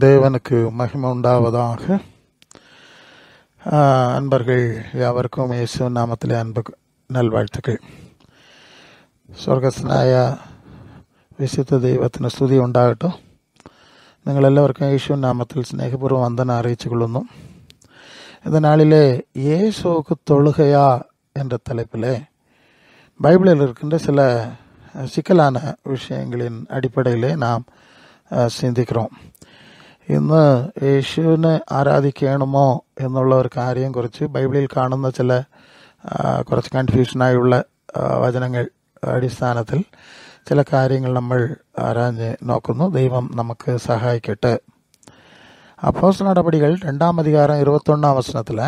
தேவனுக்கு மகிமை உண்டாவதாக. அன்பர்கள் யாவருக்கும் இயேசு நாமத்திலே அன்பு നൽവാഴ്ത്തുക്കൾ. സ്വർഗസ്നായ വിശുദ്ധ ദൈവത്തിന് സ്തുതി ഉണ്ടാകട്ടെ. നിങ്ങളെല്ലാവർക്കും യേശു നാമത്തിൽ സ്നേഹപൂർവ്വം വന്ദനം അറിയിച്ചു കൊള്ളുന്നു. இந்த நாளிலே இயேசுவுக்கு தொழுகையா என்ற தலைப்பிலே பைபிளில் இருக்கின்ற சில சிக்கலான விஷயங்களின் அடிப்படையிலே நாம் ചിന്തിக்கிறோம். ഇന്ന് യേശുവിനെ ആരാധിക്കണമോ എന്നുള്ള ഒരു കാര്യം കുറിച്ച് ബൈബിളിൽ കാണുന്ന ചില കുറച്ച് കൺഫ്യൂഷനായുള്ള വചനങ്ങൾ അടിസ്ഥാനത്തിൽ ചില കാര്യങ്ങൾ നമ്മൾ ആരാഞ്ഞ് നോക്കുന്നു. ദൈവം നമുക്ക് സഹായിക്കട്ടെ. അപ്പോസ്തല നടപടികൾ 2-ാം அதிகாரம் 21-ാം வசனத்தில்,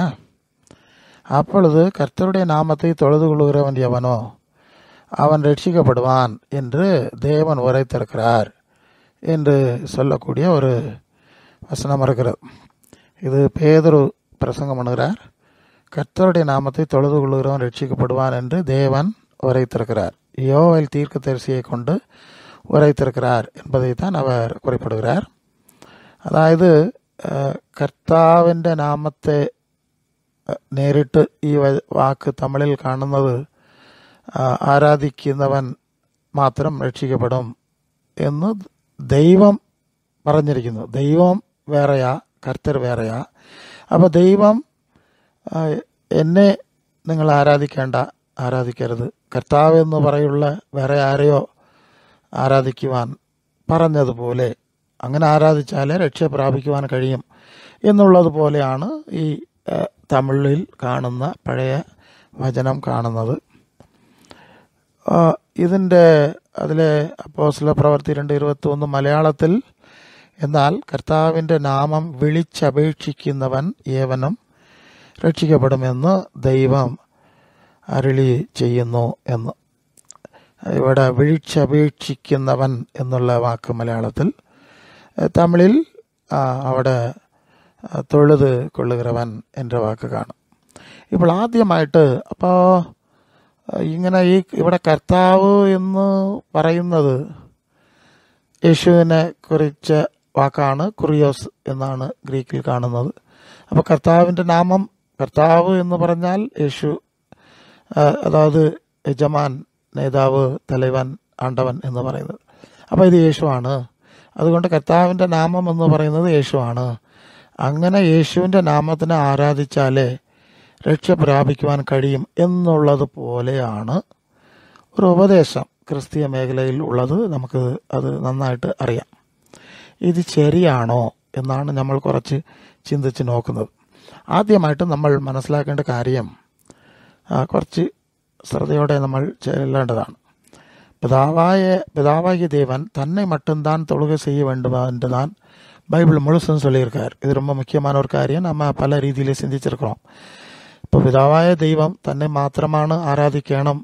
அப்பொழுது கர்த்தருடைய நாமத்தை தொழுது கொள்கிறவன் எவனோ அவன் ரட்சிக்கப்படுவான் என்று தேவன் உரைத்திருக்கிறார் என்று சொல்லக்கூடிய ஒரு வசனம் இருக்கிறது. இது பேதுரு பிரசங்கம் பண்ணுகிறார். கர்த்தருடைய நாமத்தை தொழுது கொள்கிறவன் ரட்சிக்கப்படுவான் என்று தேவன் உரைத்திருக்கிறார். யோவேல் தீர்க்கதரிசியை கொண்டு உரைத்திருக்கிறார் என்பதைத்தான் அவர் குறிப்பிடுகிறார். അതായത് കർത്താവിൻ്റെ നാമത്തെ നേരിട്ട് ഈ വാക്ക് തമിഴിൽ കാണുന്നത് ആരാധിക്കുന്നവൻ മാത്രം രക്ഷിക്കപ്പെടും എന്ന് ദൈവം പറഞ്ഞിരിക്കുന്നു. ദൈവം വേറെയാ, കർത്തർ വേറെയാ. അപ്പോൾ ദൈവം എന്നെ നിങ്ങൾ ആരാധിക്കരുത്, കർത്താവ് എന്ന് പറയുള്ള വേറെ ആരെയോ ആരാധിക്കുവാൻ പറഞ്ഞതുപോലെ, അങ്ങനെ ആരാധിച്ചാലേ രക്ഷ പ്രാപിക്കുവാൻ കഴിയും എന്നുള്ളതുപോലെയാണ് ഈ തമിഴിൽ കാണുന്ന പഴയ വചനം കാണുന്നത്. ഇതിൻ്റെ അതിലെ അപ്പോസ്തല പ്രവൃത്തി 2:21 മലയാളത്തിൽ, എന്നാൽ കർത്താവിൻ്റെ നാമം വിളിച്ചപേക്ഷിക്കുന്നവൻ ഏവനും രക്ഷിക്കപ്പെടുമെന്ന് ദൈവം അരുളി ചെയ്യുന്നു എന്ന്. ഇവിടെ വിളിച്ചപേക്ഷിക്കുന്നവൻ എന്നുള്ള വാക്ക് മലയാളത്തിൽ, തമിഴിൽ അവിടെ തൊഴുത് കൊള്ളുகிறവൻ എன்ற വാക്ക് കാണും. ഇപ്പോൾ ആദ്യമായിട്ട് അപ്പോൾ ഇങ്ങനെ ഇവിടെ കർത്താവ് എന്ന് പറയുന്നത് യേശുവിനെ കുറിച്ച വാക്കാണ്. കുറിയോസ് എന്നാണ് ഗ്രീക്കിൽ കാണുന്നത്. അപ്പോൾ കർത്താവിൻ്റെ നാമം, കർത്താവ് എന്ന് പറഞ്ഞാൽ യേശു, അതായത് യജമാൻ, നേതാവ്, തലവൻ, ആണ്ടവൻ എന്ന് പറയുന്നത്. അപ്പോൾ ഇത് യേശുവാണ്. അതുകൊണ്ട് കർത്താവിൻ്റെ നാമം എന്ന് പറയുന്നത് യേശുവാണ്. അങ്ങനെ യേശുവിൻ്റെ നാമത്തിനെ ആരാധിച്ചാലേ രക്ഷ പ്രാപിക്കുവാൻ കഴിയും എന്നുള്ളത് പോലെയാണ് ഒരു ഉപദേശം ക്രിസ്തീയ മേഖലയിൽ ഉള്ളത്. നമുക്ക് അത് നന്നായിട്ട് അറിയാം. ഇത് ശരിയാണോ എന്നാണ് നമ്മൾ കുറച്ച് ചിന്തിച്ച് നോക്കുന്നത്. ആദ്യമായിട്ട് നമ്മൾ മനസ്സിലാക്കേണ്ട കാര്യം കുറച്ച് ശ്രദ്ധയോടെ നമ്മൾ ചെല്ലേണ്ടതാണ്. பிதாவாகிய தேவன் தன்னை மட்டும்தான் தொழுகை செய்ய வேண்டும் என்று தான் பைபிள் முழுசும் சொல்லியிருக்கார். இது ரொம்ப முக்கியமான ஒரு காரியம். நம்ம பல ரீதியிலே சிந்திச்சிருக்கிறோம். ഇപ്പോൾ പിതാവായ ദൈവം തന്നെ മാത്രമാണ് ആരാധിക്കണം,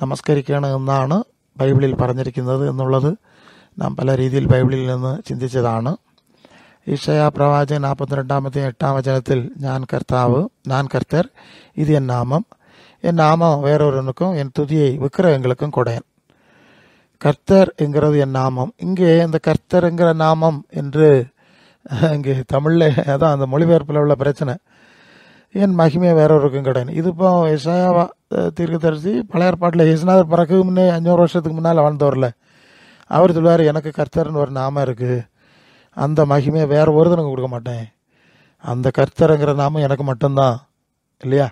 നമസ്കരിക്കണം എന്നാണ് ബൈബിളിൽ പറഞ്ഞിരിക്കുന്നത് എന്നുള്ളത് നാം പല രീതിയിൽ ബൈബിളിൽ നിന്ന് ചിന്തിച്ചതാണ്. യെശയ്യാ പ്രവാചകൻ 42-8 വചനത്തിൽ, நான் கர்த்தர், இது என் நாமம் வேறொருவனுக்கும் என் துதியை விக்கிரகங்களுக்கும் கொடையன். கர்த்தர் என்கிறது என் நாமம். இங்கே இந்த கர்த்தர்ங்கிற நாமம் என்று இங்கே தமிழில் அதான் அந்த மொழிபெயர்ப்பில் உள்ள பிரச்சனை. என் மகிமையை வேறொருக்கும் கிடையாது. இது இப்போ யெஷயா தீர்க்கதரிசி பழைய ஏற்பாட்டில் இயேசுநாதர் பிறகு முன்னே 500 வருஷத்துக்கு முன்னால் வாழ்ந்தவரில் அவர் சொல்லுவார், எனக்கு கர்த்தர்னு ஒரு நாமம் இருக்குது, அந்த மகிமையை வேற ஒருத்தனுக்கு கொடுக்க மாட்டேன், அந்த கர்த்தருங்கிற நாமம் எனக்கு மட்டும்தான். இல்லையா?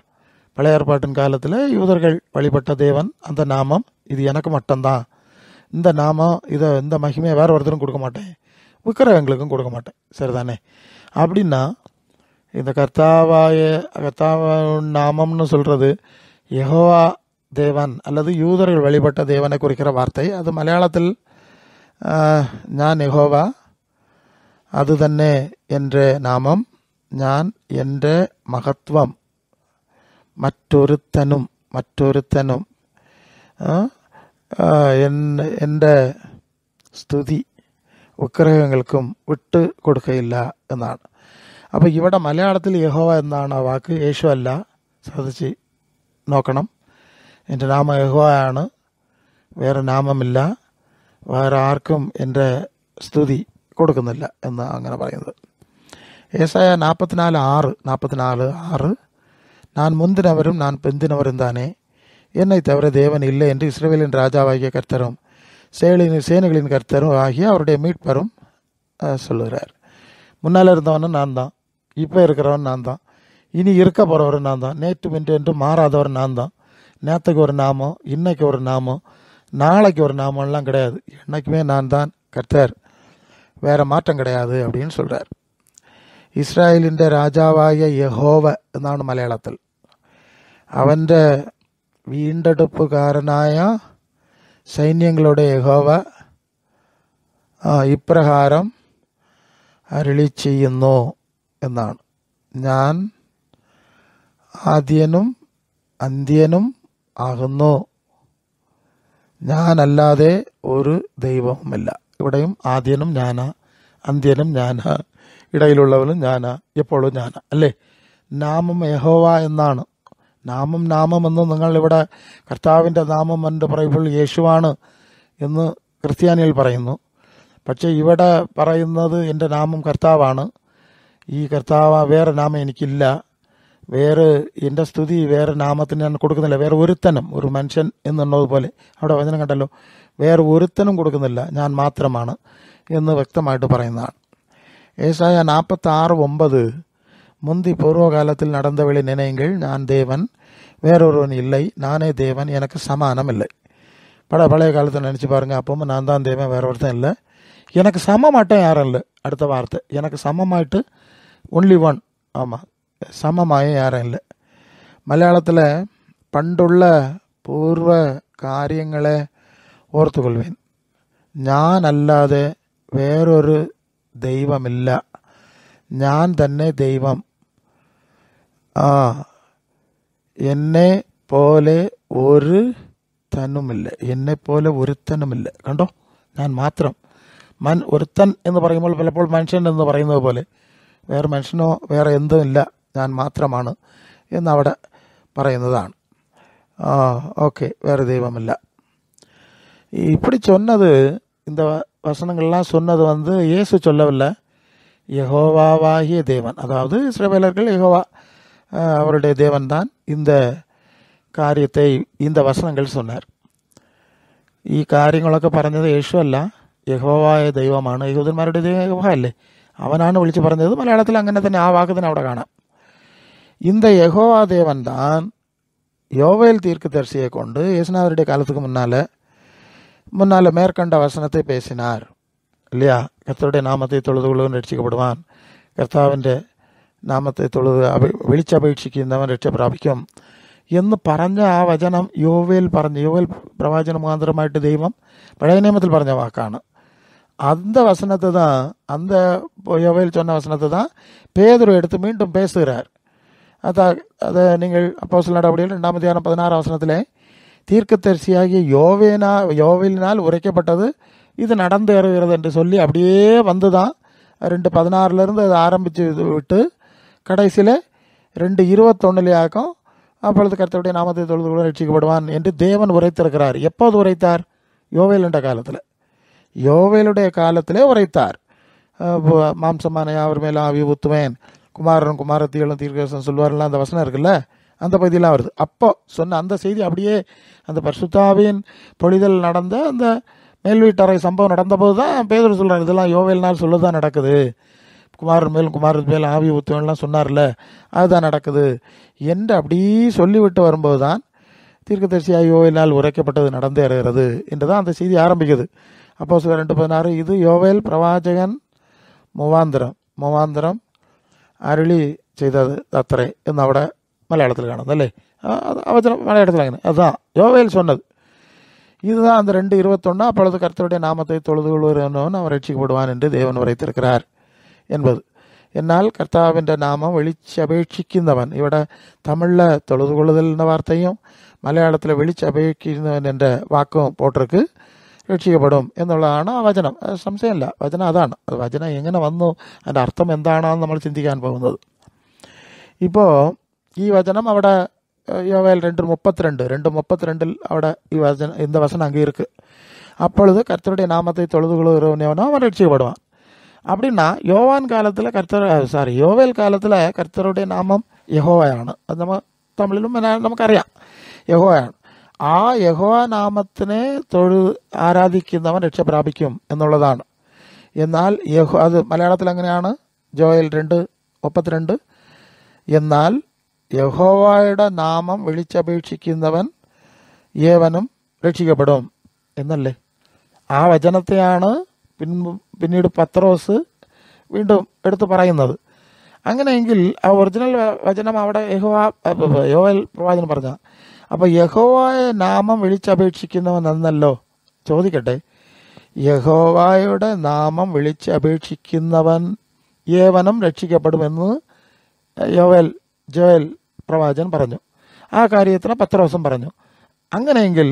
பழைய ஏற்பாட்டின் காலத்தில் யூதர்கள் வழிபட்ட தேவன் அந்த நாமம், இது எனக்கு மட்டும்தான், இந்த நாமம், இந்த மகிமையை வேற ஒருத்தரும் கொடுக்க மாட்டேன், விக்கிரகங்களுக்கும் கொடுக்க மாட்டேன். சரிதானே? அப்படின்னா இந்த கர்த்தாவ நாமம்னு சொல்கிறது யெகோவா தேவன் அல்லது யூதர்கள் வழிபட்ட தேவனை குறிக்கிற வார்த்தை. அது மலையாளத்தில் ഞാൻ യഹോവ, അത് തന്നെ എൻ്റെ നാമം, ഞാൻ എൻ്റെ മഹത്വം, മറ്റൊരുത്തനും എൻ്റെ സ്തുതി വിഗ്രഹങ്ങൾക്കും വിട്ട് കൊടുക്കയില്ല എന്നാണ്. അപ്പോൾ ഇവിടെ മലയാളത്തിൽ യഹോവ എന്നാണ് ആ വാക്ക്, യേശു അല്ല. ശ്രദ്ധിച്ച് നോക്കണം. എൻ്റെ നാമം യഹോവയാണ്, വേറെ നാമമില്ല, വേറെ ആർക്കും എൻ്റെ സ്തുതി കൊടുക്കുന്നില്ല എന്ന് അങ്ങനെ പറയുന്നത്. ഏസായ 44:6 நான் முந்தினவரும் நான் பிந்தினவரும் தானே, என்னை தவிர தேவன் இல்லை என்று இஸ்ரவேலின் ராஜாவாகிய கர்த்தரும் சேனைகளின் கர்த்தரும் ஆகிய அவருடைய மீட்பரும் சொல்லுகிறார். முன்னால் இருந்தவனும் நான் தான், இப்போ இருக்கிறவன் நான் தான், இனி இருக்க போகிறவரும் நான் தான், நேற்று என்று மாறாதவர் நான் தான். நேற்றுக்கு ஒரு நாமம், இன்னைக்கு ஒரு நாமம், நாளைக்கு ஒரு நாமம்லாம் கிடையாது. என்னைக்குமே நான் தான் கர்த்தர், வேறு മാറ്റം கிடையாது அப்படின்னு சொல்கிறார். ഇസ്രായേലിൻ്റെ രാജാവായ യഹോവ എന്നാണ് മലയാളത്തിൽ. അവൻ്റെ വീണ്ടെടുപ്പുകാരനായ സൈന്യങ്ങളുടെ യഹോവ ഇപ്രകാരം അരുളി ചെയ്യുന്നു എന്നാണ്. ഞാൻ ആദ്യനും അന്ത്യനും ആകുന്നു, ഞാനല്ലാതെ ഒരു ദൈവവുമില്ല. ഇവിടെയും ആദ്യനും ഞാനാ, അന്ത്യനും ഞാനാ, ഇടയിലുള്ളവനും ഞാനാ, എപ്പോഴും ഞാനാ, അല്ലേ? നാമം യഹോവ എന്നാണ്. നാമമെന്ന് നിങ്ങളിവിടെ കർത്താവിൻ്റെ നാമം എൻ്റെ ബൈബിൾ യേശുവാണ് എന്ന് ക്രിസ്ത്യാനികൾ പറയുന്നു. പക്ഷേ ഇവിടെ പറയുന്നത് എൻ്റെ നാമം കർത്താവാണ്. ഈ കർത്താവ് വേറെ നാമം എനിക്കില്ല, വേറെ എൻ്റെ സ്തുതി വേറെ നാമത്തിന് ഞാൻ കൊടുക്കുന്നില്ല. വേറെ ഒരുത്തനും, ഒരു മനുഷ്യൻ എന്നുള്ളതുപോലെ അവിടെ വചനം കണ്ടല്ലോ, വേറെ ഒരുത്തനും കൊടുക്കുന്നില്ല, ഞാൻ മാത്രമാണ് എന്ന് വ്യക്തമായിട്ട് പറയുന്നതാണ്. ഏസായ 46:9 முந்தி பூர்வ காலத்தில் நடந்தவளை நினைங்கள், நான் தேவன் வேறொருவன் இல்லை, நானே தேவன் எனக்கு சமானம் இல்லை. பழைய காலத்தில் நினச்சி பாருங்கள், அப்பவும் நான் தான் தேவன், வேற ஒருத்தன் இல்லை, எனக்கு சமமாட்டம் யாரும் இல்லை. அடுத்த வார்த்தை, எனக்கு சமமாயிட்டு ஒன்லி ஒன், ஆமாம், சமமாயும் யாரும் இல்லை. மலையாளத்தில் പണ്ടുള്ള പൂർവ കാര്യങ്ങളെ ഓർത്തുകൊള്ളുവേൻ, ഞാനല്ലാതെ വേറൊരു ദൈവമില്ല, ഞാൻ തന്നെ ദൈവം, എന്നെ പോലെ ഒരുത്തനുമില്ല, എന്നെപ്പോലെ ഒരുത്തനുമില്ല. കണ്ടോ, ഞാൻ മാത്രം. ഒരുത്തൻ എന്ന് പറയുമ്പോൾ പലപ്പോൾ മനുഷ്യൻ എന്ന് പറയുന്നത് പോലെ വേറെ മനുഷ്യനോ വേറെ എന്തുമില്ല, ഞാൻ മാത്രമാണ് എന്നവിടെ പറയുന്നതാണ്. ஓகே, வேறு தெய்வம் இல்லை. இப்படி சொன்னது, இந்த வசனங்கள்லாம் சொன்னது இயேசு சொல்லவில்லை, யெகோவாவாகிய தேவன், அதாவது இஸ்ரவேலர்கள் யெகோவா அவருடைய தேவன் தான் இந்த കാര്യത്തെ இந்த വസനങ്ങൾ சொன்னார். ഈ കാര്യങ്ങളൊക്കെ പറഞ്ഞത് യേശു അല്ല, യഹോവായ ദൈവമാണ്. യഹൂദന്മാരുടെ ദൈവം യഹോവ അല്ലേ, അവനാണ് വിളിച്ചു പറഞ്ഞത്. മലയാളത്തിൽ അങ്ങനെ തന്നെ ആ വാക്ക് തന്നെ അവിടെ കാണാം. இந்த யெகோவா தேவன் தான் யோவேல் தீர்க்கதரிசியை கொண்டு இயேசுநாதருடைய காலத்துக்கு முன்னால மேற்கண்ட வசனத்தை பேசினார் இல்லையா? கர்த்தருடைய நாமத்தை தொழுது கொள்ளுவன் രക്ഷിക്കപ്പെടുവാൻ, കർത്താവിൻ്റെ നാമത്തെ തൊഴുത് വിളിച്ചപേക്ഷിക്കുന്നവൻ രക്ഷ പ്രാപിക്കും എന്ന് പറഞ്ഞ ആ വചനം യോവേൽ പ്രവാചന മുഖാന്തരമായിട്ട് ദൈവം പഴയ നിയമത്തിൽ പറഞ്ഞ വാക്കാണ്. அந்த வசனத்தை தான், அந்த யோவேல் சொன்ன வசனத்தை தான் பேதுரு எடுத்து மீண்டும் பேசுகிறார். அதை நீங்கள் அப்போஸ்தலர் நடவடிக்கைகள் 2:16 தீர்க்கதரிசியாகிய யோவேலினால் உரைக்கப்பட்டது இது நடந்தேறுகிறது என்று சொல்லி அப்படியே வந்து தான் 2:16 அதை ஆரம்பித்து விட்டு கடைசியில் 2:21 அப்பொழுது கர்த்தருடைய நாமத்தை தொழுது கொள்ளுவன் ரட்சிக்கப்படுவான் என்று தேவன் உரைத்திருக்கிறார். எப்போது உரைத்தார்? யோவேலுடைய காலத்தில், யோவேலுடைய காலத்திலே உரைத்தார். மாம்சமான யாவர் மேலே ஆவி ஊத்துவேன், குமாரன் குமாரத்திகளும் தீர்க்கதரிசனம் சொல்வார்கள்லாம் அந்த வசனம் இருக்குல்ல, அந்த பகுதியெல்லாம் வருது. அப்போ சொன்ன அந்த செய்தி அப்படியே அந்த பரிசுத்தாவின் பொழிதல் நடந்த அந்த மேல்வீட்டறை சம்பவம் நடந்தபோது தான் பேதுரு சொல்கிறார், இதெல்லாம் யோவேல்னால் சொல்லதான் நடக்குது, குமாரன் மேல் ஆவி ஊத்துவேன்லாம் சொன்னார்ல, அதுதான் நடக்குது என்று அப்படி சொல்லிவிட்டு வரும்போது தான் தீர்க்கதரிசியாய் யோவேலினால் உரைக்கப்பட்டது நடந்தேறுகிறது என்று தான் அந்த செய்தி ஆரம்பிக்குது. அப்போஸ்தலர் 2:16 இது யோவேல் பிரவாചകൻ മൂവാന്തരം അരുളി ചെയ്തത് അത്രേ എന്നവിടെ മലയാളത്തിൽ കാണുന്നത് അല്ലേ? വചനം മലയാളത്തിൽ അങ്ങനെ, அதுதான் யோவேல் சொன்னது. இதுதான் அந்த 2:21 அப்பொழுது கர்த்தருடைய நாமத்தை தொழுது கொள்ளுகிறவன் அவன் ரட்சிக்கப்படுவான் என்று தேவன் உரைத்திருக்கிறார் என்பது. എന്നാൽ കർത്താവിൻ്റെ നാമം വിളിച്ചപേക്ഷിക്കുന്നവൻ, ഇവിടെ തമിഴിൽ തൊഴുതു കൊള്ളുതൽ എന്ന വാർത്തയും മലയാളത്തിൽ വിളിച്ചപേക്ഷിക്കുന്നവൻ എൻ്റെ വാക്കും പോട്ടിருக்கு രക്ഷിക്കപ്പെടും എന്നുള്ളതാണ് ആ വചനം. സംശയമില്ല, വചനം അതാണ്. അത് വചനം എങ്ങനെ വന്നു, അതിൻ്റെ അർത്ഥം എന്താണെന്ന് നമ്മൾ ചിന്തിക്കാൻ പോകുന്നത്. ഇപ്പോൾ ഈ വചനം അവിടെ யோவேல் 2:32 അവിടെ இந்த வசனம் அங்கே இருக்குது. அப்பொழுது கர்த்தருடைய நாமத்தை தொழுது கொள்ளுகிறவனோ அவன் ரட்சிக்கப்படுவான். அப்படின்னா யோவேல் காலத்தில் கர்த்தருடைய நாமம் യഹോവയാണ്. അത് തമിഴിലും നമുക്കറിയാം, യഹോവയാണ്. ആ യഹോവ നാമത്തിനെ ആരാധിക്കുന്നവൻ രക്ഷ പ്രാപിക്കും എന്നുള്ളതാണ്. എന്നാൽ അത് മലയാളത്തിൽ എങ്ങനെയാണ്? ജോയൽ 2:32, എന്നാൽ യഹോവയുടെ നാമം വിളിച്ചപേക്ഷിക്കുന്നവൻ ഏവനും രക്ഷിക്കപ്പെടും എന്നല്ലേ? ആ വചനത്തെയാണ് പിന്നീട് പത്രോസ് വീണ്ടും എടുത്തു പറയുന്നത്. അങ്ങനെയെങ്കിൽ ആ ഒറിജിനൽ വചനം അവിടെ യോവേൽ പ്രവാചകൻ പറഞ്ഞ, അപ്പോൾ യഹോവയെ നാമം വിളിച്ചപേക്ഷിക്കുന്നവൻ എന്നല്ലോ. ചോദിക്കട്ടെ, യഹോവയുടെ നാമം വിളിച്ചപേക്ഷിക്കുന്നവൻ ഏവനും രക്ഷിക്കപ്പെടുമെന്ന് ജോയൽ പ്രവാചകൻ പറഞ്ഞു. ആ കാര്യത്തിന് പത്രോസും പറഞ്ഞു. അങ്ങനെയെങ്കിൽ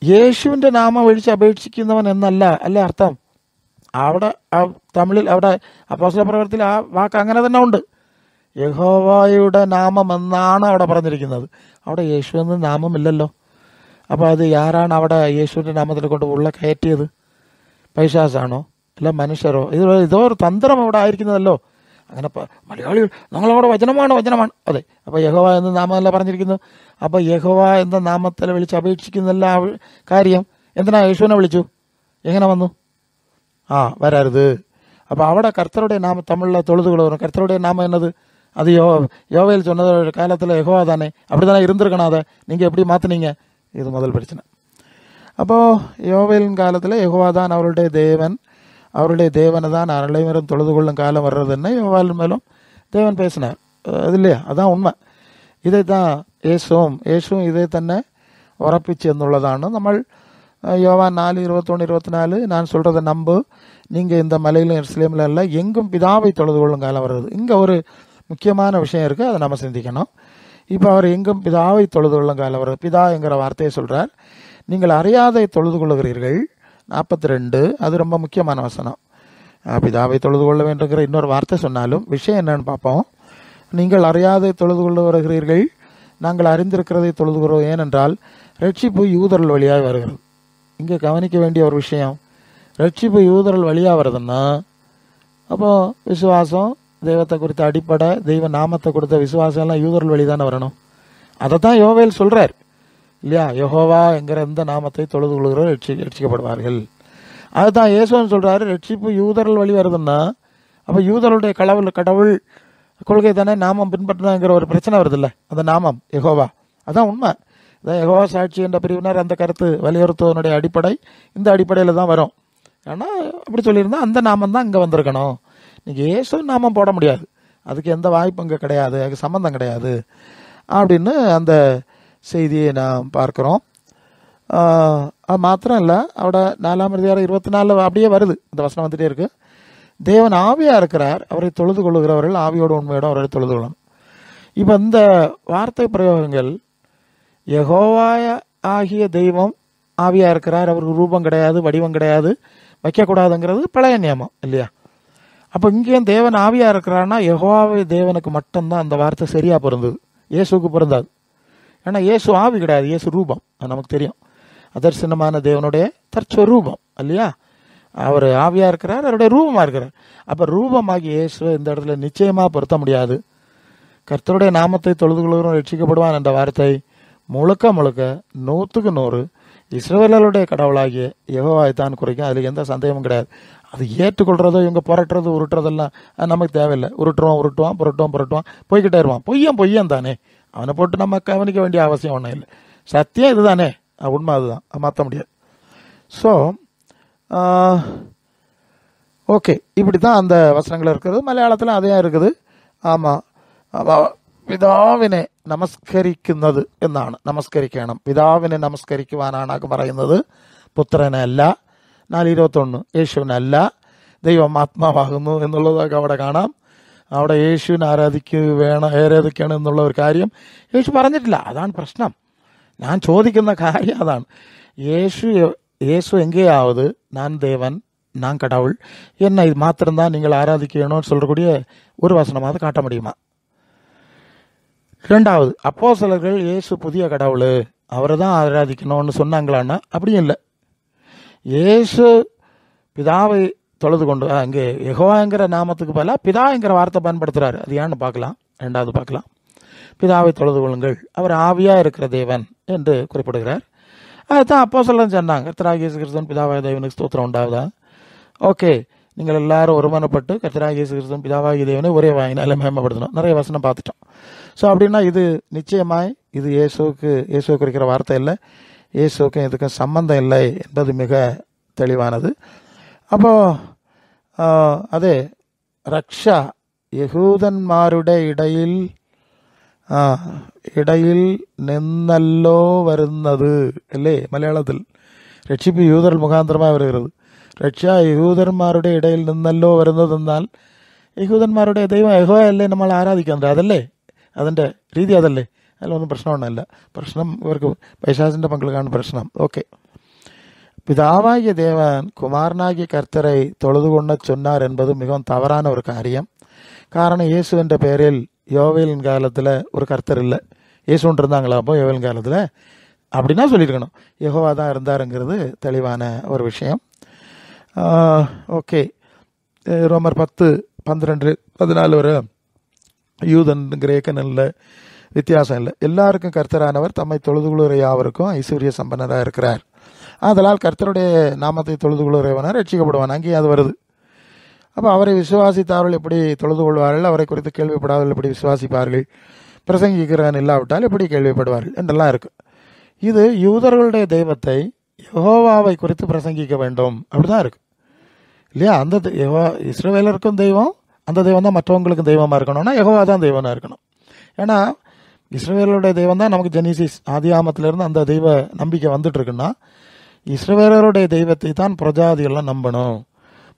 യേശുവിൻ്റെ നാമം വിളിച്ചപേക്ഷിക്കുന്നവൻ എന്നല്ല അല്ലേ അർത്ഥം? അവിടെ തമിഴിൽ അവിടെ അപ്പോസ്തല പ്രവൃത്തിയിൽ ആ വാക്ക് അങ്ങനെ തന്നെ ഉണ്ട്. യഹോവയുടെ നാമം എന്നാണ് അവിടെ പറഞ്ഞിരിക്കുന്നത്. അവിടെ യേശു എന്ന നാമമില്ലല്ലോ. അപ്പോൾ അത് ആരാണ് അവിടെ യേശുവിൻ്റെ നാമത്തിൽ കൊണ്ട് ഉള്ള കയറ്റിയത്? പൈശാസാണോ അല്ല മനുഷ്യരോ? ഇതോ ഒരു തന്ത്രം അവിടെ ആയിരിക്കുന്നതല്ലോ. അങ്ങനെ മലയാളികൾ ഞങ്ങളവിടെ വചനമാണ്. അതെ, അപ്പോൾ യഹോവ എന്ന നാമമല്ല പറഞ്ഞിരിക്കുന്നു. അപ്പോൾ യഹോവ എന്ന നാമത്തിൽ വിളിച്ച് അപേക്ഷിക്കുന്നല്ല കാര്യം. എന്തിനാ യേശുവിനെ വിളിച്ചു? എങ്ങനെ വന്നു? വരരുത്. അപ്പോൾ അവിടെ കർത്തருடைய நாம தமிழில் தொழுதுகள் வரும். கர்த்தருடைய நாமம் என்னது? அது யோவேல் சொன்னது காலத்தில் யெகோவா தானே, அப்படி தானே இருந்திருக்கணும். அதை நீங்கள் எப்படி மாற்றினீங்க? இது முதல் பிரச்சனை. அப்போது யோவேலின் காலத்தில் யெகோவா தான் அவருடைய தேவன், அவருடைய தேவனை தான் அனைவரும் தொழுது கொள்ளும் காலம் வர்றதுன்னு யோவேல் மேலும் தேவன் பேசினார். அது இல்லையா? அதான் உண்மை. இதை தான் യേശുവും ഇതേ തന്നെ ഉറപ്പിച്ചു എന്നുള്ളതാണ്. നമ്മൾ யோவான் 4:21-24 நான் சொல்கிறத நம்பு, நீங்கள் இந்த மலையிலும் எருசலேமிலும் இல்லை, எங்கும் பிதாவை தொழுது கொள்ளும் காலம் வருது. இங்கே ஒரு முக்கியமான விஷயம் இருக்குது, அதை நம்ம சிந்திக்கணும். இப்போ அவர் எங்கும் பிதாவை தொழுது கொள்ளும் காலம் வருது. பிதா என்கிற வார்த்தையை சொல்கிறார். நீங்கள் அறியாதை தொழுது கொள்ளுகிறீர்கள் 42, அது ரொம்ப முக்கியமான வசனம். பிதாவை தொழுது கொள்ள வேண்டுங்கிற இன்னொரு வார்த்தை சொன்னாலும் விஷயம் என்னன்னு பார்ப்போம். நீங்கள் அறியாதை தொழுது கொள்ள வருகிறீர்கள், நாங்கள் அறிந்திருக்கிறதை தொழுதுகிறோம். ஏனென்றால் ரட்சிப்பு யூதர்கள் வழியாக வருகிறது. இங்கே கவனிக்க வேண்டிய ஒரு விஷயம், ரட்சிப்பு யூதர்கள் வழியாக வருதுன்னா அப்போது விசுவாசம், தெய்வத்தை குறித்த அடிப்படை, தெய்வ நாமத்தை கொடுத்த விசுவாசம் எல்லாம் யூதர்கள் வழி தானே வரணும். அதை தான் யோவேல் சொல்கிறார் இல்லையா? யெகோவா என்கிற இந்த நாமத்தை தொழுது கொள்கிறோம் ரட்சிக்கப்படுவார்கள். அதுதான் இயேசுன்னு சொல்கிறாரு. ரட்சிப்பு யூதர்கள் வழி வருதுன்னா அப்போ யூதர்களுடைய கடவுள் கொள்கை தானே நாமம் பின்பற்றினாங்கிற ஒரு பிரச்சனை வருது இல்லை? அந்த நாமம் யெகோவா, அதான் உண்மை. அதான் யெகோவா சாட்சி என்ற பிரிவினர் அந்த கருத்து வலியுறுத்துவதனுடைய அடிப்படை இந்த அடிப்படையில் தான் வரும். ஆனால் அப்படி சொல்லியிருந்தால் அந்த நாமம் தான் இங்கே வந்திருக்கணும். நீங்கள் இயேசு நாமம் போட முடியாது, அதுக்கு எந்த வாய்ப்பும் இங்கே கிடையாது, அதுக்கு சம்மந்தம் கிடையாது அப்படின்னு அந்த செய்தியை நாம் பார்க்குறோம். அது மாத்திரம் இல்லை, அவட 4:24 அப்படியே வருது, இந்த வசனம் வந்துகிட்டே இருக்குது. தேவன் ஆவியாக இருக்கிறார், அவரை தொழுது கொள்ளுகிறவர்கள் ஆவியோடு உண்மையோடு அவரை தொழுது கொள்ளணும். இப்போ இந்த வார்த்தை பிரயோகங்கள், யெகோவா ஆகிய தெய்வம் ஆவியாக இருக்கிறார், அவருக்கு ரூபம் கிடையாது, வடிவம் கிடையாது, வைக்கக்கூடாதுங்கிறது பழைய நியமம் இல்லையா? அப்போ இங்கேயும் தேவன் ஆவியாக இருக்கிறான்னா யெகோவாவை தேவனுக்கு மட்டும்தான் அந்த வார்த்தை சரியாக பொருந்தது, இயேசுக்கு பொருந்தாது. ஏன்னா இயேசு ஆவி கிடையாது, இயேசு ரூபம், அது நமக்கு தெரியும். அதர்சனமான தேவனுடைய தற்சரூபம் இல்லையா? அவர் ஆவியாக இருக்கிறார், அவருடைய ரூபமாக இருக்கிறார். அப்போ ரூபமாகி இயேசுவை இந்த இடத்துல நிச்சயமாக பொருத்த முடியாது. கர்த்தருடைய நாமத்தை தொழுது கொள்கிறவன் ரட்சிக்கப்படுவான் என்ற வார்த்தை முழுக்க 100% இஸ்ரவேலருடைய கடவுளாகிய யெகோவாவை தான் குறிக்கும். அதில் எந்த சந்தேகமும் கிடையாது. அது ஏற்றுக்கொள்றதோ இவங்க புரட்டுறது உருட்டுறதெல்லாம் அது நமக்கு தேவையில்லை. புரட்டுவான் போய்கிட்டே இருவான். பொய்யன் தானே, அவனை போட்டு நம்ம கவனிக்க வேண்டிய அவசியம் ஒன்றும் இல்லை. சத்தியம் இது தானே, உண்மை அதுதான், மாற்ற முடியாது. ஸோ ஓகே, இப்படி தான் அந்த வசனங்கள் இருக்கிறது. மலையாளத்தில் അതേ இருக்குது. ஆமாம், പിതാവിനെ നമസ്കരിക്കുന്നത് എന്നാണ്, നമസ്കരിക്കണം, പിതാവിനെ നമസ്കരിക്കുവാനാണ് പറയുന്നത്, പുത്രനല്ല. 4:21 യേശുവിനല്ല, ദൈവം ആത്മാവാകുന്നു എന്നുള്ളതൊക്കെ അവിടെ കാണാം. അവിടെ യേശുവിനെ ആരാധിക്കണം എന്നുള്ള ഒരു കാര്യം യേശു പറഞ്ഞിട്ടില്ല. അതാണ് പ്രശ്നം. ഞാൻ ചോദിക്കുന്ന കാര്യം അതാണ്. യേശു எங்கேயாவது நான் தேவன், நான் கடவுள், என்னை மாத்திரம்தான் நீங்கள் ஆராதிக்கணும்னு சொல்லக்கூடிய ஒரு வசனமாவது காட்ட முடியுமா? ரெண்டாவது, அப்போஸ்தலர்கள் இயேசு புதிய கடவுள், அவரை தான் ஆராதிக்கணும்னு சொன்னாங்களான்னா அப்படியும் இல்லை. இயேசு பிதாவை தொழுது கொண்டு அங்கே யெகோவாங்கிற நாமத்துக்கு பதிலாக பிதாங்கிற வார்த்தை பயன்படுத்துகிறாரு. அது ஏன்னு பார்க்கலாம். ரெண்டாவது பார்க்கலாம். பிதாவை தொழுது கொள்ளுங்கள், அவர் ஆவியாக இருக்கிற தேவன் என்று குறிப்பிடுகிறார். அதுதான் அப்போஸ்தலர் சொன்னாங்க, கர்த்தராகிய இயேசு கிறிஸ்துவின் பிதாவாய தேவனுக்கு ஸ்தோத்திரம் உண்டாவதா. ஓகே, நீங்கள் எல்லாரும் ஒருமனப்பட்டு கர்த்தராகிய இயேசு கிறிஸ்துவின் பிதாவாகிய தேவனை ஒரே வாயினால மேம்படுத்தணும். நிறைய வசனம் பார்த்துட்டோம். ஸோ அப்படின்னா இது நிச்சயமாய் இது இயேசுவை குறிக்கிற வார்த்தை இல்லை, இயேசுக்கும் இதுக்கும் சம்பந்தம் இல்லை என்பது மிக தெளிவானது. அப்போது அதே ரக்ஷா യഹൂദന്മാരുടെ ഇടയിൽ നിന്നല്ലോ വരുന്നത് അല്ലേ മലയാളത്തിൽ. രക്ഷിപ്പ് യൂതർ മുഖാന്തരമായി വരുന്നത്. രക്ഷ യഹൂദന്മാരുടെ ഇടയിൽ നിന്നല്ലോ വരുന്നതെന്നാൽ യഹൂദന്മാരുടെ ദൈവം യഹോവയല്ലേ നമ്മൾ ആരാധിക്കുന്നത്, അതല്ലേ അതിൻ്റെ രീതി, അതല്ലേ. അതിലൊന്നും പ്രശ്നമൊന്നുമല്ല. പ്രശ്നം ഇവർക്ക് പൈശാചിൻ്റെ പങ്കുകളാണ് പ്രശ്നം. ഓക്കെ. பிதாவாகிய தேவன் குமாரனாகிய கர்த்தரை தொழுது கொண்ட சொன்னார் என்பது மிகவும் தவறான ஒரு காரியம். காரணம், இயேசு என்ற பெயரில் யோவேலின் காலத்தில் ஒரு கர்த்தர் இல்லை. இயேசுன்னு இருந்தாங்களா அப்போ யோவேலின் காலத்தில்? அப்படின்னா சொல்லியிருக்கணும், யெகோவா தான் இருந்தாருங்கிறது தெளிவான ஒரு விஷயம். ஓகே. ரோமர் 10:12-14 வரை யூதன் கிரேக்கன் இல்லை, வித்தியாசம் இல்லை. எல்லாருக்கும் கர்த்தரானவர் தம்மை தொழுது கொள்ளுகிற யாவருக்கும் ஐஸ்வர்ய சம்பன்னராக இருக்கிறார். அதனால் கர்த்தருடைய நாமத்தை தொழுது கொள்கிறவனர் ரட்சிக்கப்படுவான். அங்கேயும் அது வருது. அப்போ அவரை விசுவாசித்தார்கள் எப்படி தொழுது கொள்வார்கள், அவரை குறித்து கேள்விப்படாதவர்கள் எப்படி விசுவாசிப்பார்கள், பிரசங்கிக்கிறவன் இல்லாவிட்டால் எப்படி கேள்விப்படுவார்கள் என்றெல்லாம் இருக்குது. இது யூதர்களுடைய தெய்வத்தை யெகோவாவை குறித்து பிரசங்கிக்க வேண்டும், அப்படிதான் இருக்குது இல்லையா. அந்த இஸ்ரவேலருக்கும் தெய்வம், அந்த தெய்வம் தான் மற்றவங்களுக்கும் தெய்வமாக இருக்கணும்னா யெகோவா தான் தெய்வமாக இருக்கணும். ஏன்னா இஸ்ரவேலருடைய தெய்வம் தான் நமக்கு ஜெனிசிஸ் ஆதியாமத்திலேருந்து அந்த தெய்வ நம்பிக்கை வந்துட்டுருக்குன்னா இஸ்ரவேலருடைய தெய்வத்தை தான் பிரஜாதிகள்லாம் நம்பணும்.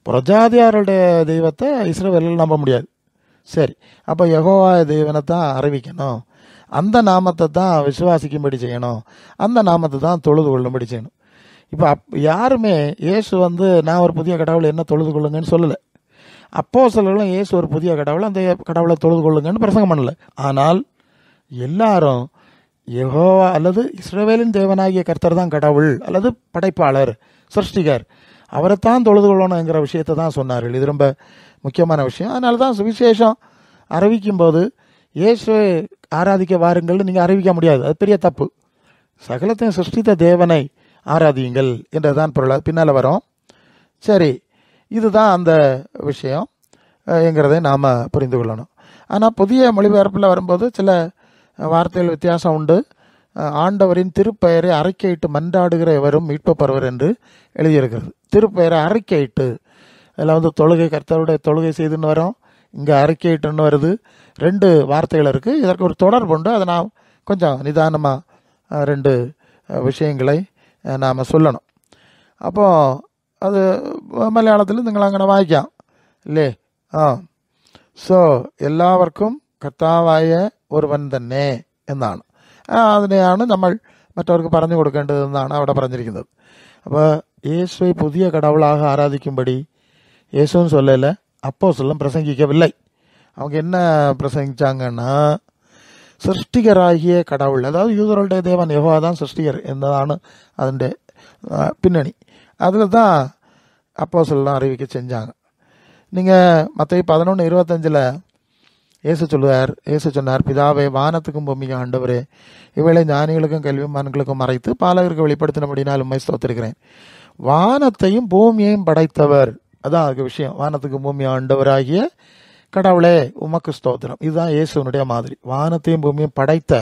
பிரஜாதியாருடைய தெய்வத்தை இஸ்ரவேலில் நம்ப முடியாது. சரி, அப்போ யெகோவா தெய்வனை தான் அறிவிக்கணும், அந்த நாமத்தை தான் விசுவாசிக்கும்படி செய்யணும், அந்த நாமத்தை தான் தொழுது கொள்ளும்படி செய்யணும். இப்போ யாருமே இயேசு நான் ஒரு புதிய கடவுளை என்ன தொழுது கொள்ளுங்கன்னு சொல்லலை. அப்போஸ்தலர்களும் இயேசு ஒரு புதிய கடவுளை, அந்த கடவுளை தொழுது கொள்ளுங்கன்னு பிரசங்கம் பண்ணலை. ஆனால் எல்லாரும் யெகோவா அல்லது இஸ்ரவேலின் தேவனாகிய கர்த்தர் தான் கடவுள் அல்லது படைப்பாளர், சிருஷ்டிகர், அவரைத்தான் தொழுது கொள்ளணுங்கிற விஷயத்தை தான் சொன்னார்கள். இது ரொம்ப முக்கியமான விஷயம். அதனால தான் சுவிசேஷம் அறிவிக்கும் போது இயேசுவை ஆராதிக்க வாருங்கள்னு நீங்கள் அறிவிக்க முடியாது, அது பெரிய தப்பு. சகலத்தையும் சிருஷ்டித்த தேவனை ஆராதியுங்கள் என்றதான் பொருள் பின்னால் வரும். சரி, இதுதான் அந்த விஷயம் என்கிறதை நாம் புரிந்து கொள்ளணும். ஆனால் புதிய மொழிபெயர்ப்பில் வரும்போது சில வார்த்தைகள் வித்தியாசம் உண்டு. ஆண்டவரின் திருப்பெயரை அறிக்கையிட்டு மன்றாடுகிற எவரும் மீட்பப்படுவர் என்று எழுதியிருக்கிறது. திருப்பெயரை அறிக்கையிட்டு, அதில் தொழுகை, கர்த்தருடைய தொழுகை செய்துன்னு வரும், இங்கே அறிக்கையிட்டுன்னு வருது. 2 வார்த்தைகள் இருக்குது. இதற்கு ஒரு தொடர்பு உண்டு. அதை நான் கொஞ்சம் நிதானமாக 2 விஷயங்களை நாம் சொல்லணும். அப்போது அது மலையாளத்தில் നിങ്ങൾ അങ്ങനെ വായിക്കാം അല്ലേ. സോ എല്ലാവർക്കും കർത്താവായ ഒരുവൻ തന്നെ എന്നാണ്. അതിനെയാണ് നമ്മൾ മറ്റവർക്ക് പറഞ്ഞു കൊടുക്കേണ്ടതെന്നാണ് അവിടെ പറഞ്ഞിരിക്കുന്നത്. അപ്പോൾ இயேசுவை புதிய கடவுளாக ஆராதிக்கும்படி இயேசுன்னு சொல்லலை, அப்போஸ்தலரும் பிரசங்கிக்கவில்லை. அவங்க என்ன பிரசங்கிச்சாங்கன்னா, சிருஷ்டிகராகிய கடவுள், அதாவது யூதர்களுடைய தேவன் யெகோவா தான் சிருஷ்டிகர் എന്നതാണ് അതിൻ്റെ பின்னணி. அதில் தான் அப்போஸ்தலரும் அறிவிக்க செஞ்சாங்க. நீங்கள் மத்தேயு 11:25 இயேசு சொன்னார், பிதாவே, வானத்துக்கும் பூமிக்கும் ஆண்டவரே, இவளை ஞானிகளுக்கும் கல்விமான்களுக்கும் மறைத்து பாலகருக்கு வெளிப்படுத்தினபடினால் உம்மை ஸ்தோத்திரிக்கிறேன். வானத்தையும் பூமியையும் படைத்தவர், அதான் அதுக்கு விஷயம். வானத்துக்கும் பூமியும் ஆண்டவராகிய கடவுளே உமக்கு ஸ்தோத்திரம். இதுதான் இயேசுனுடைய மாதிரி. வானத்தையும் பூமியும் படைத்த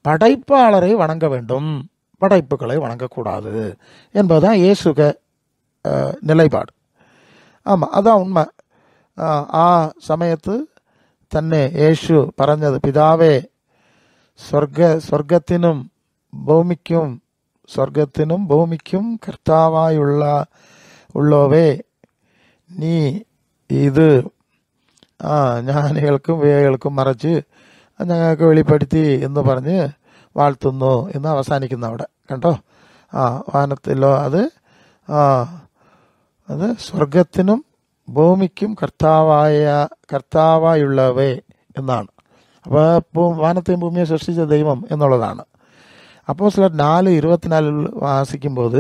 படைப்பாளரை வணங்க வேண்டும், படைப்புகளை வணங்கக்கூடாது என்பதுதான் இயேசுக நிலைப்பாடு. ஆமாம், அதான் உண்மை. ആ സമയത്ത് തന്നെ യേശു പറഞ്ഞത്, പിതാവേ, സ്വർഗത്തിനും ഭൂമിക്കും കർത്താവായുള്ളവേ, നീ ഇത് ജ്ഞാനികൾക്കും വേകൾക്കും മറച്ച് ഞങ്ങൾക്ക് വെളിപ്പെടുത്തി എന്ന് പറഞ്ഞ് വാഴ്ത്തുന്നു എന്ന് അവസാനിക്കുന്ന അവിടെ കണ്ടോ. വാനത്തിലോ അത് സ്വർഗത്തിനും ഭൂമിക്കും കർത്താവായുള്ളവേ എന്നാണ്. അപ്പോൾ വാനത്തെയും ഭൂമിയെ സൃഷ്ടിച്ച ദൈവം എന്നുള്ളതാണ്. അപ്പോസ്തലർ 4:24 വാസിക്കുമ്പോൾ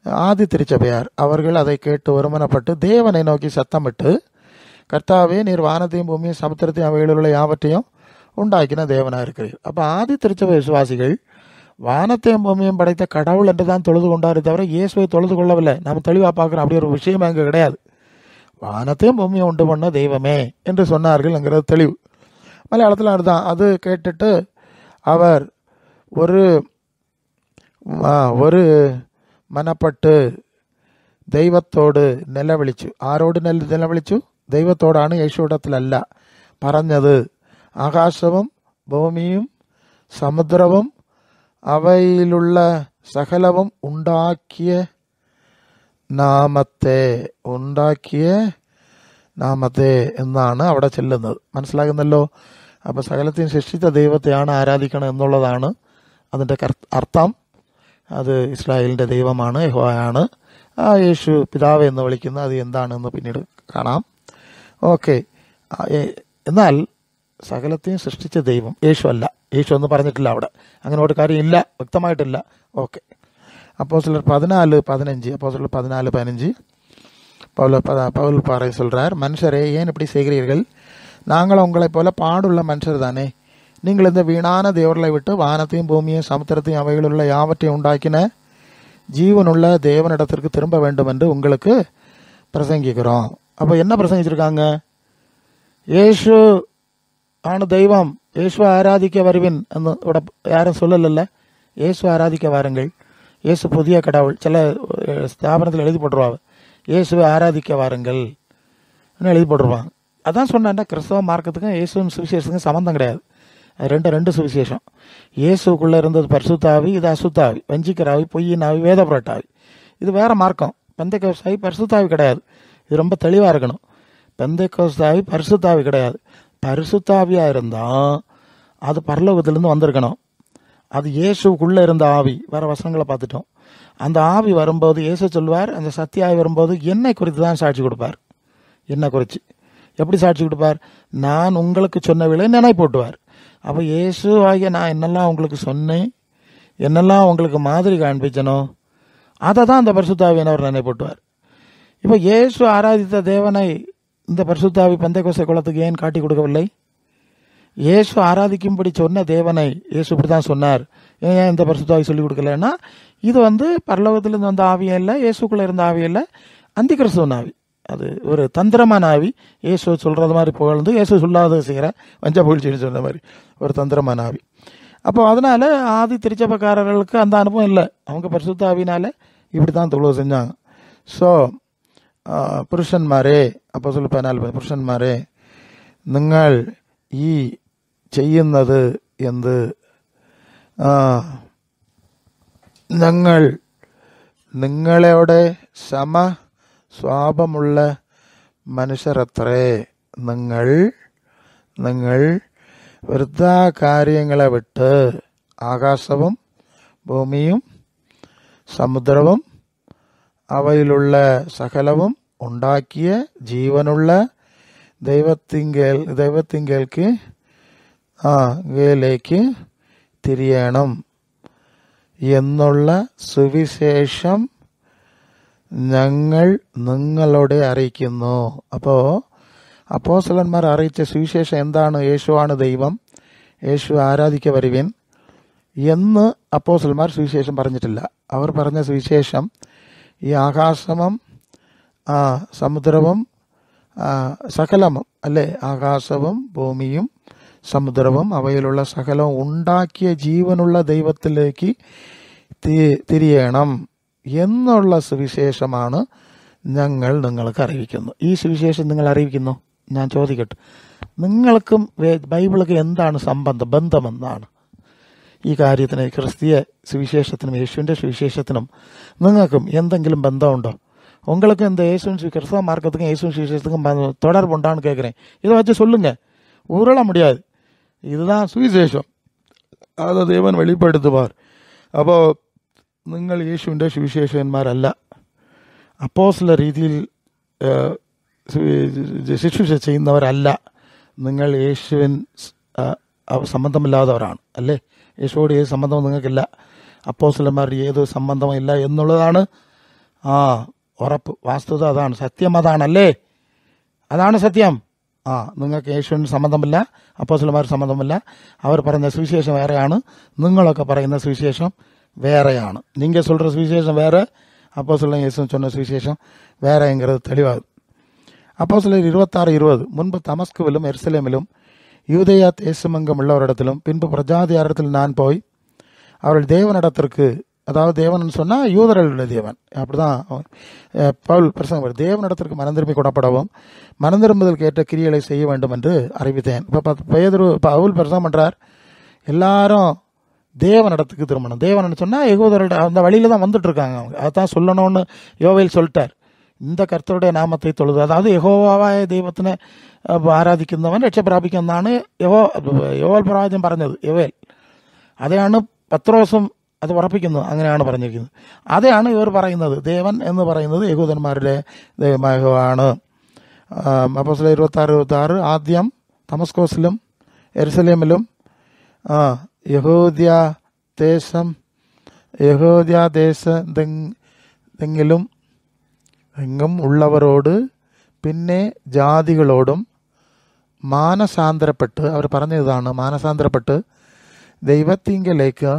ஆதி திருச்சபையார் அவர்கள் அதை கேட்டு ஒருமனப்பட்டு தேவனை நோக்கி சத்தமிட்டு, கர்த்தாவே, நீர் வானத்தையும் பூமியும் சமுத்திரத்தையும் அவைகளில் உள்ள யாவற்றையும் உண்டாக்கின தேவனாக இருக்கிறீர். அப்போ ஆதி திருச்சபை விசுவாசிகள் வானத்தையும் பூமியும் படைத்த கடவுள் என்று தான் தொழுது கொண்டாரே தவிர இயேசுவை தொழுது கொள்ளவில்லை. நம்ம தெளிவாக பார்க்குறோம், அப்படி ஒரு விஷயம் அங்கே கிடையாது. வானத்தையும் பூமியை உண்டு பண்ண தெய்வமே என்று சொன்னார்கள்ங்கிறது தெளிவு. மலையாளத்தில் அதுதான். அது கேட்டுட்டு அவர் ஒரு മനപ്പെട്ട് ദൈവത്തോട് നിലവിളിച്ചു. ആരോട് നിലവിളിച്ചു? ദൈവത്തോടാണ്, യേശുവിടത്തിലല്ല പറഞ്ഞത്. ആകാശവും ഭൂമിയും സമുദ്രവും അവയിലുള്ള സകലവും ഉണ്ടാക്കിയ നാമത്തെ എന്നാണ് അവിടെ ചെല്ലുന്നത്. മനസ്സിലാകുന്നല്ലോ. അപ്പോൾ സകലത്തെയും സൃഷ്ടിച്ച ദൈവത്തെയാണ് ആരാധിക്കണം എന്നുള്ളതാണ് അതിൻ്റെ അർത്ഥം. അത് ഇസ്രായേലിൻ്റെ ദൈവമാണ്, യഹോവയാണ്. ആ യേശു പിതാവ് എന്ന് വിളിക്കുന്ന അത് എന്താണെന്ന് പിന്നീട് കാണാം. ഓക്കെ. എന്നാൽ സകലത്തെയും സൃഷ്ടിച്ച ദൈവം യേശു അല്ല. യേശു എന്ന് പറഞ്ഞിട്ടില്ല അവിടെ. അങ്ങനെ ഒരു കാര്യമില്ല, വ്യക്തമായിട്ടില്ല. ഓക്കെ. அப்போஸ்தலர் 14:15 அப்போஸ்தலர் 14:15 பவுல் பாறை சொல்கிறார், மனுஷரே ஏன் இப்படி செய்கிறீர்கள்? நாங்கள் உங்களைப் போல பாடுள்ள மனுஷர் தானே. நீங்கள் இந்த வீணான தேவர்களை விட்டு வானத்தையும் பூமியையும் சமுத்திரத்தையும் அவைகளுள்ள யாவற்றையும் உண்டாக்கின ஜீவனுள்ள தேவனிடத்திற்கு திரும்ப வேண்டும் என்று உங்களுக்கு பிரசங்கிக்கிறோம். அப்போ என்ன பிரசங்கிச்சிருக்காங்க? യേശു ആണ് ദൈവം, യേശു ആരാധിക്ക വരുവിൻ എന്ന് ഇവിടെ ആരും சொல்லல. യേശു ആരാധിക്ക വാരുங்கள், യേശു புதிய கடவுள். சில ஸ்தாபனத்தில் எழுதி போட்டுருவாங்க, இயேசுவை ஆராதிக்க வாருங்கள் எழுதி போட்டுருவாங்க. அதான் சொன்னேன்டா, கிறிஸ்தவ மார்க்கத்துக்கும் இயேசுவின் சுவிசேஷத்துக்கும் சம்மந்தம் கிடையாது. ரெண்டு சுவிசேஷம். இயேசுக்குள்ளே இருந்தது பரிசுத்தாவி, இது அசுத்தாவி, வஞ்சிக்கராவி, பொய்யினாவி, வேதப்புரட்டாவி. இது வேற மார்க்கம். பெந்தைக்கோஸ்தாவி பரிசுத்தாவி கிடையாது. இது ரொம்ப தெளிவாக இருக்கணும். பெந்தைக்கோஸ்தாவி பரிசுத்தாவி கிடையாது. பரிசுத்தாவியாக இருந்தால் அது பரலோகத்திலேருந்து வந்திருக்கணும். அது இயேசுக்குள்ளே இருந்த ஆவி. வேற வசனங்களை பார்த்துட்டோம். அந்த ஆவி வரும்போது இயேசு சொல்வார், அந்த சத்திய ஆவி வரும்போது என்னை குறித்து தான் சாட்சி கொடுப்பார். என்னை குறித்து எப்படி சாட்சி கொடுப்பார்? நான் உங்களுக்கு சொன்னவில்லை நினைப்பூட்டுவார். அப்போ இயேசு ஆகிய நான் என்னெல்லாம் உங்களுக்கு சொன்னேன், என்னெல்லாம் உங்களுக்கு மாதிரி காண்பிச்சனோ அதை தான் அந்த பரிசுத்தாவியனவர் நினைப்பூட்டுவார். இப்போ இயேசு ஆராதித்த தேவனை இந்த பரிசுத்தாவி பெந்தைக்கோஸ்தே குலத்துக்கு ஏன் காட்டி கொடுக்கவில்லை? இயேசு ஆராதிக்கும்படி சொன்ன தேவனை இயேசு இப்படி தான் சொன்னார், ஏன் இந்த பரிசுத்தாவி சொல்லிக் கொடுக்கலன்னா, இது பரலோகத்திலிருந்து வந்த ஆவியம் இல்லை, இயேசுக்குள்ளே இருந்த ஆவியம் இல்லை, அந்தி கிறிஸ்துவன் ஆவி. அது ஒரு தந்திரமான ஆவி. இயேசு சொல்கிறது மாதிரி புகழ்ந்து இயேசு சொல்லாத செய்கிற வஞ்ச புகழ்ச்சின்னு சொன்ன மாதிரி ஒரு தந்திரமான ஆவி. அப்போ அதனால் ஆதி திருச்சபைக்காரர்களுக்கு அந்த அனுபவம் இல்லை. அவங்க பரிசுத்த ஆவினால இப்படி தான் தொழுகை செஞ்சாங்க. ஸோ പുരുഷന്മാരെ, அப்போஸ்தலர் 14 പുരുഷന്മാരെ, നിങ്ങൾ ഈ ചെയ്യുന്നത് എന്ത്? ഞങ്ങൾ നിങ്ങളോടെ സ്വഭാവമുള്ള മനുഷ്യരത്രേ. നിങ്ങൾ വൃഥാ കാര്യങ്ങളെ വിട്ട് ആകാശവും ഭൂമിയും സമുദ്രവും അവയിലുള്ള സകലവും ഉണ്ടാക്കിയ ജീവനുള്ള ദൈവത്തിങ്കലേക്ക് തിരിയണം എന്നുള്ള സുവിശേഷം ഞങ്ങൾ നിങ്ങളോട് അറിയിക്കുന്നു. അപ്പോൾ അപ്പോസ്തലന്മാർ അറിയിച്ച സുവിശേഷം എന്താണ്? യേശുവാണ് ദൈവം, യേശു ആരാധിക്ക വരുവിൻ എന്ന് അപ്പോസ്തലന്മാർ സുവിശേഷം പറഞ്ഞിട്ടില്ല. അവർ പറഞ്ഞ സുവിശേഷം ഈ ആകാശവും സമുദ്രവും സകലവും അല്ലേ, ആകാശവും ഭൂമിയും സമുദ്രവും അവയിലുള്ള സകലവും ഉണ്ടാക്കിയ ജീവനുള്ള ദൈവത്തിലേക്ക് തിരിയണം എന്നുള്ള സുവിശേഷമാണ് ഞങ്ങൾ നിങ്ങൾക്ക് അറിയിക്കുന്നു. ഈ സുവിശേഷം നിങ്ങൾ അറിയിക്കുന്നു. ഞാൻ ചോദിക്കട്ടെ, നിങ്ങൾക്കും ബൈബിളൊക്കെ എന്താണ് ബന്ധമെന്നാണ് ഈ കാര്യത്തിന്? ക്രിസ്തീയ സുവിശേഷത്തിനും യേശുവിൻ്റെ സുവിശേഷത്തിനും നിങ്ങൾക്കും എന്തെങ്കിലും ബന്ധമുണ്ടോ? உங்களுக்கு இந்த இயேசுவின் கிறிஸ்தவ மார்க்கத்துக்கும் இயேசுவின் சுவிசேஷத்துக்கும் தொடர்பு உண்டான்னு கேட்குறேன். இதை வச்சு சொல்லுங்க. உருள முடியாது. இதுதான் சுவிசேஷம், அதை தேவன் வெளிப்படுத்துவார். അപ്പോൾ നിങ്ങൾ യേശുവിൻ്റെ സുവിശേഷകന്മാരല്ല, അപ്പോസ്തല രീതിയിൽ ശുശ്രൂഷ ചെയ്യുന്നവരല്ല. നിങ്ങൾ യേശുവിൻ സംബന്ധമില്ലാത്തവരാണ് അല്ലേ? യേശുവോട് ഏത് സംബന്ധവും നിങ്ങൾക്കില്ല, അപ്പോസ്തലന്മാരുടെ ഏത് സംബന്ധവും ഇല്ല എന്നുള്ളതാണ് ഉറപ്പ്, വാസ്തുത അതാണ്, സത്യം അതാണല്ലേ, അതാണ് സത്യം. നിങ്ങൾക്ക് യേശുവിന് സംബന്ധമില്ല, അപ്പോസ്തലന്മാർ സംബന്ധമില്ല, അവർ പറയുന്ന സുവിശേഷം വേറെയാണ്, നിങ്ങളൊക്കെ പറയുന്ന സുവിശേഷം வேறைയാണ്. நீங்கள் சொல்கிற சுவிசேஷம் வேறு, அப்போஸ்தலன் இயேசு சொன்ன சுவிசேஷம் வேறங்கிறது தெளிவாகுது. அப்போஸ்தலர் 26:20 முன்பு தமஸ்குவிலும் எருசலேமிலும் யூதேயா தேசமெங்கும் உள்ளவரிடத்திலும் பின்பு பிரஜாதியாரிடத்தில் நான் போய் அவர்கள் தேவனிடத்திற்கு, அதாவது தேவன் சொன்னால் யூதர்களுடைய தேவன், அப்படிதான் பவுல் பிரசங்கம், தேவனிடத்திற்கு மனந்திரும்பி கொடப்படவும் மனந்திரும்புதல் கேட்ட கிரியைகளை செய்ய வேண்டும் என்று அறிவித்தேன். இப்போ பவுல் பிரசங்கம் பண்ணுறார், எல்லாரும் தேவனிடத்துக்கு திரும்பணும். தேவன் சொன்னால் யெகூதர்களோட அந்த வழியில் தான் வந்துட்டு இருக்காங்க, அவங்க அதான் சொல்லணும்னு யோவேல் சொல்லிட்டார். இந்த கர்த்தருடைய നാമത്തെ തൊഴുത്, അതായത് യഹോവായ ദൈവത്തിനെ ആരാധിക്കുന്നവൻ രക്ഷ പ്രാപിക്കുന്നതാണ് യോവേൽ പ്രവാചകൻ പറഞ്ഞത്. യോവേൽ അതെയാണ് പത്രോസും അത് ഉറപ്പിക്കുന്നത്, അങ്ങനെയാണ് പറഞ്ഞിരിക്കുന്നത്. അതെയാണ് ഇവർ പറയുന്നത്, ദേവൻ എന്ന് പറയുന്നത് യഹൂദന്മാരുടെ ദൈവമാണ്. അപ്പോസ്തലർ 26:26 ആദ്യം ദമസ്കോസിലും യെരുസലേമിലും യഹൂദ്യാദേശത്തെങ്കിലും എങ്ങും ഉള്ളവരോട് പിന്നെ ജാതികളോടും മാനസാന്തരപ്പെട്ട്, അവർ പറഞ്ഞതാണ് മാനസാന്തരപ്പെട്ട് ദൈവത്തിങ്കലേക്ക്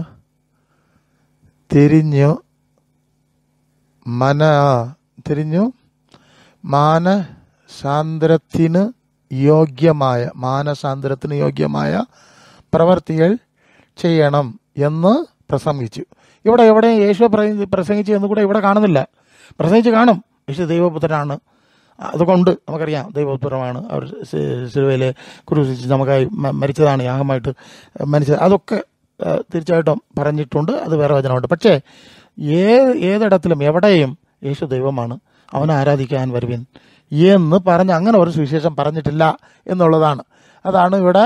തിരിഞ്ഞു മാനസാന്തരത്തിന് യോഗ്യമായ പ്രവർത്തികൾ ചെയ്യണം എന്ന് പ്രസംഗിച്ചു. ഇവിടെ എവിടെയും യേശു പ്രസംഗിച്ചു എന്ന് കൂടെ ഇവിടെ കാണുന്നില്ല. പ്രസംഗിച്ച് കാണും, യേശു ദൈവപുത്രനാണ്, അതുകൊണ്ട് നമുക്കറിയാം ദൈവപുത്രമാണ്, അവർ സിലുവയിൽ ക്രൂശിച്ച് നമുക്കായി മരിച്ചതാണ്, യാഗമായിട്ട് മരിച്ചത്, അതൊക്കെ തീർച്ചയായിട്ടും പറഞ്ഞിട്ടുണ്ട്, അത് വേറെ വചനമുണ്ട്. പക്ഷേ ഏതിടത്തിലും എവിടെയും യേശു ദൈവമാണ്, അവനെ ആരാധിക്കാൻ വരുവിൻ എന്ന് പറഞ്ഞ് അങ്ങനെ ഒരു സുവിശേഷം പറഞ്ഞിട്ടില്ല എന്നുള്ളതാണ്. അതാണ് ഇവിടെ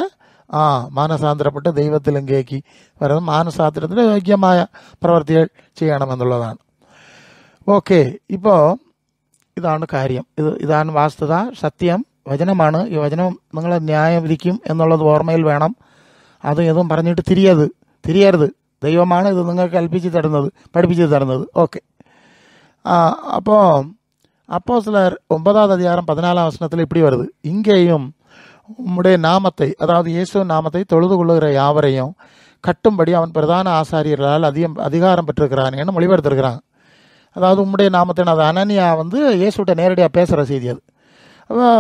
മാനസാന്തരപ്പെട്ട് ദൈവത്തിലെങ്കേക്ക് വരുന്ന മാനസാന്തരത്തിന് യോഗ്യമായ പ്രവർത്തികൾ ചെയ്യണമെന്നുള്ളതാണ്. ഓക്കെ, ഇപ്പോൾ ഇതാണ് കാര്യം, ഇതാണ് വാസ്തുത, സത്യം വചനമാണ്. ഈ വചനം നിങ്ങളെ ന്യായം വിധിക്കും എന്നുള്ളത് ഓർമ്മയിൽ വേണം. അത് ഏതും പറഞ്ഞിട്ട് തിരിയരുത്. ദൈവമാണ് ഇത് നിങ്ങൾക്ക് പഠിപ്പിച്ച് തരുന്നത്. ഓക്കെ, അപ്പോൾ அப்போஸ்தலர் 9ஆம் அதிகாரம் 14ஆம் வசனத்தில் இப்படி வருது, இங்கேயும் உம்முடைய நாமத்தை, அதாவது இயேசு நாமத்தை தொழுது கொள்ளுகிற யாவரையும் கட்டும்படி அவன் பிரதான ஆசாரியர்களால் அதிகாரம் பெற்றிருக்கிறான்னு மொழிபெயர்த்திருக்கிறாங்க. அதாவது உம்முடைய நாமத்தை, அது அனனியா இயேசுகிட்ட நேரடியாக பேசுகிற செய்தி அது.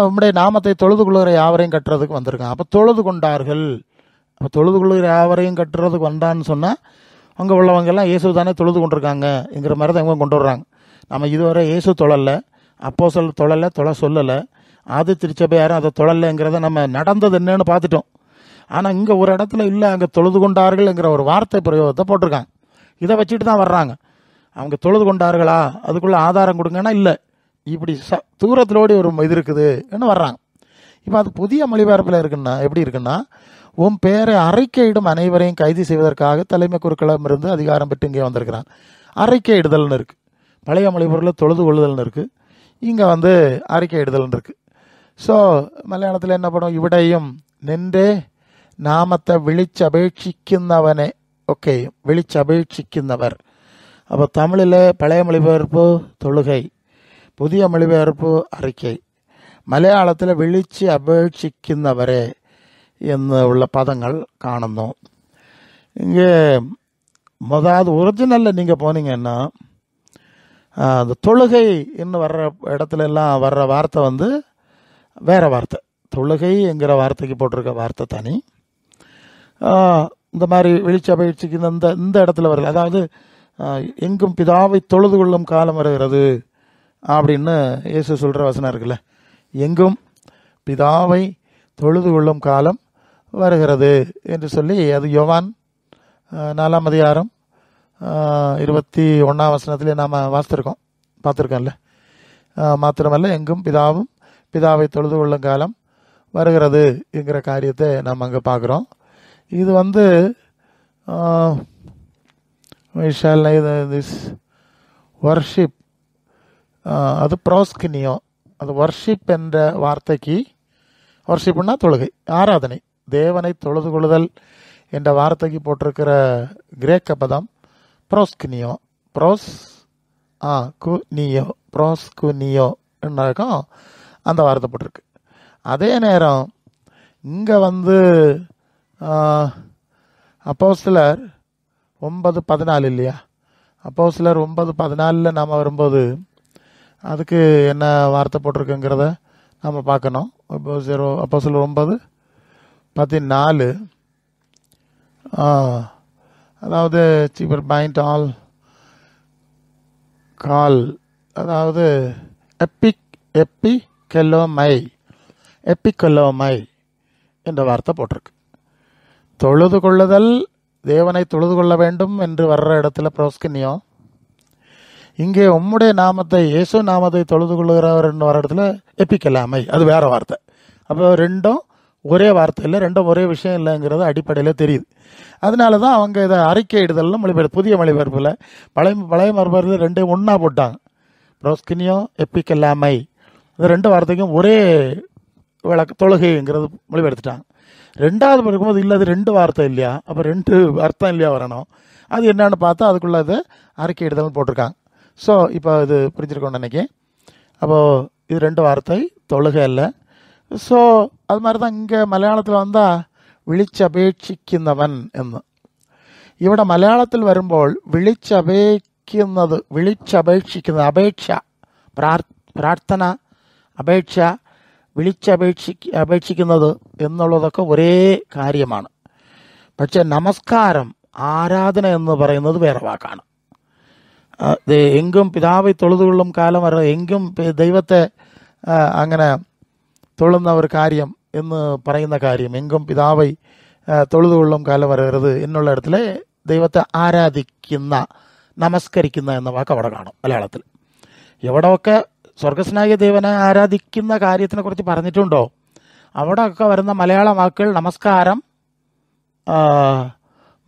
உம்முடைய நாமத்தை தொழுது கொள்ளுகிற யாவரையும் கட்டுறதுக்கு வந்திருக்காங்க. அப்போ தொழுது கொண்டார்கள். அப்போ தொழுது கொள்ளுகிற யாவரையும் கட்டுறதுக்கு வந்தான்னு சொன்னால் அங்கே உள்ளவங்கெல்லாம் இயேசு தானே தொழுது கொண்டிருக்காங்கங்கிற மாதிரி தான் இவங்க கொண்டு வர்றாங்க. நம்ம இதுவரை இயேசு தொழலை, அப்போஸ்தலர் தொழ சொல்லலை, ஆதி திருச்சபை யாரும் அதை தொழலைங்கிறத நம்ம நடந்தது என்னன்னு பார்த்துட்டோம். ஆனால் இங்கே ஒரு இடத்துல இல்லை, அங்கே தொழுது கொண்டார்கள்ங்கிற ஒரு வார்த்தை பிரயோகத்தை போட்டிருக்காங்க. இதை வச்சுட்டு தான் வர்றாங்க. அவங்க தொழுது கொண்டார்களா, அதுக்குள்ளே ஆதாரம் கொடுங்கன்னா இல்லை, இப்படி தூரத்திலோடி ஒரு இது இருக்குது என்று வர்றாங்க. இப்போ அது புதிய மொழிபெயர்ப்பில் இருக்குன்னா எப்படி இருக்குன்னா, உன் பேரை அறிக்கையிடும் அனைவரையும் கைது செய்வதற்காக தலைமை குருக்களிடமிருந்து அதிகாரம் பெற்று இங்கே வந்திருக்கிறான். அறிக்கையிடுதல்னு இருக்குது. பழைய மொழிபெயர்ப்பில் தொழுது கொள்ளுதல்னு இருக்குது, இங்கே அறிக்கையிடுதல்னு இருக்குது. ஸோ மலையாளத்தில் என்ன பண்ணும், இവിടെയും നിന്റെ നാമത്തെ വിളിച്ചപേക്ഷിക്കുന്നവനെ ഒക്കെയും വിളിച്ചപേക്ഷിക്കുന്നവർ. അപ്പോൾ തമിഴിലെ പഴയ മൊഴിപെയർപ്പ് തൊഴുകை, പുതിയ മൊഴിപെയർപ്പ് അറിക്കை. മലയാളത്തിൽ വിളിച്ച് അപേക്ഷിക്കുന്നവരെ എന്നുള്ള പദങ്ങൾ കാണുന്നു. இங்கே முதலாவது ஒரிஜினலில் நீங்கள் போனீங்கன்னா அந்த தொழுகை இன்னும் வர்ற இடத்துல எல்லாம் வர்ற வார்த்தை வேறு வார்த்தை. தொழுகைங்கிற வார்த்தைக்கு போட்டிருக்க வார்த்தை தனி. இந்த மாதிரி விழிச்சு அபேட்சிக்கிற இந்த இடத்துல வருது, அதாவது எங்கும் பிதாவை தொழுது கொள்ளும் காலம் வருகிறது அப்படின்னு இயேசு சொல்கிற வசனம் இருக்குல்ல, எங்கும் பிதாவை தொழுது கொள்ளும் காலம் வருகிறது என்று சொல்லி, அது யோவான் 4ஆம் அதிகாரம் 21ஆம் வசனத்திலே நாம் பார்த்துருக்கோம்ல. மாத்திரமல்ல, எங்கும் பிதாவை தொழுது கொள்ளும் காலம் வருகிறது என்கிற காரியத்தை நாம் அங்கே பார்க்குறோம். இது திஸ் வர்ஷிப், அது ப்ரோஸ்கினியோ, அது வர்ஷிப் என்ற வார்த்தைக்கு, வர்ஷிப்னா தொழுகை, ஆராதனை, தேவனை தொழுது கொள்ளுதல் என்ற வார்த்தைக்கு போட்டிருக்கிற கிரேக்க பதம் ப்ரோஸ்கினியோ. ப்ரோஸ் குனியோ, ப்ரோஸ் குனியோ இருக்கும், அந்த வார்த்தை போட்டிருக்கு. அதே நேரம் இங்கே அப்போஸ்தலர் 9:14 இல்லையா? அப்போஸ்தலர் 9:14 நாம் வரும்போது அதுக்கு என்ன வார்த்தை போட்டிருக்குங்கிறத நம்ம பார்க்கணும். அப்போஸ்தலர் 9:14, அதாவது சீப்பர் பைண்ட் ஆல் கால், அதாவது எப்பிக்கெலோமை என்ற வார்த்தை போட்டிருக்கு. தொழுது கொள்ளுதல், தேவனை தொழுது கொள்ள வேண்டும் என்று வர்ற இடத்துல ப்ரோஸ்கினியோ, இங்கே உம்முடைய நாமத்தை, இயேசு நாமத்தை தொழுது கொள்ளுகிறவர் வர இடத்துல எப்பிக்கலாமை, அது வேற வார்த்தை. அப்போ ரெண்டும் ஒரே வார்த்தை இல்லை, ரெண்டும் ஒரே விஷயம் இல்லைங்கிறது அடிப்படையில் தெரியுது. அதனால தான் அவங்க இதை அறிக்கையிடுதல்னு மொழிபெயர்ப்பு, புதிய மொழிபெயர்ப்பில் பழைய மொழிபெயர்ப்பில் ரெண்டையும் ஒன்றா போட்டாங்க. ப்ரோஸ்கினியோ, எப்பிக்கலாமை, இந்த ரெண்டு வார்த்தைக்கும் ஒரே தொழுகைங்கிறது மொழிபெயர்த்துட்டாங்க. ரெண்டாவது படிக்கும்போது இல்லை, அது ரெண்டு வார்த்தை இல்லையா, அப்போ ரெண்டு அர்த்தம் இல்லையா வரணும், அது என்னன்னு பார்த்தா அதுக்குள்ளே அது அறிக்கையிடுதல்னு போட்டிருக்காங்க. ஸோ இப்போ இது புரிஞ்சிருக்கோன்னு நினைக்கிறேன். அப்போது இது ரெண்டு வார்த்தை, தொழுகை இல்லை. ஸோ அது மாதிரி தான் இங்கே மலையாளத்தில் வந்தால் വിളിച്ചപേക്ഷിക്കുന്നവൻ എന്ന്. ഇവിടെ മലയാളത്തിൽ വരുമ്പോൾ വിളിച്ചപേക്ഷിക്കുന്ന അപേക്ഷ, പ്രാർത്ഥന, അപേക്ഷ, അപേക്ഷിക്കുന്നത് എന്നുള്ളതൊക്കെ ഒരേ കാര്യമാണ്. പക്ഷെ നമസ്കാരം, ആരാധന എന്ന് പറയുന്നത് വേറെ വാക്കാണ്. എങ്കും പിതാവെ തൊഴുതുകൊള്ളും കാലം വരെ, എങ്കും ദൈവത്തെ അങ്ങനെ തൊഴുന്ന ഒരു കാര്യം എന്ന് പറയുന്ന കാര്യം, എങ്കും പിതാവൈ തൊഴുതുകൊള്ളും കാലം വരരുത് എന്നുള്ള ഇടത്തിൽ ദൈവത്തെ ആരാധിക്കുന്ന, നമസ്കരിക്കുന്ന എന്ന വാക്ക് അവിടെ കാണും മലയാളത്തിൽ. എവിടെയൊക്കെ സ്വർഗസ്നായ ദൈവനെ ആരാധിക്കുന്ന കാര്യത്തിനെ കുറിച്ച് പറഞ്ഞിട്ടുണ്ടോ അവിടെയൊക്കെ വരുന്ന മലയാള വാക്കുകൾ നമസ്കാരം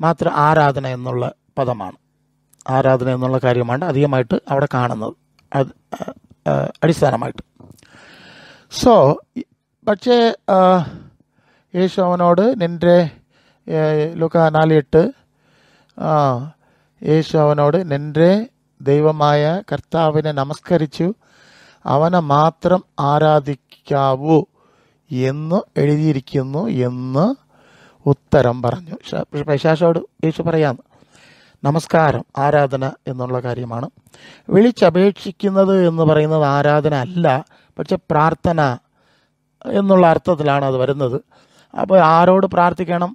മാത്രം, ആരാധന എന്നുള്ള പദമാണ്. ആരാധന എന്നുള്ള കാര്യമാണ് അധികമായിട്ട് അവിടെ കാണുന്നത്, അത് അടിസ്ഥാനമായിട്ട്. സോ പക്ഷേ യേശു അവനോട് ലൂക്ക 4:8, യേശു അവനോട് നിന്റെ ദൈവമായ കർത്താവിനെ നമസ്കരിച്ചു അവനെ മാത്രം ആരാധിക്കാവൂ എന്ന് എഴുതിയിരിക്കുന്നു എന്ന് ഉത്തരം പറഞ്ഞു. പൈശാചോട് യേശു പറയാന്ന്, നമസ്കാരം ആരാധന എന്നുള്ള കാര്യമാണ്. വിളിച്ചപേക്ഷിക്കുന്നത് എന്ന് പറയുന്നത് ആരാധന അല്ല, പക്ഷെ പ്രാർത്ഥന എന്നുള്ള അർത്ഥത്തിലാണ് അത് വരുന്നത്. അപ്പോൾ ആരോട് പ്രാർത്ഥിക്കണം,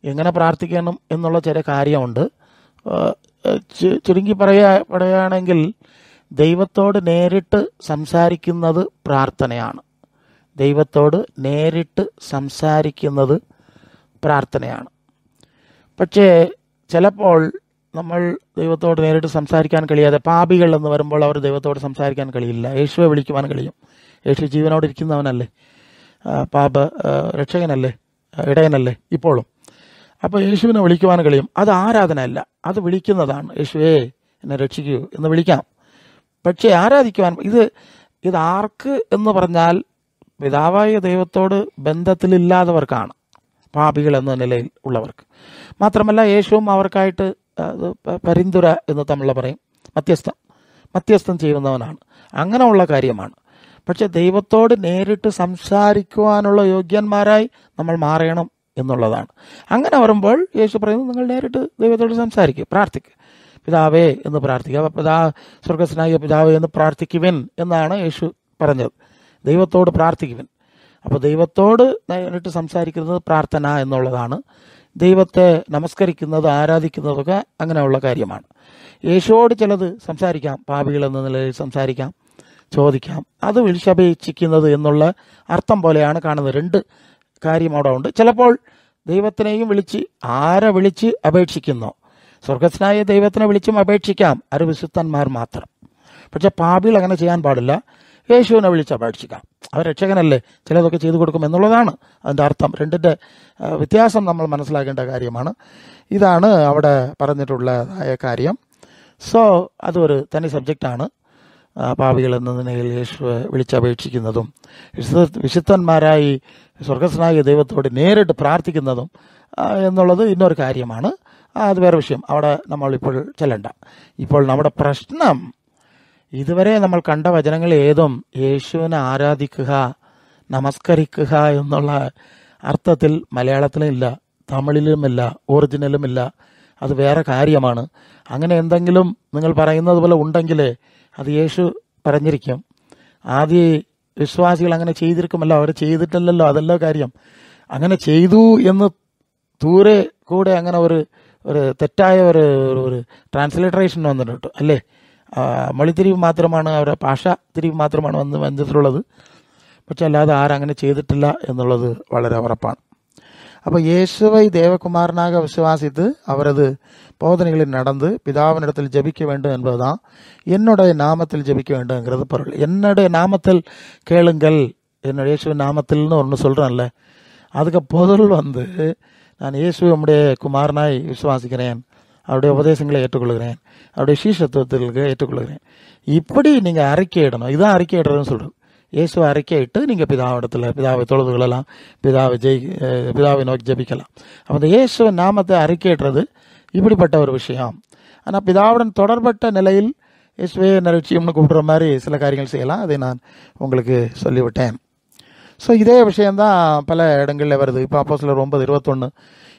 എങ്ങനെ പ്രാർത്ഥിക്കണം എന്നുള്ള ചില കാര്യമുണ്ട്. ചുരുങ്ങി പറയുകയാണെങ്കിൽ ദൈവത്തോട് നേരിട്ട് സംസാരിക്കുന്നത് പ്രാർത്ഥനയാണ്. ദൈവത്തോട് നേരിട്ട് സംസാരിക്കുന്നത് പ്രാർത്ഥനയാണ്. പക്ഷേ ചിലപ്പോൾ നമ്മൾ ദൈവത്തോട് നേരിട്ട് സംസാരിക്കാൻ കഴിയാതെ, പാപികൾ എന്ന് വരുമ്പോൾ അവർ ദൈവത്തോട് സംസാരിക്കാൻ കഴിയില്ല. യേശുവെ വിളിക്കുവാൻ കഴിയും. യേശു ജീവനോട് ഇരിക്കുന്നവനല്ലേ, രക്ഷകനല്ലേ, ഇടയനല്ലേ ഇപ്പോഴും. അപ്പോൾ യേശുവിനെ വിളിക്കുവാൻ കഴിയും. അത് ആരാധന അല്ല, അത് വിളിക്കുന്നതാണ്. യേശുവേ എന്നെ രക്ഷിക്കൂ എന്ന് വിളിക്കാം. പക്ഷേ ആരാധിക്കുവാൻ, ഇത് ആർക്ക് എന്ന് പറഞ്ഞാൽ പിതാവായ ദൈവത്തോട് ബന്ധത്തിലില്ലാത്തവർക്കാണ്, പാപികൾ എന്ന നിലയിൽ ഉള്ളവർക്ക്. മാത്രമല്ല യേശുവും അവർക്കായിട്ട് പരിന്തുര എന്ന് തമിഴിൽ പറയും, മധ്യസ്ഥം ചെയ്യുന്നവനാണ്. അങ്ങനെയുള്ള കാര്യമാണ്. പക്ഷെ ദൈവത്തോട് നേരിട്ട് സംസാരിക്കുവാനുള്ള യോഗ്യന്മാരായി നമ്മൾ മാറണം എന്നുള്ളതാണ്. അങ്ങനെ വരുമ്പോൾ യേശു പറയുന്നത്, നിങ്ങൾ നേരിട്ട് ദൈവത്തോട് സംസാരിക്കുക, പ്രാർത്ഥിക്കുക, പിതാവേ എന്ന് പ്രാർത്ഥിക്കുക. സ്വർഗസ്നായ പിതാവേ എന്ന് പ്രാർത്ഥിക്കുവിൻ എന്നാണ് യേശു പറഞ്ഞത്. ദൈവത്തോട് പ്രാർത്ഥിക്കുവിൻ. അപ്പോൾ ദൈവത്തോട് നേരിട്ട് സംസാരിക്കുന്നത് പ്രാർത്ഥന എന്നുള്ളതാണ്. ദൈവത്തെ നമസ്കരിക്കുന്നത്, ആരാധിക്കുന്നതൊക്കെ അങ്ങനെയുള്ള കാര്യമാണ്. യേശുവോട് ചിലത് സംസാരിക്കാം, പാപികൾ എന്ന നിലയിൽ സംസാരിക്കാം, ചോദിക്കാം. അത് വിളിച്ചപേക്ഷിക്കുന്നത് എന്നുള്ള അർത്ഥം പോലെയാണ് കാണുന്നത്. രണ്ട് കാര്യം അവിടെ ഉണ്ട്. ചിലപ്പോൾ ദൈവത്തിനെയും ആരെ വിളിച്ച് അപേക്ഷിക്കുന്നോ, സ്വർഗസ്നായ ദൈവത്തിനെ വിളിച്ചും അപേക്ഷിക്കാം, അത് വിശുദ്ധന്മാർ മാത്രം. പക്ഷെ പാപികൾ അങ്ങനെ ചെയ്യാൻ പാടില്ല. യേശുവിനെ വിളിച്ച് അപേക്ഷിക്കാം, അവർ രക്ഷകനല്ലേ, ചിലതൊക്കെ ചെയ്തു കൊടുക്കും എന്നുള്ളതാണ് അതിൻ്റെ അർത്ഥം. രണ്ടിൻ്റെ വ്യത്യാസം നമ്മൾ മനസ്സിലാക്കേണ്ട കാര്യമാണ്. ഇതാണ് അവിടെ പറഞ്ഞിട്ടുള്ളതായ കാര്യം. സോ അതൊരു തനി സബ്ജക്റ്റാണ്. പാപികൾ എന്ന നിലയിൽ യേശുവെ വിളിച്ചപേക്ഷിക്കുന്നതും വിശുദ്ധന്മാരായി സ്വർഗസ്നായ ദൈവത്തോട് നേരിട്ട് പ്രാർത്ഥിക്കുന്നതും എന്നുള്ളത് ഇന്നൊരു കാര്യമാണ്. അത് വേറെ വിഷയം, അവിടെ നമ്മളിപ്പോൾ ചെല്ലണ്ട. ഇപ്പോൾ നമ്മുടെ പ്രശ്നം ഇതുവരെ നമ്മൾ കണ്ട വചനങ്ങൾ ഏതും യേശുവിനെ ആരാധിക്കുക, നമസ്കരിക്കുക എന്നുള്ള അർത്ഥത്തിൽ മലയാളത്തിലും ഇല്ല, തമിഴിലുമില്ല, ഒറിജിനലുമില്ല. അത് വേറെ കാര്യമാണ്. അങ്ങനെ എന്തെങ്കിലും നിങ്ങൾ പറയുന്നത് പോലെ ഉണ്ടെങ്കിൽ അത് യേശു പറഞ്ഞിരിക്കും. ആദ്യ വിശ്വാസികൾ അങ്ങനെ ചെയ്തിരിക്കുമല്ലോ, അവർ ചെയ്തിട്ടില്ലല്ലോ, അതല്ലോ കാര്യം. അങ്ങനെ ചെയ്തു എന്ന് ദൂരെ കൂടെ അങ്ങനെ ഒരു തെറ്റായ ഒരു ട്രാൻസ്ലിട്രേഷൻ വന്നിട്ടുണ്ട് അല്ലേ. മൊഴിത്തിരിവ് മാത്രമാണ്, അവരുടെ ഭാഷ തിരിവ് മാത്രമാണ് വന്നിട്ടുള്ളത്. പക്ഷെ അല്ലാതെ ആരങ്ങനെ ചെയ്തിട്ടില്ല എന്നുള്ളത് വളരെ ഉറപ്പാണ്. அப்போ இயேசுவை தேவகுமாரனாக விசுவாசித்து அவரது போதனைகளில் நடந்து பிதாவினிடத்தில் ஜெபிக்க வேண்டும் என்பதுதான் என்னுடைய நாமத்தில் ஜெபிக்க வேண்டும்ங்கிறது பொருள். என்னுடைய நாமத்தில் கேளுங்கள், என்னுடைய இயேசுவின் நாமத்தில்னு ஒன்று சொல்கிறேன்ல, அதுக்கு பொருள் நான் இயேசுவை நம்முடைய குமாரனாய் விசுவாசிக்கிறேன், அவருடைய உபதேசங்களை ஏற்றுக்கொள்கிறேன், அவருடைய சீஷத்துவத்திற்கு ஏற்றுக்கொள்கிறேன். இப்படி நீங்கள் அறிக்கையிடணும். இதுதான் அறிக்கையிடுறதுன்னு சொல்கிறது. இயேசுவை அறிக்கையிட்டு நீங்கள் பிதாவை தொழுது கொள்ளலாம், பிதாவை நோக்கி ஜபிக்கலாம். அப்போ இந்த இயேசுவின் நாமத்தை அறிக்கையிடுறது இப்படிப்பட்ட ஒரு விஷயம். ஆனால் பிதாவுடன் தொடர்பட்ட நிலையில் இயேசுவே நரட்சியம்னு கூப்பிடுற மாதிரி சில காரியங்கள் செய்யலாம். அதை நான் உங்களுக்கு சொல்லிவிட்டேன். ஸோ இதே விஷயந்தான் பல இடங்களில் வருது. இப்போ அப்போஸ்தலர் 9:21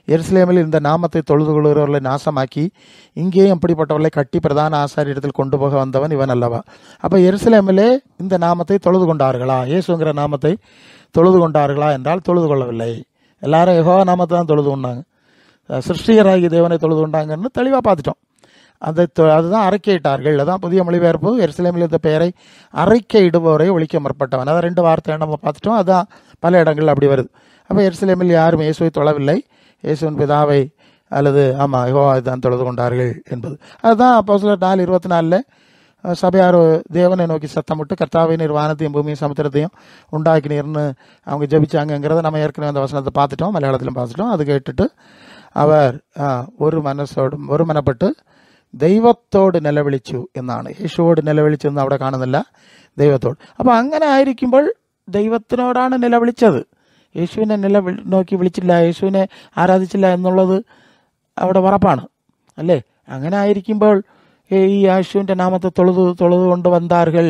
எருசலேமில் இந்த நாமத்தை தொழுது கொள்கிறவர்களை நாசமாக்கி இங்கேயும் அப்படிப்பட்டவர்களை கட்டி பிரதான ஆசாரியத்தில் கொண்டு போக வந்தவன் இவன் அல்லவா. அப்போ எருசலேமிலே இந்த நாமத்தை தொழுது கொண்டார்களா, இயேசுங்கிற நாமத்தை தொழுது கொண்டார்களா என்றால் தொழுது கொள்ளவில்லை. எல்லாரும் யெகோவா நாமத்தை தான் தொழுது கொண்டாங்க, சிருஷ்டிகராகி தேவனை தொழுது கொண்டாங்கன்னு தெளிவாக பார்த்துட்டோம். அதுதான் அறிக்கையிட்டார்கள். அதான் புதிய மொழிபெயர்ப்பு. எருசலேமில் இந்த பெயரை அறிக்கையிடுபவரை ஒழிக்க முற்பட்டவன். அதை 2 வார்த்தையை நம்ம பார்த்துட்டோம். அதுதான் பல இடங்கள் அப்படி வருது. அப்போ எருசலேமில் யாரும் இயேசுவை தொழவில்லை, இயேசுவின் பிதாவை அல்லது யெகோவா தான் தொழுது கொண்டார்கள் என்பது. அதுதான் அப்போஸ்தலர் 4:24 சபையார் தேவனை நோக்கி சத்தமிட்டு கர்த்தாவை நீர் வானத்தையும் பூமியும் சமுத்திரத்தையும் உண்டாக்கினீர்னு அவங்க ஜபிச்சாங்கிறத நம்ம ஏற்கனவே அந்த வசனத்தை பார்த்துட்டோம், மலையாளத்திலும் பார்த்துட்டோம். அது கேட்டுட்டு அவர் ഒരു മനപ്പെട്ട് ദൈവത്തോട് നിലവിളിച്ചു എന്നാണ്. യേശുവോട് നിലവിളിച്ചു എന്ന് അവിടെ കാണുന്നില്ല, ദൈവത്തോട്. അപ്പോൾ അങ്ങനെ ആയിരിക്കുമ്പോൾ ദൈവത്തിനോടാണ് നിലവിളിച്ചത്. യേശുവിനെ നോക്കി വിളിച്ചില്ല, യേശുവിനെ ആരാധിച്ചില്ല എന്നുള്ളത് അവിടെ ഉറപ്പാണ് അല്ലേ. അങ്ങനെ ആയിരിക്കുമ്പോൾ ഈ യേശുവിൻ്റെ നാമത്തെ തൊഴുതു കൊണ്ട് വന്നാർകൾ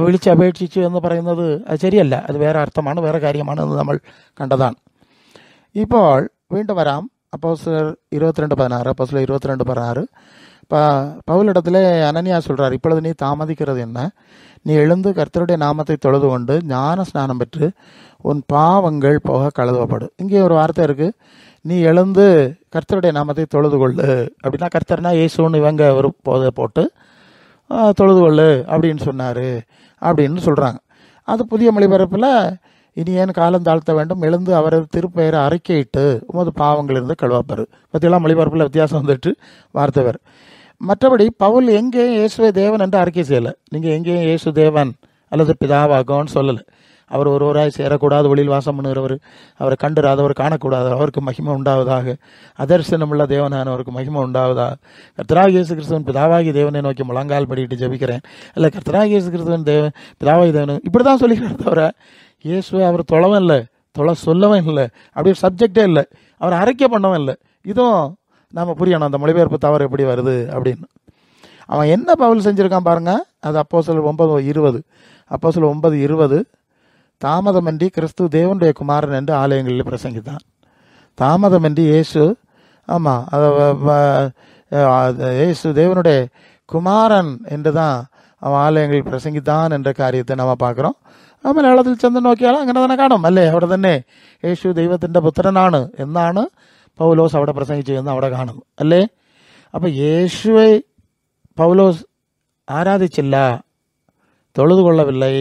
വിളിച്ചപേക്ഷിച്ചു എന്ന് പറയുന്നത് അത് ശരിയല്ല. അത് വേറെ അർത്ഥമാണ്, വേറെ കാര്യമാണ് എന്ന് നമ്മൾ കണ്ടതാണ്. ഇപ്പോൾ വീണ്ടും വരാം. அப்போஸ்தலர் 22:16 அப்போஸ்தலர் 22:16 பவுலிடத்தில் அனனியா சொல்கிறார், இப்பொழுது நீ தாமதிக்கிறது என்ன? நீ எழுந்து கர்த்தருடைய நாமத்தை தொழுது கொண்டு ஞான ஸ்நானம் பெற்று உன் பாவங்கள் போக கழுவப்படு. இங்கே ஒரு வார்த்தை இருக்குது, நீ எழுந்து கர்த்தருடைய நாமத்தை தொழுது கொள்ளு அப்படின்னா, கர்த்தர்னா இயேசுன்னு இவங்க ஒரு போட்டு தொழுது கொள்ளு அப்படின்னு சொன்னார் அப்படின்னு சொல்கிறாங்க. அது புதிய மொழிபெயர்ப்பில் இனி ஏன் காலம் தாழ்த்த வேண்டும், எழுந்து அவரது திருப்பெயரை அறிக்கையிட்டு உமது பாவங்களிலிருந்து கழுவப்பெறு. பற்றியெல்லாம் மொழிபெயர்ப்பில் வித்தியாசம் வந்துட்டு வார்த்தை வேறு. மற்றபடி பவுல் எங்கேயும் இயேசுவே தேவன் என்று அறிக்கை செய்யலை. நீங்கள் எங்கேயும் இயேசு தேவன் அல்லது பிதாவாகன்னு சொல்லலை. அவர் ஒருவராய் சேரக்கூடாது, ஒளியில் வாசம் பண்ணுகிறவர், அவரை கண்டுராதவர் காணக்கூடாது, அவருக்கு மகிமை உண்டாவதாக, அதர்சனமுள்ள தேவனானவருக்கு மகிமை உண்டாவதாக, கர்த்தராகிய இயேசு கிறிஸ்துவின் பிதாவாகி தேவனை நோக்கி முழங்கால் படிட்டு ஜபிக்கிறேன், இல்லை கர்த்தராகிய இயேசு கிறிஸ்துவின் பிதாவாகி தேவன் இப்படி தான் சொல்லிக்கிறார். தவிர இயேசுவை அவர் தொழவும் இல்லை, சொல்லவும் இல்லை, அப்படி சப்ஜெக்டே இல்லை, அவர் அறிக்கை பண்ணவும் இல்லை. இதுவும் நம்ம புரியணும், அந்த மொழிபெயர்ப்பு தவறு எப்படி வருது அப்படின்னு. அவன் என்ன பவுல் செஞ்சுருக்கான் பாருங்க. அது அப்போஸ்தலர் 9:20 அப்போஸ்தலர் 9:20 தாமதமின்றி கிறிஸ்து தேவனுடைய குமாரன் என்று ஆலயங்களில் பிரசங்கித்தான். தாமதமின்றி இயேசு இயேசு தேவனுடைய குமாரன் என்று தான் அவன் ആലയങ്ങളിൽ പ്രസംഗിത്താൻ എன்ற കാര്യത്തെ നമ്മൾ பார்க்குறோம். മലയാളത്തിൽ ചെന്ന് നോക്കിയാൽ അങ്ങനെ തന്നെ കാണും അല്ലേ. അവിടെ തന്നെ യേശു ദൈവത്തിൻ്റെ പുത്രനാണ് എന്നാണ് പൗലോസ് അവിടെ പ്രസംഗിച്ചതെന്ന് അവിടെ കാണുന്നു അല്ലേ. അപ്പോൾ യേശുവെ പൗലോസ് ആരാധിച്ചില്ല, തൊഴുതുകൊള്ളവില്ലേ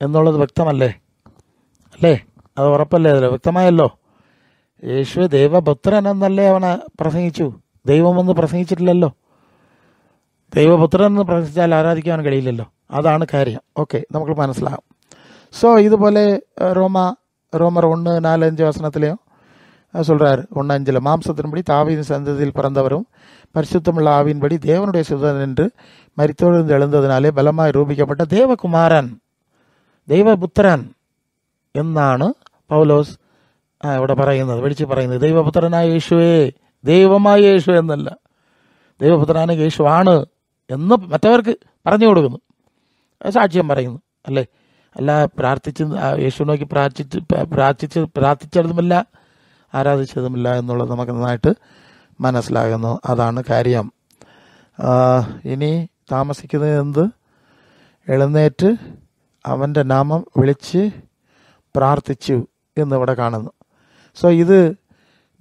എന്നുള്ളത് വ്യക്തമല്ലേ അല്ലേ. അത് ഉറപ്പല്ലേ, അതിൽ വ്യക്തമായല്ലോ. യേശുവെ ദൈവപുത്രൻ എന്നല്ലേ അവനെ പ്രസംഗിച്ചു, ദൈവമെന്ന് പ്രസംഗിച്ചിട്ടില്ലല്ലോ. ദൈവപുത്രൻ എന്ന് പ്രസംഗിച്ചാൽ ആരാധിക്കാൻ കഴിയില്ലല്ലോ, അതാണ് കാര്യം. ഓക്കെ, നമുക്ക് മനസ്സിലാകും. ஸோ இதுபோல ரோமர் 1:4-5 வசனத்திலையும் சொல்கிறார். 1:5 மாம்சத்தின்படி தாவீதின் சந்ததியில் பிறந்தவரும் பரிசுத்தமுள்ள ஆவியின்படி தேவனுடைய சுதன் என்று மரித்தோடு எழுந்ததினாலே பலமாய் ரூபிக்கப்பட்ட தேவகுமாரன், ദൈവപുത്രൻ എന്നാണ് പൗലോസ് ഇവിടെ പറയുന്നത്, വിളിച്ച് പറയുന്നത്. ദൈവപുത്രനായ യേശുവേ, ദൈവമായ യേശു എന്നല്ല, ദൈവപുത്രനായ യേശുവാണ് എന്ന് മറ്റവർക്ക് പറഞ്ഞു കൊടുക്കുന്നു, സാക്ഷ്യം പറയുന്നു, അല്ലേ? അല്ല യേശു നോക്കി പ്രാർത്ഥിച്ചതുമില്ല, ആരാധിച്ചതുമില്ല എന്നുള്ളത് നമുക്ക് നന്നായിട്ട് മനസ്സിലാകുന്നു. അതാണ് കാര്യം. ഇനി താമസിക്കുന്നത് എന്ത്? എഴുന്നേറ്റ് അവൻ്റെ നാമം വിളിച്ച് പ്രാർത്ഥിച്ചു എന്നിവിടെ കാണുന്നു. സോ ഇത്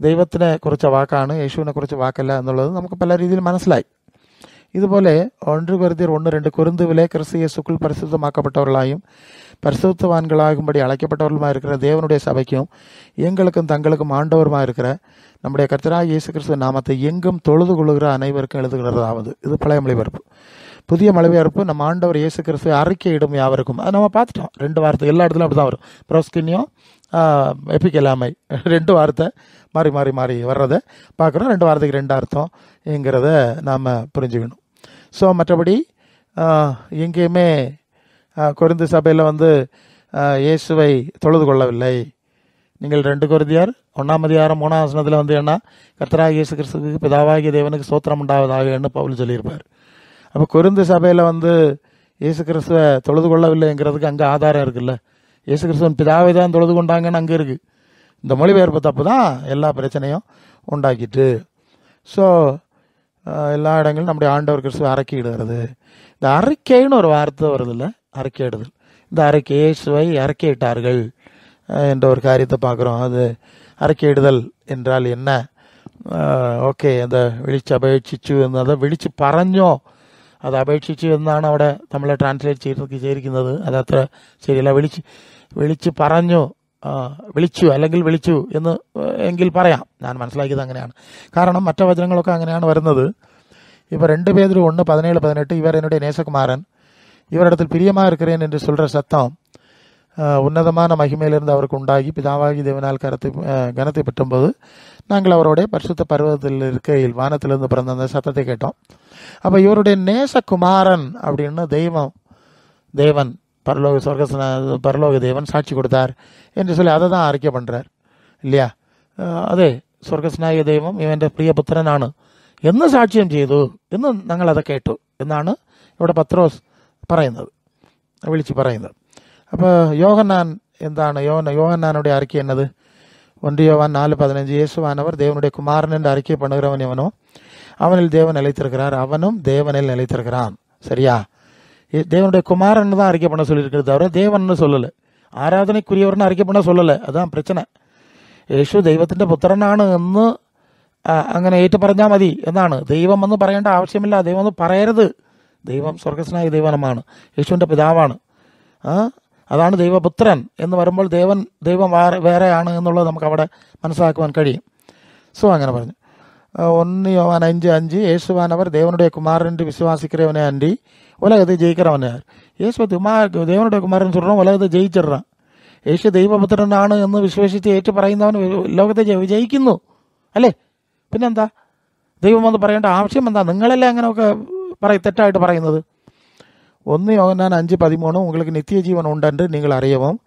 ദൈവത്തിനെ കുറിച്ച വാക്കാണ്, യേശുവിനെ കുറിച്ച് വാക്കല്ല എന്നുള്ളത് നമുക്ക് പല രീതിയിൽ മനസ്സിലായി. ഇതുപോലെ 1 Corinthians 1:2 கொரிந்துவிலே கிறிஸ்து இயேசுக்குள் பரிசுத்தமாக்கப்பட்டவர்களாயும் பரிசுத்தவான்களாகும்படி அழைக்கப்பட்டவர்களுமா இருக்கிற தேவனுடைய சபைக்கும் எங்களுக்கும் தங்களுக்கும் ஆண்டவருமா இருக்கிற நம்முடைய கர்த்தராகிய இயேசு கிறிஸ்து நாமத்தை எங்கும் தொழுது கொள்ளுகிற அனைவருக்கும் எழுதுகிறதாவது. இது பழைய மொழிபெயர்ப்பு. புதிய மொழிபெயர்ப்பு நம்ம ஆண்டவர் இயேசு கிறிஸ்து அறிக்கையிடும் யாவருக்கும். அது நம்ம பார்த்துட்டோம். 2 வார்த்தை எல்லா இடத்துலையும் அப்படி தான் வரும். ப்ரோஸ்கினியோ எப்பிக்கலாமை 2 வார்த்தை மாறி மாறி மாறி வர்றதை பார்க்குறோம். 2 வார்த்தைக்கு 2 அர்த்தம்ங்கிறத நாம் புரிஞ்சுக்கணும். ஸோ மற்றபடி எங்கேயுமே கொரிந்து சபையில் இயேசுவை தொழுது கொள்ளவில்லை. நீங்கள் 2 Corinthians 1:3 என்ன கர்த்தராகிய இயேசு கிறிஸ்துவுக்கு பிதாவாகிய தேவனுக்கு ஸ்தோத்திரம் உண்டாவதாகன்னு பவுல் சொல்லியிருப்பார். அப்போ கொரிந்து சபையில் இயேசு கிறிஸ்துவை தொழுது கொள்ளவில்லைங்கிறதுக்கு அங்கே ஆதாரம் இருக்குல்ல. இயேசு கிறிஸ்துவன் பிதாவை தான் தொழுது கொண்டாங்கன்னு அங்கே இருக்குது. இந்த மொழிபெயர்ப்பு தப்பு தான் எல்லா பிரச்சனையும் உண்டாக்கிட்டு. ஸோ எல்லா இடங்களும் நம்முடைய ஆண்டவர் கிறிஸ்துவை அறிக்கையிடுகிறது. இந்த அறிக்கைன்னு ஒரு வார்த்தை வருது இல்லை, அறிக்கையிடுதல். இந்த இயேசுவை அறிக்கையிட்டார்கள் என்ற ஒரு காரியத்தை பார்க்குறோம். அது அறிக்கையிடுதல் என்றால் என்ன? ഓക്കെ, അത് വിളിച്ചപേക്ഷിച്ചു എന്നത് വിളിച്ച് പറഞ്ഞോ, അത് അപേക്ഷിച്ചു എന്നാണ് അവിടെ നമ്മളെ ട്രാൻസ്ലേറ്റ് ചെയ്തിരിക്കുന്നത്. അതത്ര ശരിയല്ല. വിളിച്ച് പറഞ്ഞു, വിളിച്ചു അല്ലെങ്കിൽ വിളിച്ചു എന്ന് എങ്കിൽ പറയാം. ഞാൻ മനസ്സിലാക്കിയത് അങ്ങനെയാണ്. കാരണം മറ്റു വചനങ്ങളൊക്കെ അങ്ങനെയാണ് വരുന്നത്. இப்போ 2 Peter 1:17-18 இவர் என்னுடைய நேசகுமாரன், இவரிடத்தில் பிரியமாக இருக்கிறேன் என்று சொல்கிற சத்தம் உன்னதமான மகிமையிலிருந்து அவருக்கு உண்டாகி பிதாவாகி தேவனால் கனத்தை பெற்றும்போது நாங்கள் அவருடைய பரிசுத்த பருவத்தில் இருக்கையில் வானத்திலிருந்து பிறந்த அந்த சத்தத்தை கேட்டோம். அப்போ இவருடைய நேசகுமாரன் அப்படின்னு தேவன் பரலோக தேவன் சாட்சி கொடுத்தார் என்று சொல்லி அதை தான் அறிக்கை பண்ணுறார் இல்லையா? അതെ, സ്വർഗസ്നായ ദൈവം ഇവൻ്റെ പ്രിയപുത്രനാണ് എന്ന് സാക്ഷ്യം ചെയ്തു എന്ന് ഞങ്ങളത് കേട്ടു എന്നാണ് ഇവിടെ പത്രോസ് വിളിച്ച് പറയുന്നത്. അപ്പോൾ യോഹന്നാൻ എന്താണ്? யோகன்னானுடைய அறிக்கை என்னது? 1 யோவான் 4:15 இயேசுவானவர் தேவனுடைய குமாரன் என்று அறிக்கை பண்ணுகிறவன் எவனோ அவனில் தேவன் நிலைத்திருக்கிறார், அவனும் தேவனில் நிலைத்திருக்கிறான். சரியா? தேவனுடைய குமாரன் தான் அறிக்கை பண்ண சொல்லியிருக்கிறது தவிர தேவன் சொல்லலை. ആരാധനയ്ക്കുரியവരെന്ന് അറിക്കൽ பண்ண சொல்லலை. അതാണ് പ്രശ്നം. യേശു ദൈവത്തിൻ്റെ പുത്രനാണ് എന്ന് അങ്ങനെ ഏറ്റു പറഞ്ഞാൽ മതി എന്നാണ്. ദൈവം എന്ന് പറയേണ്ട ആവശ്യമില്ല. ദൈവം എന്ന് പറയരുത്. ദൈവം സ്വർഗസ്നായ ദൈവമാണ്, യേശുവിൻ്റെ പിതാവാണ്. അതാണ് ദൈവപുത്രൻ എന്ന് വരുമ്പോൾ ദൈവം വേറെയാണ് എന്നുള്ളത് നമുക്ക് അവിടെ മനസ്സിലാക്കുവാൻ കഴിയും. സോ അങ്ങനെ പറഞ്ഞു. 1 யோவான் 5:5 இயேசுவானவர் தேவனுடைய குமாரன் என்று விசுவாசிக்கிறவனே அன்றி உலகத்தை ஜெயிக்கிறவனார். യേശു தேவனுடைய குமாரன் சொல்கிறோம், உலகத்தை ஜெயிச்சிடுறான். യേശു ദൈവപുത്രനാണ് എന്ന് വിശ്വസിച്ച് ഏറ്റു പറയുന്നവൻ ലോകത്തെ വിജയിക്കുന്നു അല്ലേ? പിന്നെന്താ? ദൈവം എന്ന് പറയേണ്ട ആവശ്യം എന്താ? നിങ്ങളല്ലേ അങ്ങനെയൊക്കെ തെറ്റായിട്ട് പറയുന്നത്. 1 யோவான் 5:13 உங்களுக்கு நித்திய ஜீவன் உண்டென்று நீங்கள் அறியவும்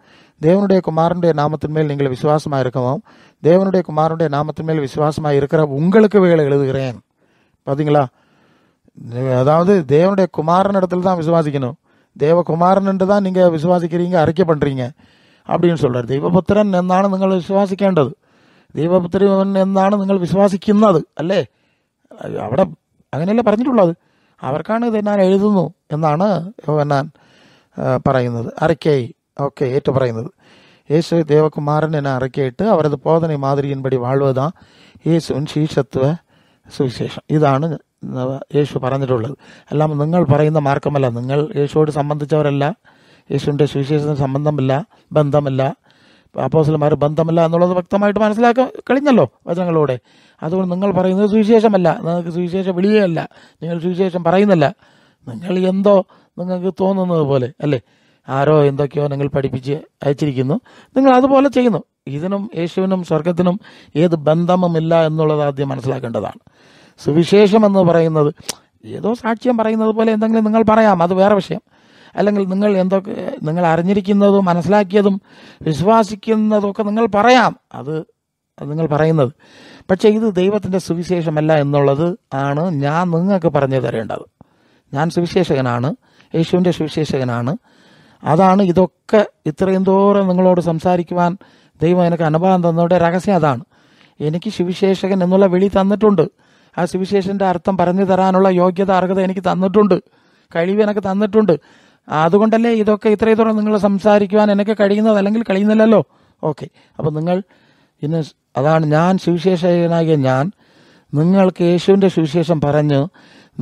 தேவனுடைய குமாரனுடைய நாமத்தின் மேல் நீங்கள் விசுவாசமாக இருக்கவும் தேவனுடைய குமாரனுடைய நாமத்தின் மேல் விசுவாசமாக இருக்கிற உங்களுக்கு வேலை எழுதுகிறேன். பார்த்தீங்களா? அதாவது தேவனுடைய குமாரன் இடத்துல தான் விசுவாசிக்கணும். தேவகுமாரன் என்று தான் நீங்கள் விசுவாசிக்கிறீங்க, அறிக்கை பண்ணுறீங்க அப்படின்னு சொல்கிறார். ദൈവപുത്രൻ എന്നാണ് നിങ്ങൾ വിശ്വാസിക്കേണ്ടത്. ദൈവപുത്രൻ എന്നാണ് നിങ്ങൾ വിശ്വാസിക്കുന്നത് അല്ലേ? അവിടെ അങ്ങനെയല്ലേ പറഞ്ഞിട്ടുള്ളത്. അവർക്കാണ് ഇത് ഞാൻ എഴുതുന്നു എന്നാണ് യോഹന്നാൻ പറയുന്നത്. അറിക്കை ഓക്കെ ഏറ്റു പറയുന്നത്. യേശു தேவகுமாரன் என அறிக்கையிட்டு அவரது போதனை மாதிரியின்படி வாழ்வதுதான் യേശുവിൻ ശീഷത്വ സുവിശേഷം. ഇതാണ് യേശു പറഞ്ഞിട്ടുള്ളത്. അല്ലാതെ നിങ്ങൾ പറയുന്ന മാർഗമല്ല. നിങ്ങൾ യേശുവോട് സംബന്ധിച്ചവരല്ല. യേശുവിൻ്റെ സുവിശേഷത്തിന് ബന്ധമില്ല, അപ്പോസ്തലന്മാർ ബന്ധമില്ല എന്നുള്ളത് വ്യക്തമായിട്ട് മനസ്സിലാക്കാൻ കഴിഞ്ഞല്ലോ വചനങ്ങളിലൂടെ. അതുകൊണ്ട് നിങ്ങൾ പറയുന്നത് സുവിശേഷമല്ല, നിങ്ങൾക്ക് സുവിശേഷ വിളിയല്ല, നിങ്ങൾ സുവിശേഷം പറയുന്നില്ല. നിങ്ങൾ എന്തോ നിങ്ങൾക്ക് തോന്നുന്നത് പോലെ അല്ലേ? ആരോ എന്തൊക്കെയോ നിങ്ങൾ പഠിപ്പിച്ച് അയച്ചിരിക്കുന്നു, നിങ്ങൾ അതുപോലെ ചെയ്യുന്നു. ഇതിനും യേശുവിനും സ്വർഗത്തിനും ഏത് ബന്ധവുമില്ല എന്നുള്ളത് ആദ്യം മനസ്സിലാക്കേണ്ടതാണ്. സുവിശേഷം എന്ന് പറയുന്നത് ഏതോ സാക്ഷ്യം പറയുന്നത് പോലെ എന്തെങ്കിലും നിങ്ങൾ പറയാം, അത് വേറെ വിഷയം. അല്ലെങ്കിൽ നിങ്ങൾ അറിഞ്ഞിരിക്കുന്നതും മനസ്സിലാക്കിയതും വിശ്വാസിക്കുന്നതൊക്കെ നിങ്ങൾ പറയാം, അത് നിങ്ങൾ പറയുന്നത്. പക്ഷേ ഇത് ദൈവത്തിൻ്റെ സുവിശേഷമല്ല എന്നുള്ളത് ആണ് ഞാൻ നിങ്ങൾക്ക് പറഞ്ഞു തരേണ്ടത്. ഞാൻ സുവിശേഷകനാണ്, യേശുവിൻ്റെ സുവിശേഷകനാണ്. അതാണ് ഇതൊക്കെ ഇത്രയും തോറും നിങ്ങളോട് സംസാരിക്കുവാൻ ദൈവം എനിക്ക് അനുഭവം തന്നതിൻ്റെ രഹസ്യം അതാണ്. എനിക്ക് സുവിശേഷകൻ എന്നുള്ള വിളി തന്നിട്ടുണ്ട്. ആ സുവിശേഷൻ്റെ അർത്ഥം പറഞ്ഞു തരാനുള്ള യോഗ്യത, അർഹത എനിക്ക് തന്നിട്ടുണ്ട്, കഴിവ് എനിക്ക് തന്നിട്ടുണ്ട്. അതുകൊണ്ടല്ലേ ഇതൊക്കെ ഇത്രയും ദൂരം നിങ്ങൾ സംസാരിക്കുവാൻ എനിക്ക് കഴിയുന്നത്, അല്ലെങ്കിൽ കഴിയുന്നില്ലല്ലോ. ഓക്കെ, അപ്പം നിങ്ങൾ ഇന്ന് അതാണ് ഞാൻ സുവിശേഷകനാകിയ ഞാൻ നിങ്ങൾക്ക് യേശുവിൻ്റെ സുവിശേഷം പറഞ്ഞ്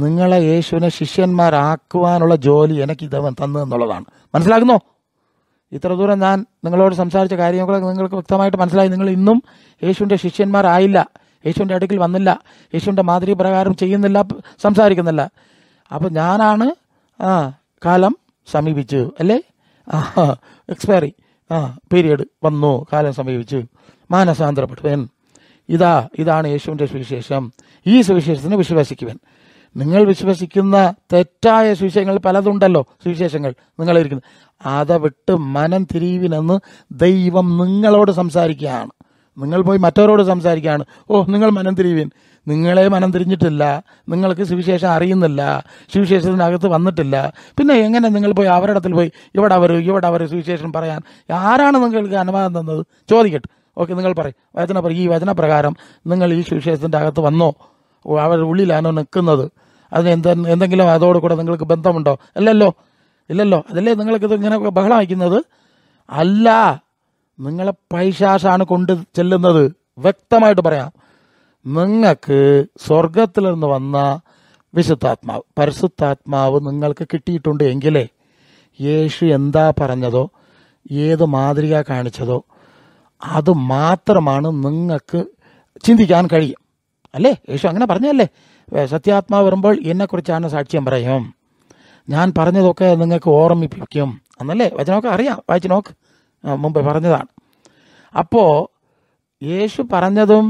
നിങ്ങളെ യേശുവിനെ ശിഷ്യന്മാരാക്കുവാനുള്ള ജോലി എനിക്ക് ഇതവൻ തന്നു എന്നുള്ളതാണ്. മനസ്സിലാകുന്നോ? ഇത്ര ദൂരം ഞാൻ നിങ്ങളോട് സംസാരിച്ച കാര്യങ്ങളൊക്കെ നിങ്ങൾക്ക് വ്യക്തമായിട്ട് മനസ്സിലായി. നിങ്ങൾ ഇന്നും യേശുവിൻ്റെ ശിഷ്യന്മാരായില്ല, യേശുവിൻ്റെ അടുക്കൽ വന്നില്ല, യേശുവിൻ്റെ മാതൃക പ്രകാരം ചെയ്യുന്നില്ല, സംസാരിക്കുന്നില്ല. അപ്പം ഞാനാണ് കാലം സമീപിച്ചു അല്ലേ, എക്സ്പയറി പീരിയഡ് വന്നു, കാലം സമീപിച്ചു, മാനസാന്തരപ്പെടുവൻ. ഇതാണ് യേശുവിൻ്റെ സുവിശേഷം. ഈ സുവിശേഷത്തിന് വിശ്വസിക്കുവൻ. നിങ്ങൾ വിശ്വസിക്കുന്ന തെറ്റായ സുവിശേഷങ്ങൾ പലതുണ്ടല്ലോ, സുവിശേഷങ്ങൾ നിങ്ങളിരിക്കുന്നത്, അത് വിട്ട് മനം തിരിവിനെന്ന് ദൈവം നിങ്ങളോട് സംസാരിക്കുകയാണ്. നിങ്ങൾ പോയി മറ്റവരോട് സംസാരിക്കുകയാണ്, നിങ്ങൾ മനം തിരിവിൻ. നിങ്ങളെ മനം തിരിഞ്ഞിട്ടില്ല, നിങ്ങൾക്ക് സുവിശേഷം അറിയുന്നില്ല, സുവിശേഷത്തിനകത്ത് വന്നിട്ടില്ല. പിന്നെ എങ്ങനെ നിങ്ങൾ പോയി അവരുടെ അടുത്തിൽ പോയി ഇവിടെ അവർ സുവിശേഷം പറയാൻ ആരാണ് നിങ്ങൾക്ക് അനുവാദം തന്നത്? ചോദിക്കട്ടെ. ഓക്കെ, നിങ്ങൾ പറയും ഈ വചനപ്രകാരം നിങ്ങൾ ഈ സുവിശേഷത്തിൻ്റെ അകത്ത് വന്നോ? അവരുടെ ഉള്ളിലാണോ നിൽക്കുന്നത്? അതിന് എന്തെങ്കിലും അതോട് കൂടെ നിങ്ങൾക്ക് ബന്ധമുണ്ടോ? ഇല്ലല്ലോ. അതല്ലേ നിങ്ങൾക്കിത് ഇങ്ങനെ ബഹളം വയ്ക്കുന്നത്? അല്ല, നിങ്ങളെ പൈശാസാണ് കൊണ്ട് ചെല്ലുന്നത്. വ്യക്തമായിട്ട് പറയാം, നിങ്ങൾക്ക് സ്വർഗത്തിൽ നിന്ന് വന്ന വിശുദ്ധാത്മാവ്, പരിശുദ്ധാത്മാവ് നിങ്ങൾക്ക് കിട്ടിയിട്ടുണ്ട് എങ്കിലേ യേശു എന്താ പറഞ്ഞതോ, ഏത് മാതൃക കാണിച്ചതോ അത് മാത്രമാണ് നിങ്ങൾക്ക് ചിന്തിക്കാൻ കഴിയും. അല്ലേ? യേശു അങ്ങനെ പറഞ്ഞല്ലേ, സത്യാത്മാവ് വരുമ്പോൾ എന്നെക്കുറിച്ചാണ് സാക്ഷ്യം പറയും, ഞാൻ പറഞ്ഞതൊക്കെ നിങ്ങൾക്ക് ഓർമ്മിപ്പിക്കും എന്നല്ലേ വചനമൊക്കെ അറിയാം, വായിച്ച് നോക്ക്, മുമ്പ് പറഞ്ഞതാണ്. അപ്പോൾ യേശു പറഞ്ഞതും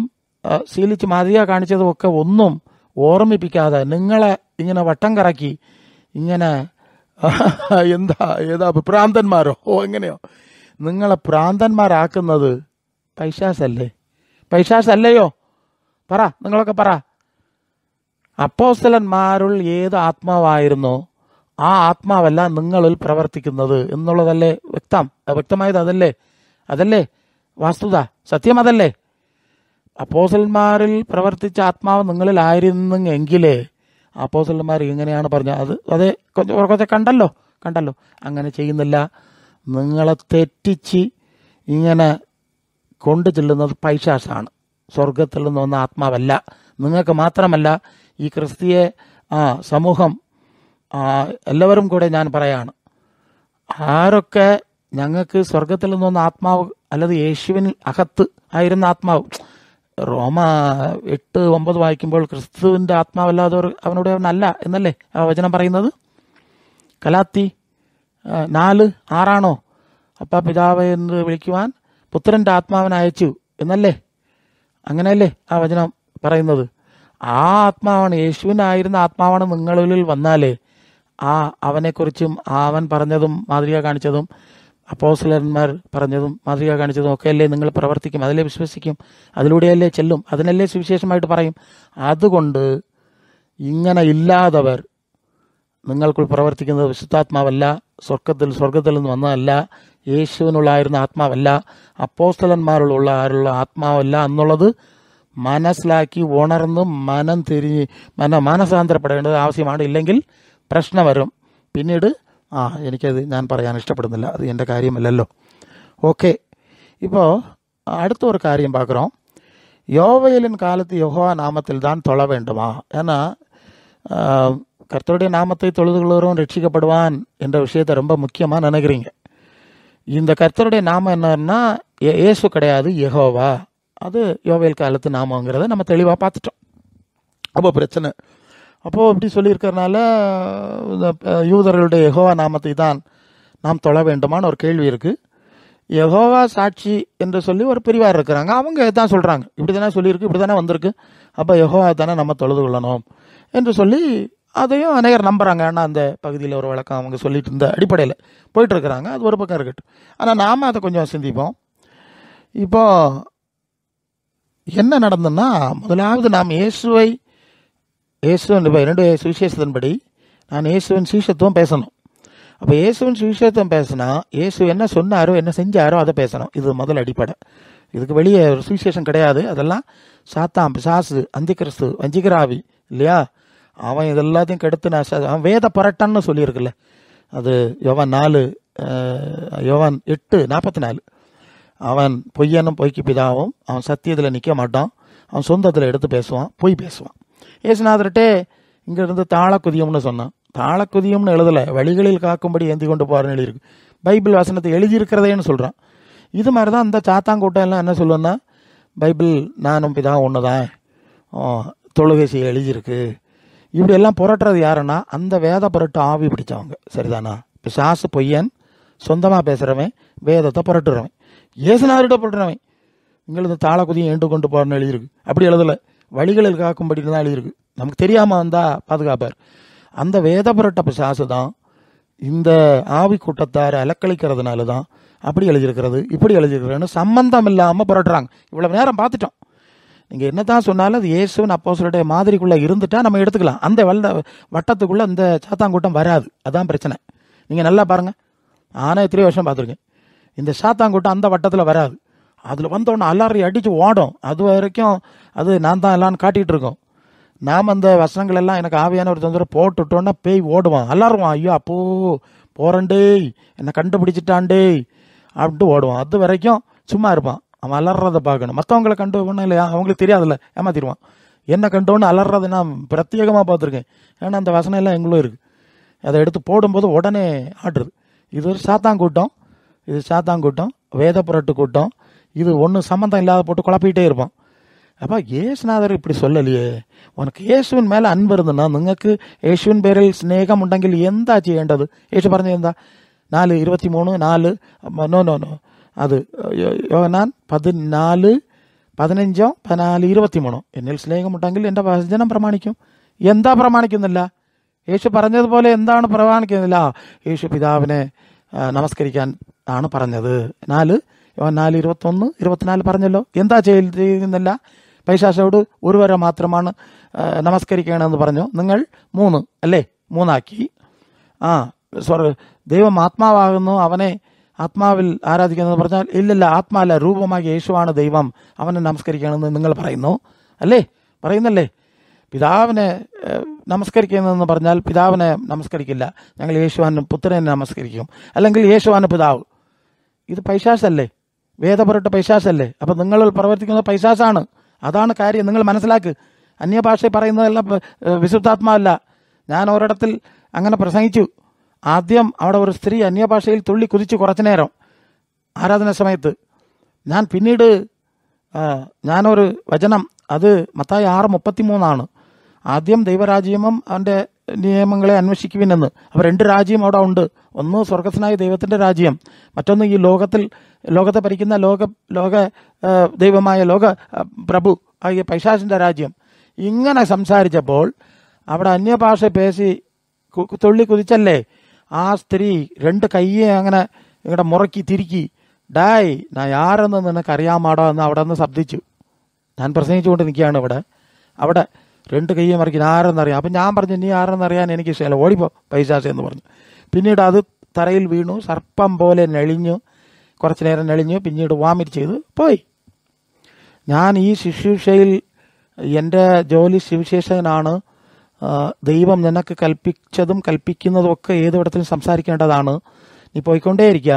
ശീലിച്ച് മാതൃക കാണിച്ചതും ഒക്കെ ഒന്നും ഓർമ്മിപ്പിക്കാതെ നിങ്ങളെ ഇങ്ങനെ വട്ടം കറക്കി ഇങ്ങനെ ഏതാ ഭ്രാന്തന്മാരോ എങ്ങനെയോ നിങ്ങളെ ഭ്രാന്തന്മാരാക്കുന്നത് പൈശാസല്ലയോ? നിങ്ങളൊക്കെ പറ. അപ്പോസ്തലന്മാരിൽ ഏത് ആത്മാവായിരുന്നോ ആ ആത്മാവല്ല നിങ്ങളിൽ പ്രവർത്തിക്കുന്നത് എന്നുള്ളതല്ലേ വ്യക്തമായത്? അതല്ലേ വാസ്തുത, സത്യം അതല്ലേ? അപ്പോസ്തലന്മാരിൽ പ്രവർത്തിച്ച ആത്മാവ് നിങ്ങളിലായിരുന്നെങ്കിലേ അപ്പോസ്തലന്മാർ ഇങ്ങനെയാണ് പറഞ്ഞത്. അതേ കുറച്ച് കണ്ടല്ലോ. അങ്ങനെ ചെയ്യുന്നില്ല. നിങ്ങളെ തെറ്റിച്ച് ഇങ്ങനെ കൊണ്ടു ചെല്ലുന്നത് പൈശാസാണ്, സ്വർഗത്തിൽ നിന്ന് വന്ന ആത്മാവല്ല. നിങ്ങൾക്ക് മാത്രമല്ല, ഈ ക്രിസ്തീയ സമൂഹം എല്ലാവരും കൂടെ ഞാൻ പറയാണ്, ആരൊക്കെ ഞങ്ങൾക്ക് സ്വർഗത്തിൽ നിന്ന് വന്ന ആത്മാവ് അല്ലാതെ യേശുവിന് അകത്ത് ആയിരുന്ന ആത്മാവ്, റോമ 8:9 വായിക്കുമ്പോൾ ക്രിസ്തുവിൻ്റെ ആത്മാവല്ലാതെ അവനോട് അവനല്ല എന്നല്ലേ ആ വചനം പറയുന്നത്? ഗലാത്യ 4:6 അപ്പ പിതാവ് എന്ന് വിളിക്കുവാൻ പുത്രൻ്റെ ആത്മാവിനെ അയച്ചു എന്നല്ലേ, അങ്ങനെയല്ലേ ആ വചനം പറയുന്നത്? ആ ആത്മാവാണ്, യേശുവിനായിരുന്ന ആത്മാവാണ് നിങ്ങളിൽ വന്നാലേ അവനെക്കുറിച്ചും അവൻ പറഞ്ഞതും മാതൃക കാണിച്ചതും അപ്പോസ്തലന്മാർ പറഞ്ഞതും മാതൃക കാണിച്ചതും ഒക്കെ അല്ലേ നിങ്ങൾ പ്രവർത്തിക്കും, അതിലേ വിശ്വസിക്കും, അതിലൂടെയല്ലേ ചെല്ലും, അതിനല്ലേ സുവിശേഷമായിട്ട് പറയും. അതുകൊണ്ട് ഇങ്ങനെ ഇല്ലാത്തവർ നിങ്ങൾക്കുൾ പ്രവർത്തിക്കുന്നത് വിശുദ്ധാത്മാവല്ല, സ്വർഗത്തിൽ നിന്ന് വന്നതല്ല, യേശുവിനുള്ളായിരുന്ന ആത്മാവല്ല, അപ്പോസ്തലന്മാരുള്ള ആത്മാവല്ല എന്നുള്ളത് മനസ്സിലാക്കി ഉണർന്ന് മനം തിരിഞ്ഞ് മാനസാന്തരപ്പെടേണ്ടത് ആവശ്യമാണ്. ഇല്ലെങ്കിൽ പ്രശ്നം വരും. പിന്നീട് എനിക്കത് ഞാൻ പറയാൻ ഇഷ്ടപ്പെടുന്നില്ല, അത് എൻ്റെ കാര്യമല്ലല്ലോ. ഓക്കെ, ഇപ്പോൾ അടുത്ത ഒരു കാര്യം பார்க்குறோம். யோவேலின் காலத்து யெகோவா நாமத்தில் தான் தொழ வேண்டுமா? ஏன்னா கர்த்தருடைய நாமத்தை தொழுதுகிறவரும் ரட்சிக்கப்படுவான் என்ற விஷயத்தை ரொம்ப முக்கியமாக நினைக்கிறீங்க. இந்த கர்த்தருடைய நாமம் என்னன்னா இயேசு கிடையாது, யெகோவா. அது யோவேல் காலத்து நாமங்கிறத நம்ம தெளிவாக பார்த்துட்டோம். அப்போ பிரச்சனை, அப்போது இப்படி சொல்லியிருக்கிறதுனால யூதர்களுடைய யெகோவா நாமத்தை தான் நாம் தொழ வேண்டுமான்னு ஒரு கேள்வி இருக்குது. யெகோவா சாட்சி என்று சொல்லி ஒரு பிரிவார் இருக்கிறாங்க, அவங்க தான் சொல்கிறாங்க, இப்படி தானே சொல்லியிருக்கு, இப்படி தானே வந்திருக்கு, அப்போ யெகோவா தானே நம்ம தொழுது கொள்ளணும் என்று சொல்லி அதையும் அநேகர் நம்புகிறாங்க. ஆனால் அந்த பகுதியில் ஒரு வழக்கம் அவங்க சொல்லிட்டு இருந்த அடிப்படையில் போயிட்டுருக்குறாங்க. அது ஒரு பக்கம் இருக்கட்டும். ஆனால் நாம் அதை கொஞ்சம் சிந்திப்போம். இப்போ என்ன நடந்ததுன்னா, முதலாவது நாம் இயேசுவின் 2 சுவிசேஷத்தின்படி நான் இயேசுவின் சீஷத்துவம் பேசணும். அப்போ இயேசுவின் சுவிசேஷம் பேசினா இயேசு என்ன சொன்னாரோ என்ன செஞ்சாரோ அதை பேசணும். இது முதல் அடிப்படை. இதுக்கு வெளியே ஒரு சுவிசேஷம் கிடையாது. அதெல்லாம் சாத்தான், பிசாசு, அந்திகிறிஸ்து, வஞ்சிகராவி இல்லையா, அவன் இதெல்லாத்தையும் கெடுத்து அவன் வேத புரட்டன்னு சொல்லியிருக்குல்ல. அது யோவான் 8:44. அவன் பொய்யனும் பொய்க்கு பிதாவும், அவன் சத்தியத்தில் நிற்க மாட்டான், அவன் சொந்தத்தில் எடுத்து பேசுவான், பொய் பேசுவான். ஏசுநாதர்கிட்டே இங்கேருந்து தாளக்குதியம்னு சொன்னான். தாளக்குதியம்னு எழுதலை, வழிகளில் காக்கும்படி ஏந்தி கொண்டு போகிறேன்னு எழுதியிருக்கு. பைபிள் வசனத்தை எழுதியிருக்கிறதேன்னு சொல்கிறான். இது மாதிரி தான் இந்த சாத்தாங்கூட்டம் எல்லாம் என்ன சொல்லுவேன்னா, பைபிள் நானும் பிதா ஒன்று தான், தொழுகை செய்ய எழுதியிருக்கு. இப்படி எல்லாம் புரட்டுறது யாருன்னா அந்த வேத புரட்டு ஆவி பிடிச்சவங்க. சரிதானா? பிசாசு பொய்யன், சொந்தமாக பேசுகிறவன், வேதத்தை புரட்டுறவன், ஏசுநாதர்கிட்ட புரட்டுறவன். இங்கிருந்து தாளக்குதியும் ஏண்டு கொண்டு போகிறேன்னு எழுதியிருக்கு. அப்படி எழுதலை, வழிகளில் காக்கும்படின்னு தான் எழுதியிருக்கு. நமக்கு தெரியாமல் வந்தால் பாதுகாப்பார். அந்த வேத புரட்ட பிசாசு தான் இந்த ஆவி கூட்டத்தார் அலக்களிக்கிறதுனால தான் அப்படி எழுதியிருக்கிறது, இப்படி எழுதியிருக்கிறதுன்னு சம்பந்தம் இல்லாமல் புரட்டுறாங்க. இவ்வளவு நேரம் பார்த்துட்டோம். நீங்கள் என்ன தான் சொன்னாலும் அது இயேசுவின் அப்போஸ்தலருடைய மாதிரிக்குள்ளே இருந்துட்டா நம்ம எடுத்துக்கலாம். அந்த வட்டத்துக்குள்ளே இந்த சாத்தாங்கூட்டம் வராது. அதான் பிரச்சனை. நீங்கள் நல்லா பாருங்கள், ஆனால் எத்தனை வருஷம் பார்த்துருக்கேன். இந்த சாத்தாங்கூட்டம் அந்த வட்டத்தில் வராது. அதில் வந்தோடனே அலறி அடித்து ஓடும். அது வரைக்கும் அது நான் தான் எல்லான்னு காட்டிகிட்டு இருக்கோம். நாம் அந்த வசனங்கள் எல்லாம் எனக்கு ஆவியான ஒரு தொந்தரவு போட்டுட்டோன்னா பேய் ஓடுவான், அலறுவான். ஐயோ அப்போ போறண்டே, என்னை கண்டுபிடிச்சிட்டாண்டே அப்படின்ட்டு ஓடுவான். அது வரைக்கும் சும்மா இருப்பான். அவன் அலறதை பார்க்கணும். மற்றவங்களை கண்டு ஒன்றும் இல்லையா, அவங்களுக்கு தெரியாதுல்ல, ஏமாத்திடுவான். என்னை கண்டோன்னு அலறது நான் பிரத்யேகமாக பார்த்துருக்கேன். ஏன்னா அந்த வசனம் எல்லாம் எங்களும் இருக்குது. அதை எடுத்து போடும்போது உடனே ஆடுறது. இது ஒரு சாத்தாங்கூட்டம். இது சாத்தாங்கூட்டம், வேத புரட்டு கூட்டம். இது ஒன்றும் சம்மந்தம் இல்லாத போட்டு குழப்பிக்கிட்டே இருப்பான். அப்போ യേശുനാഥർ இப்படி சொல்லலையே, உனக்கு യേശുവിൻ മേലെ അൻപ് ഇരുന്നാ, നിങ്ങൾക്ക് യേശുവിൻ പേരിൽ സ്നേഹം ഉണ്ടെങ്കിൽ എന്താ ചെയ്യേണ്ടത്? യേശു പറഞ്ഞത് എന്താ? 4:23 നോ അത് യോഹന്നാൻ 14:15-14:23 എന്നിൽ സ്നേഹമുണ്ടെങ്കിൽ എൻ്റെ വചനം പ്രമാണിക്കും. എന്താ പ്രമാണിക്കുന്നില്ല? യേശു പറഞ്ഞതുപോലെ എന്താണ് പ്രമാണിക്കുന്നില്ല? യേശു പിതാവിനെ നമസ്കരിക്കാൻ ആണ് പറഞ്ഞത്. 4:21-24 പറഞ്ഞല്ലോ. എന്താ ചെയ്യുന്നില്ല? പൈശാചോട് ഒരുവരെ മാത്രമാണ് നമസ്കരിക്കണമെന്ന് പറഞ്ഞു. നിങ്ങൾ 3 അല്ലേ, 3 ആക്കി. ദൈവം ആത്മാവാകുന്നു, അവനെ ആത്മാവിൽ ആരാധിക്കുന്നതെന്ന് പറഞ്ഞാൽ ഇല്ലല്ല, ആത്മാവല്ല, രൂപമാകിയ യേശുവാണ് ദൈവം, അവനെ നമസ്കരിക്കണമെന്ന് നിങ്ങൾ പറയുന്നു അല്ലേ? പറയുന്നല്ലേ? പിതാവിനെ നമസ്കരിക്കുന്നതെന്ന് പറഞ്ഞാൽ പിതാവിനെ നമസ്കരിക്കില്ല, ഞങ്ങൾ യേശുവാനും പുത്രനെ നമസ്കരിക്കും, അല്ലെങ്കിൽ യേശുവാണ് പിതാവ്. ഇത് പൈശാചല്ലേ, വേദപുരട്ട പൈശാചല്ലേ. അപ്പം നിങ്ങൾ പ്രവർത്തിക്കുന്നത് പൈശാചാണ്. അതാണ് കാര്യം. നിങ്ങൾ മനസ്സിലാക്ക്. അന്യഭാഷ പറയുന്നതെല്ലാം വിശുദ്ധാത്മാവല്ല. ഞാൻ ഒരിടത്തിൽ അങ്ങനെ പ്രസംഗിച്ചു. ആദ്യം അവിടെ ഒരു സ്ത്രീ അന്യഭാഷയിൽ തുള്ളി കുതിച്ചു കുറച്ചു നേരം ആരാധന സമയത്ത്. ഞാൻ പിന്നീട് ഞാനൊരു വചനം, അത് മത്തായി 6:33 ആദ്യം ദൈവരാജ്യവും അവൻ്റെ നിയമങ്ങളെ അന്വേഷിക്കുവിനെന്ന്. അപ്പോൾ 2 രാജ്യം അവിടെ ഉണ്ട്. ഒന്ന് സ്വർഗസ്നായ ദൈവത്തിൻ്റെ രാജ്യം, മറ്റൊന്ന് ഈ ലോകത്തെ ഭരിക്കുന്ന ലോക ദൈവമായ ലോക പ്രഭു ആയ പൈശാചിൻ്റെ രാജ്യം. ഇങ്ങനെ സംസാരിച്ചപ്പോൾ അവിടെ അന്യഭാഷ പേശി തുള്ളി കുതിച്ചല്ലേ, ആ സ്ത്രീ 2 കയ്യെ അങ്ങനെ ഇങ്ങടെ മുറക്കി തിരുക്കി, ഡായ് ഞാൻ ആരെന്ന് നിനക്ക് അറിയാമാടോ എന്ന് അവിടെ നിന്ന് ശബ്ദിച്ചു. ഞാൻ പ്രസംഗിച്ചുകൊണ്ട് നിൽക്കുകയാണ് അവിടെ 2 കയ്യെ മറക്കി, ഞാൻ ആരെന്നറിയാം. അപ്പം ഞാൻ പറഞ്ഞു, നീ ആരെന്നറിയാൻ എനിക്ക് ഇഷ്ടമല്ല, ഓടിപ്പോ പൈശാച് എന്ന് പറഞ്ഞു. പിന്നീട് അത് തറയിൽ വീണു, സർപ്പം പോലെ നെളിഞ്ഞു, കുറച്ചു നേരം നെളിഞ്ഞു, പിന്നീട് വാമിറ്റ് ചെയ്ത് പോയി. ഞാൻ ഈ ശുശ്രൂഷയിൽ എൻ്റെ ജോലി സുവിശേഷകനാണ്. ദൈവം നിനക്ക് കൽപ്പിച്ചതും കൽപ്പിക്കുന്നതും ഒക്കെ ഏതിടത്തിലും സംസാരിക്കേണ്ടതാണ്. നീ പോയിക്കൊണ്ടേയിരിക്കുക.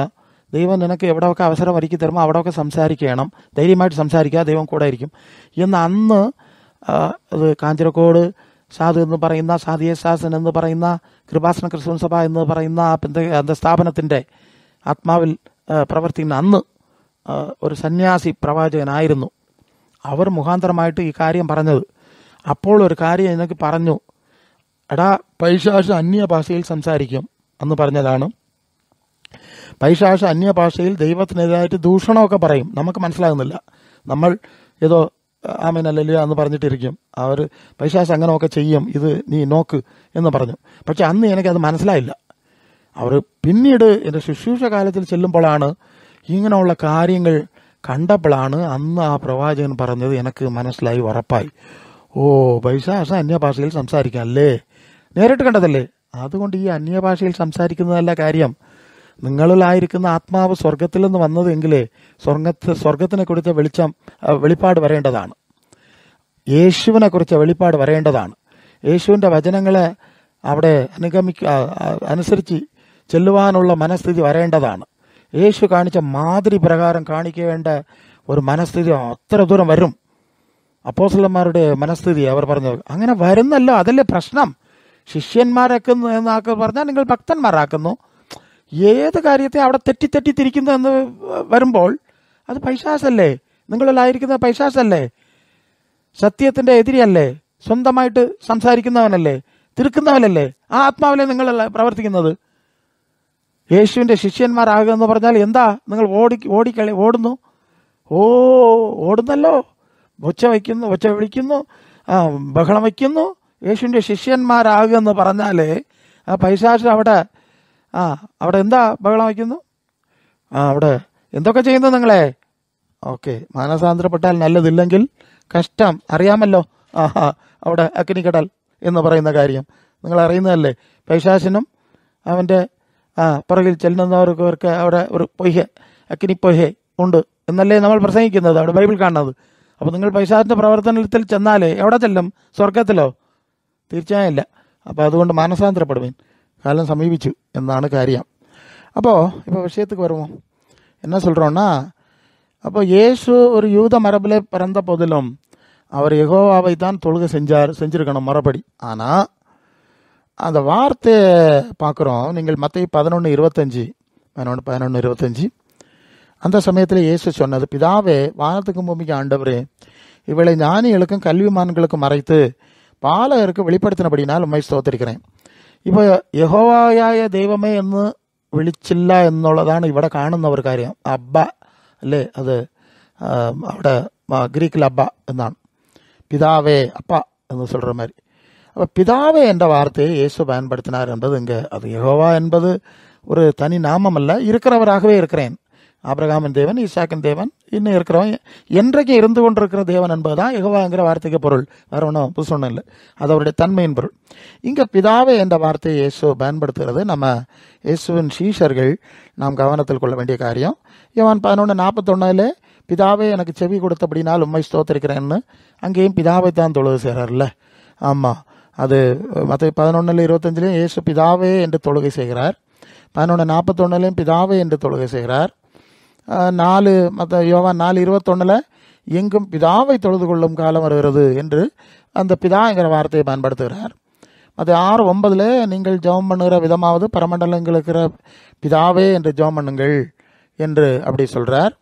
ദൈവം നിനക്ക് എവിടെയൊക്കെ അവസരം ഒരുക്കി തരുമ്പോൾ അവിടെയൊക്കെ സംസാരിക്കണം. ധൈര്യമായിട്ട് സംസാരിക്കുക, ദൈവം കൂടെ ആയിരിക്കും എന്ന്. അന്ന് അത് കാഞ്ഞിരക്കോട് സാധു എന്ന് പറയുന്ന, സാദിയേശാസൻ എന്ന് പറയുന്ന, കൃപാസന ക്രിസ്ത്യൻ സഭ എന്ന് പറയുന്ന സ്ഥാപനത്തിൻ്റെ ആത്മാവിൽ പ്രവർത്തിക്കുന്ന അന്ന് ഒരു സന്യാസി പ്രവാചകനായിരുന്നു. അവർ മുഖാന്തരമായിട്ട് ഈ കാര്യം പറഞ്ഞത്. അപ്പോൾ ഒരു കാര്യം എനിക്ക് പറഞ്ഞു, എടാ പൈശാച് അന്യഭാഷയിൽ സംസാരിക്കും എന്ന് പറഞ്ഞതാണ്. പൈശാച് അന്യഭാഷയിൽ ദൈവത്തിനെതിരായിട്ട് ദൂഷണമൊക്കെ പറയും. നമുക്ക് മനസ്സിലാകുന്നില്ല. നമ്മൾ ഏതോ ആമേനല്ലല്ലോ എന്ന് പറഞ്ഞിട്ടിരിക്കും. അവർ പൈശാച് അങ്ങനെയൊക്കെ ചെയ്യും, ഇത് നീ നോക്ക് എന്ന് പറഞ്ഞു. പക്ഷെ അന്ന് എനിക്കത് മനസ്സിലായില്ല. അവർ പിന്നീട് എൻ്റെ ശുശ്രൂഷ കാലത്തിൽ ചെല്ലുമ്പോഴാണ് ഇങ്ങനെയുള്ള കാര്യങ്ങൾ കണ്ടപ്പോഴാണ് അന്ന് ആ പ്രവാചകൻ പറഞ്ഞത് എനിക്ക് മനസ്സിലായി, ഉറപ്പായി. ഓ, പൈശാച് അന്യഭാഷയിൽ സംസാരിക്കാം അല്ലേ, നേരിട്ട് കണ്ടതല്ലേ, അതുകൊണ്ട് ഈ അന്യഭാഷയിൽ സംസാരിക്കുന്നതല്ല കാര്യം. നിങ്ങളിലായിരിക്കുന്ന ആത്മാവ് സ്വർഗത്തിൽ നിന്ന് വന്നതെങ്കിലേ സ്വർഗത്തിനെ കുറിച്ച വെളിപ്പാട് വരേണ്ടതാണ്. യേശുവിനെ കുറിച്ച വെളിപ്പാട് വരേണ്ടതാണ്. യേശുവിൻ്റെ വചനങ്ങളെ അവിടെ അനുസരിച്ച് ചെല്ലുവാനുള്ള മനസ്ഥിതി വരേണ്ടതാണ്. യേശു കാണിച്ച മാതൃ പ്രകാരം കാണിക്കേണ്ട ഒരു മനസ്ഥിതി അത്ര ദൂരം വരും. അപ്പോസ്തലന്മാരുടെ മനസ്ഥിതി അവർ പറഞ്ഞത് അങ്ങനെ വരുന്നല്ലോ. അതല്ലേ പ്രശ്നം. ശിഷ്യന്മാരാക്കുന്നു എന്നൊക്കെ പറഞ്ഞാൽ നിങ്ങൾ ഭക്തന്മാരാക്കുന്നു. ഏത് കാര്യത്തെ അവിടെ തെറ്റി തിരിക്കുന്നു എന്ന് വരുമ്പോൾ അത് പൈശാചല്ലേ. നിങ്ങളിലായിരിക്കുന്ന പൈശാചല്ലേ, സത്യത്തിൻ്റെ എതിരല്ലേ, സ്വന്തമായിട്ട് സംസാരിക്കുന്നവനല്ലേ, തിരുക്കുന്നവനല്ലേ. ആ ആത്മാവിലെ നിങ്ങളല്ല പ്രവർത്തിക്കുന്നത്. യേശുവിൻ്റെ ശിഷ്യന്മാരാകുമെന്ന് പറഞ്ഞാൽ എന്താ? നിങ്ങൾ ഓടുന്നു. ഓടുന്നല്ലോ, ഒച്ച വിളിക്കുന്നു, ബഹളം വയ്ക്കുന്നു. യേശുവിൻ്റെ ശിഷ്യന്മാരാകുമെന്ന് പറഞ്ഞാൽ ആ പൈശാച് അവിടെ എന്താ ബഹളം വയ്ക്കുന്നു? അവിടെ എന്തൊക്കെ ചെയ്യുന്നു നിങ്ങളെ? ഓക്കെ, മാനസാന്തരപ്പെട്ടാൽ നല്ലതില്ലെങ്കിൽ കഷ്ടം, അറിയാമല്ലോ. അവിടെ അഗ്നിക്കടൽ എന്ന് പറയുന്ന കാര്യം നിങ്ങൾ അറിയുന്നതല്ലേ. പൈശാചിനും അവൻ്റെ പുറകിൽ ചെല്ലുന്നവർക്ക് അവിടെ ഒരു അഗ്നിപ്പൊയ്ഹ ഉണ്ട് എന്നല്ലേ നമ്മൾ പ്രസംഗിക്കുന്നത്, അവിടെ ബൈബിൾ കാണുന്നത്. അപ്പോൾ നിങ്ങൾ പൈശാചിൻ്റെ പ്രവർത്തനത്തിൽ ചെന്നാലേ എവിടെ ചെല്ലും? സ്വർഗത്തിലോ? തീർച്ചയായും ഇല്ല. അപ്പോൾ അതുകൊണ്ട് മാനസാന്തരപ്പെടുവേൻ, കാലം സമീപിച്ചു എന്നാണ് കാര്യം. അപ്പോൾ விஷயத்துக்கு வருவோம். என்ன சொல்கிறோன்னா, அப்போ இயேசு ஒரு யூத மரபில் பிறந்த போதிலும் அவர் யெகோவாவை தான் தொழுகை செஞ்சிருக்கணும் மறுபடி. ஆனால் அந்த வார்த்தையை பார்க்குறோம். நீங்கள் மத்தேயு 11:25 அந்த சமயத்தில் இயேசு சொன்னது, பிதாவே, வானத்துக்கும் பூமிக்கு ஆண்டவரே, இவளை ஞானிகளுக்கும் கல்விமான்களுக்கும் மறைத்து பாலகருக்கு വെളിപ്പെടുത്തിനപടിയാൽ ഉമ്മയെ സ്തോത്രിக்கிறேன். ഇപ്പോൾ യഹോവയായ ദൈവമേ എന്ന് വിളിച്ചില്ല എന്നുള്ളതാണ് ഇവിടെ കാണുന്ന ഒരു കാര്യം. അബ്ബ അല്ലേ, അത് അവിടെ ഗ്രീക്കിൽ അബ്ബ എന്നാണ്. பிதாவே, அப்பா என்று சொல்கிற மாதிரி. அப்போ பிதாவே என்ற வார்த்தையை இயேசு பயன்படுத்தினார் என்பது இங்கே அது யெகோவா என்பது ஒரு தனி நாமம் அல்ல, இருக்கிறவராகவே இருக்கிறேன். ஆபிரகாமின் தேவன், ஈசாக்கின் தேவன், இன்னும் இருக்கிறவன், என்றைக்கும் இருந்து கொண்டிருக்கிற தேவன் என்பது தான் யெகோவாங்கிற வார்த்தைக்கு பொருள். வேறு ஒன்றும் புதுசு ஒன்றும் இல்லை, அது அவருடைய தன்மையின் பொருள். இங்கே பிதாவே என்ற வார்த்தையை இயேசு பயன்படுத்துகிறது நம்ம இயேசுவின் சீஷர்கள் நாம் கவனத்தில் கொள்ள வேண்டிய காரியம். யோவான் 11:41 பிதாவே எனக்கு செவி கொடுத்தபடினால் உம்மை ஸ்தோத்திரிக்கிறேன்னு அங்கேயும் பிதாவை தான் தொழுது செய்கிறார்ல. ஆமாம், அது மத்தேயு 11:25 இயேசு பிதாவே என்று தொழுகை செய்கிறார். 11:41 பிதாவே என்று தொழுகை செய்கிறார். யோவான் 4:21 எங்கும் பிதாவை தொழுது கொள்ளும் காலம் வருகிறது என்று அந்த பிதாங்கிற வார்த்தையை பயன்படுத்துகிறார். அது 6:9 நீங்கள் ஜெபம் பண்ணுகிற விதமாவது பரமண்டலங்கள் இருக்கிற பிதாவே என்று ஜெபம் பண்ணுங்கள் என்று அப்படி சொல்கிறார்.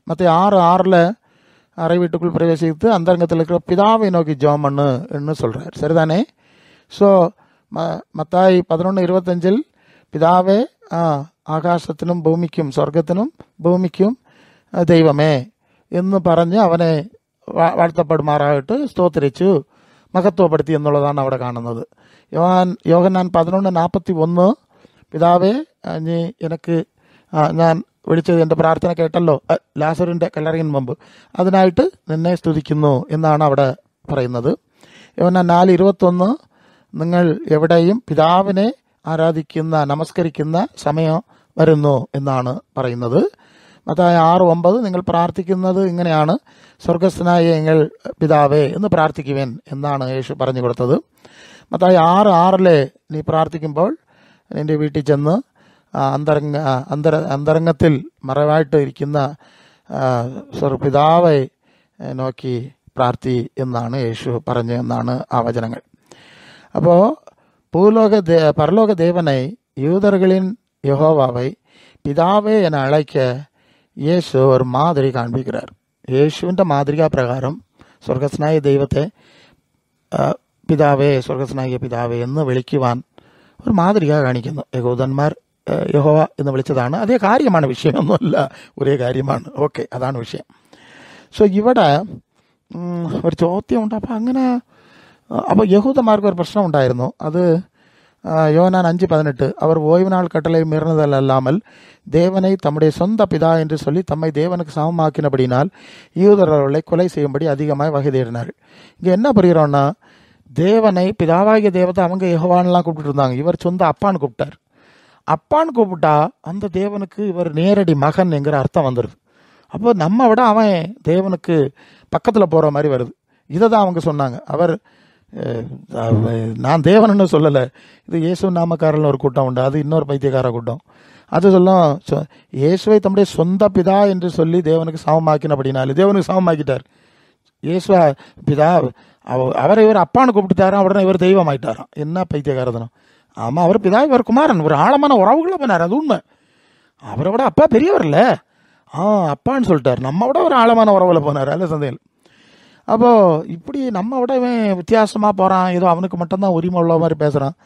மற்ற 6:6 அறை வீட்டுக்குள் பிரவேசித்து அந்தரங்கத்தில் இருக்கிற பிதாவை நோக்கி ஜெபம் பண்ணுன்னு சொல்கிறார். சரிதானே? ஸோ மத்தாய் 11:25 பிதாவே, ആകാശത്തിനും ഭൂമിക്കും, സ്വർഗത്തിനും ഭൂമിക്കും ദൈവമേ എന്ന് പറഞ്ഞ് അവനെ വാഴ്ത്തപ്പെടുമാറായിട്ട് സ്തോത്രിച്ചു മഹത്വപ്പെടുത്തി എന്നുള്ളതാണ് അവിടെ കാണുന്നത്. യോഹന്നാൻ 11:41 പിതാവേ, നീ എനിക്ക് ഞാൻ വിളിച്ചത് എൻ്റെ പ്രാർത്ഥന കേട്ടല്ലോ, ലാസറിൻ്റെ കല്ലറയിന് മുമ്പ്, അതിനായിട്ട് നിന്നെ സ്തുതിക്കുന്നു എന്നാണ് അവിടെ പറയുന്നത്. യോഹന്നാൻ 4:21 നിങ്ങൾ എവിടെയും പിതാവിനെ ആരാധിക്കുന്ന, നമസ്കരിക്കുന്ന സമയം വരുന്നു എന്നാണ് പറയുന്നത്. മത്തായി 6:9 നിങ്ങൾ പ്രാർത്ഥിക്കുന്നത് ഇങ്ങനെയാണ്, സ്വർഗസ്ഥനായ എങ്ങൾ പിതാവേ എന്ന് പ്രാർത്ഥിക്കുവേൻ എന്നാണ് യേശു പറഞ്ഞു കൊടുത്തത്. മത്തായി 6:6 നീ പ്രാർത്ഥിക്കുമ്പോൾ നിൻ്റെ വീട്ടിൽ ചെന്ന് അന്തരംഗത്തിൽ മറവായിട്ട് ഇരിക്കുന്ന പിതാവെ നോക്കി പ്രാർത്ഥി എന്നാണ് യേശു പറഞ്ഞു എന്നാണ് ആ വചനങ്ങൾ. അപ്പോൾ பரலோக தேவனை, யூதர்களின் யெகோவாவை பிதாவே என அழைக்க இயேசு ஒரு மாதிரி காண்பிக்கிறார். യേശുവിൻ്റെ മാതൃകാ പ്രകാരം സ്വർഗസ്നായ ദൈവത്തെ പിതാവേ, സ്വർഗസ്നായ പിതാവേ എന്ന് വിളിക്കുവാൻ ഒരു മാതൃക കാണിക്കുന്നു. യഹൂദന്മാർ യഹോവ എന്ന് വിളിച്ചതാണ്. അതേ കാര്യമാണ്, വിഷയമൊന്നുമല്ല, ഒരേ കാര്യമാണ്. ഓക്കെ, അതാണ് വിഷയം. സോ ഇവിടെ ഒരു ചോദ്യമുണ്ട്. അപ്പോൾ യഹൂദന്മാർക്ക് ഒരു പ്രശ്നം ഉണ്ടായിരുന്നു. അത് யோவான் 5:18 அவர் ஓய்வு நாள் கட்டளை மீறினதல்லாமல் தேவனை தம்முடைய சொந்த பிதா என்று சொல்லி தம்மை தேவனுக்கு சமமாக்கினபடினால் யூதர் அவர்களை கொலை செய்யும்படி அதிகமாக வகை தேடினார்கள். இங்கே என்ன புரிகிறோன்னா, தேவனை பிதாவாகிய தேவத்தை அவங்க யெகோவான்லாம் கூப்பிட்டு இருந்தாங்க. இவர் சொந்த அப்பான்னு கூப்பிட்டார். அப்பான்னு கூப்பிட்டா அந்த தேவனுக்கு இவர் நேரடி மகன் என்கிற அர்த்தம் வந்துடுது. அப்போ நம்ம விட அவன் தேவனுக்கு பக்கத்தில் போகிற மாதிரி வருது. இதை தான் அவங்க சொன்னாங்க. அவர் நான் தேவன்னு சொல்லலை, இது இயேசு நாமக்காரர்ல ஒரு கூட்டம் உண்டு, அது இன்னொரு பைத்தியக்கார கூட்டம். அது சொல்லும் இயேசுவை தம்முடைய சொந்த பிதா என்று சொல்லி தேவனுக்கு சமமாக்கினபடினாலே தேவனுக்கு சமமாக்கிட்டார். இயேசுவா பிதா அவரை இவர் அப்பான்னு கூப்பிட்டுட்டாராம், உடனே இவர் தெய்வம் ஆயிட்டாராம். என்ன பைத்தியக்காரதனம்! ஆமாம், அவர் பிதா, இவர் குமாரன், ஒரு ஆழமான உறவுகளை பண்ணார், அது உண்மை. அவரை விட அப்பா பெரியவர் இல்லை, அப்பான்னு சொல்லிட்டார். நம்ம விட ஒரு ஆழமான உறவுல போனார், அல்ல சந்தையில். அப்போது இப்படி நம்ம விட இவன் வித்தியாசமாக போகிறான், ஏதோ அவனுக்கு மட்டும்தான் உரிமை உள்ள மாதிரி பேசுகிறான்,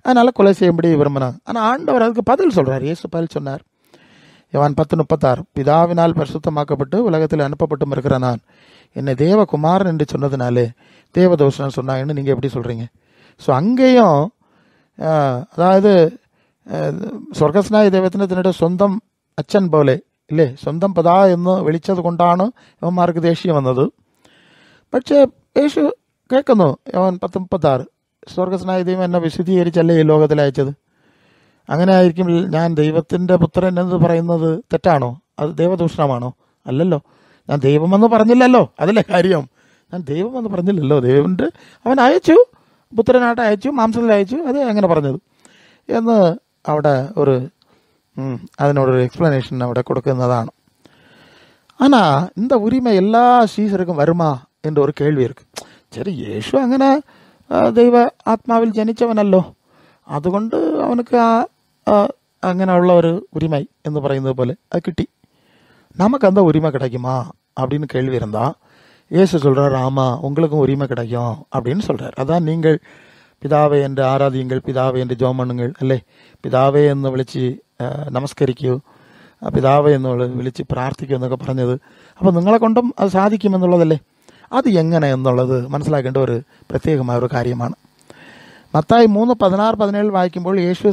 அதனால் கொலை செய்யும்படி விரும்பினாங்க. ஆனால் ஆண்டவர் அதுக்கு பதில் சொல்கிறார். இயேசு பதில் சொன்னார். யோவான் 10:36, பிதாவினால் பரிசுத்தமாக்கப்பட்டு உலகத்தில் அனுப்பப்பட்டும் இருக்கிற நான் என்னை தேவகுமாரன் என்று சொன்னதுனாலே தேவதோஷன் சொன்னாங்கன்னு நீங்கள் எப்படி சொல்கிறீங்க? ஸோ அங்கேயும் അതായത് സ്വർഗസ്നായ ദൈവത്തിന് തന്നിട്ട് സ്വന്തം അച്ഛൻ പോലെ ഇല്ലേ, സ്വന്തം പിതാ എന്ന് വിളിച്ചത് കൊണ്ടാണ് യവന്മാർക്ക് ദേഷ്യം വന്നത്. പക്ഷേ യേശു കേൾക്കുന്നു. യോഹന്നാൻ 10:36, സ്വർഗസ്നായ ദൈവം എന്നെ വിശുദ്ധീകരിച്ചല്ലേ ഈ ലോകത്തിൽ അയച്ചത്. അങ്ങനെ ആയിരിക്കും ഞാൻ ദൈവത്തിൻ്റെ പുത്രൻ എന്ന് പറയുന്നത് തെറ്റാണോ? അത് ദൈവദൂഷണമാണോ? അല്ലല്ലോ. ഞാൻ ദൈവമെന്ന് പറഞ്ഞില്ലല്ലോ, അതല്ലേ കാര്യം. ഞാൻ ദൈവമെന്ന് പറഞ്ഞില്ലല്ലോ. ദൈവൻ്റെ അവൻ അയച്ചു, പുത്രനായിട്ട് അയച്ചു, മാംസത്തിൽ അയച്ചു, അത് അങ്ങനെ പറഞ്ഞത് എന്ന് അവിടെ ഒരു അതിനോടൊരു எக்ஸ்பிளனேஷன் അവിടെ கொடுക്കുന്നതാണ്. ஆனால் இந்த உரிமை எல்லா சீசருக்கும் வருமா என்ற ஒரு கேள்வி இருக்கு. சரி, യേശു അങ്ങനെ ദൈവ ആത്മാവിൽ ജനിച്ചവനല്ലോ, അതുകൊണ്ട് അവനക്ക് അങ്ങനെയുള്ള ஒரு உரிமை എന്ന് പറയുന്നത് പോലെ அது கிட்டி. நமக்கு அந்த உரிமை கிடைக்குமா அப்படின்னு கேள்வி இருந்தால் இயேசு சொல்கிறார், ஆமாம், உங்களுக்கும் உரிமை கிடைக்கும் அப்படின்னு சொல்கிறார். அதான் நீங்கள் പിതാവേ என்று ആരാധിയുங்கள், പിതാവേ என்று ജോം பண்ணுங்கள், അല്ലേ, പിതാവേ എന്ന് വിളിച്ച് നമസ്കരിക്കൂ, പിതാവേ എന്ന് വിളിച്ച് പ്രാർത്ഥിക്കൂ എന്നൊക്കെ പറഞ്ഞത്. അപ്പോൾ നിങ്ങളെ കൊണ്ടും അത് സാധിക്കുമെന്നുള്ളതല്ലേ. അത് എങ്ങനെ എന്നുള്ളത് മനസ്സിലാക്കേണ്ട ഒരു പ്രത്യേകമായ ഒരു കാര്യമാണ്. മത്തായി 3:16-17 വായിക്കുമ്പോൾ യേശു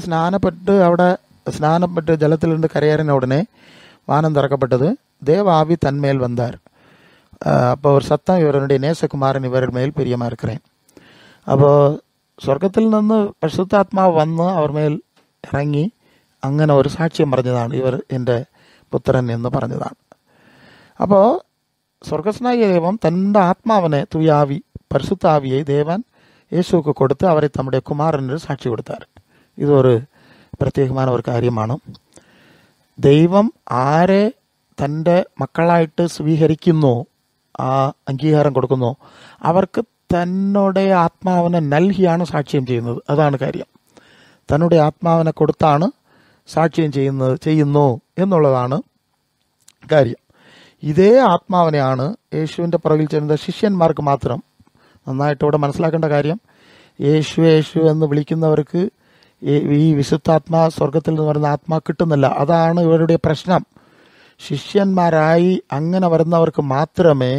സ്നാനപ്പെട്ട് ജലത്തിൽ നിന്ന് കരയേറിന ഉടനെ വാനം திறக்கப்பட்டது, தேவாவி தன்மேல் வந்தார். அப்போ ஒரு சத்தம், இவருடைய நேசகுமாரன் இவர் மேல் பிரியமாக இருக்கிறேன். അപ്പോൾ സ്വർഗത്തിൽ നിന്ന് പരിശുദ്ധാത്മാവ് വന്ന് അവർ മേൽ ഇറങ്ങി അങ്ങനെ ഒരു സാക്ഷ്യം പറഞ്ഞതാണ്, ഇവർ എൻ്റെ പുത്രൻ എന്ന് പറഞ്ഞതാണ്. അപ്പോൾ സ്വർഗസ്നായ ദൈവം തൻ്റെ ആത്മാവിനെ തൂയാവി പരിശുദ്ധാവിയെ ദേവൻ യേശുക്ക് കൊടുത്ത് അവരെ തമ്മുടെ കുമാരന് സാക്ഷി കൊടുത്താർ. ഇതൊരു പ്രത്യേകമായ ഒരു കാര്യമാണ്. ദൈവം ആരെ തൻ്റെ മക്കളായിട്ട് സ്വീകരിക്കുന്നു, ആ അംഗീകാരം കൊടുക്കുന്നു, അവർക്ക് തന്നോടെ ആത്മാവിനെ നൽകിയാണ് സാക്ഷ്യം ചെയ്യുന്നത്. അതാണ് കാര്യം. തന്നോടെ ആത്മാവിനെ കൊടുത്താണ് സാക്ഷ്യം ചെയ്യുന്നു എന്നുള്ളതാണ് കാര്യം. ഇതേ ആത്മാവിനെയാണ് യേശുവിൻ്റെ പുറകിൽ ചെല്ലുന്ന ശിഷ്യന്മാർക്ക് മാത്രം. നന്നായിട്ട് ഇവിടെ മനസ്സിലാക്കേണ്ട കാര്യം, യേശു യേശു എന്ന് വിളിക്കുന്നവർക്ക് ഈ വിശുദ്ധാത്മാ, സ്വർഗത്തിൽ നിന്ന് വരുന്ന ആത്മാ കിട്ടുന്നില്ല. അതാണ് ഇവരുടെ പ്രശ്നം. ശിഷ്യന്മാരായി അങ്ങനെ വരുന്നവർക്ക് മാത്രമേ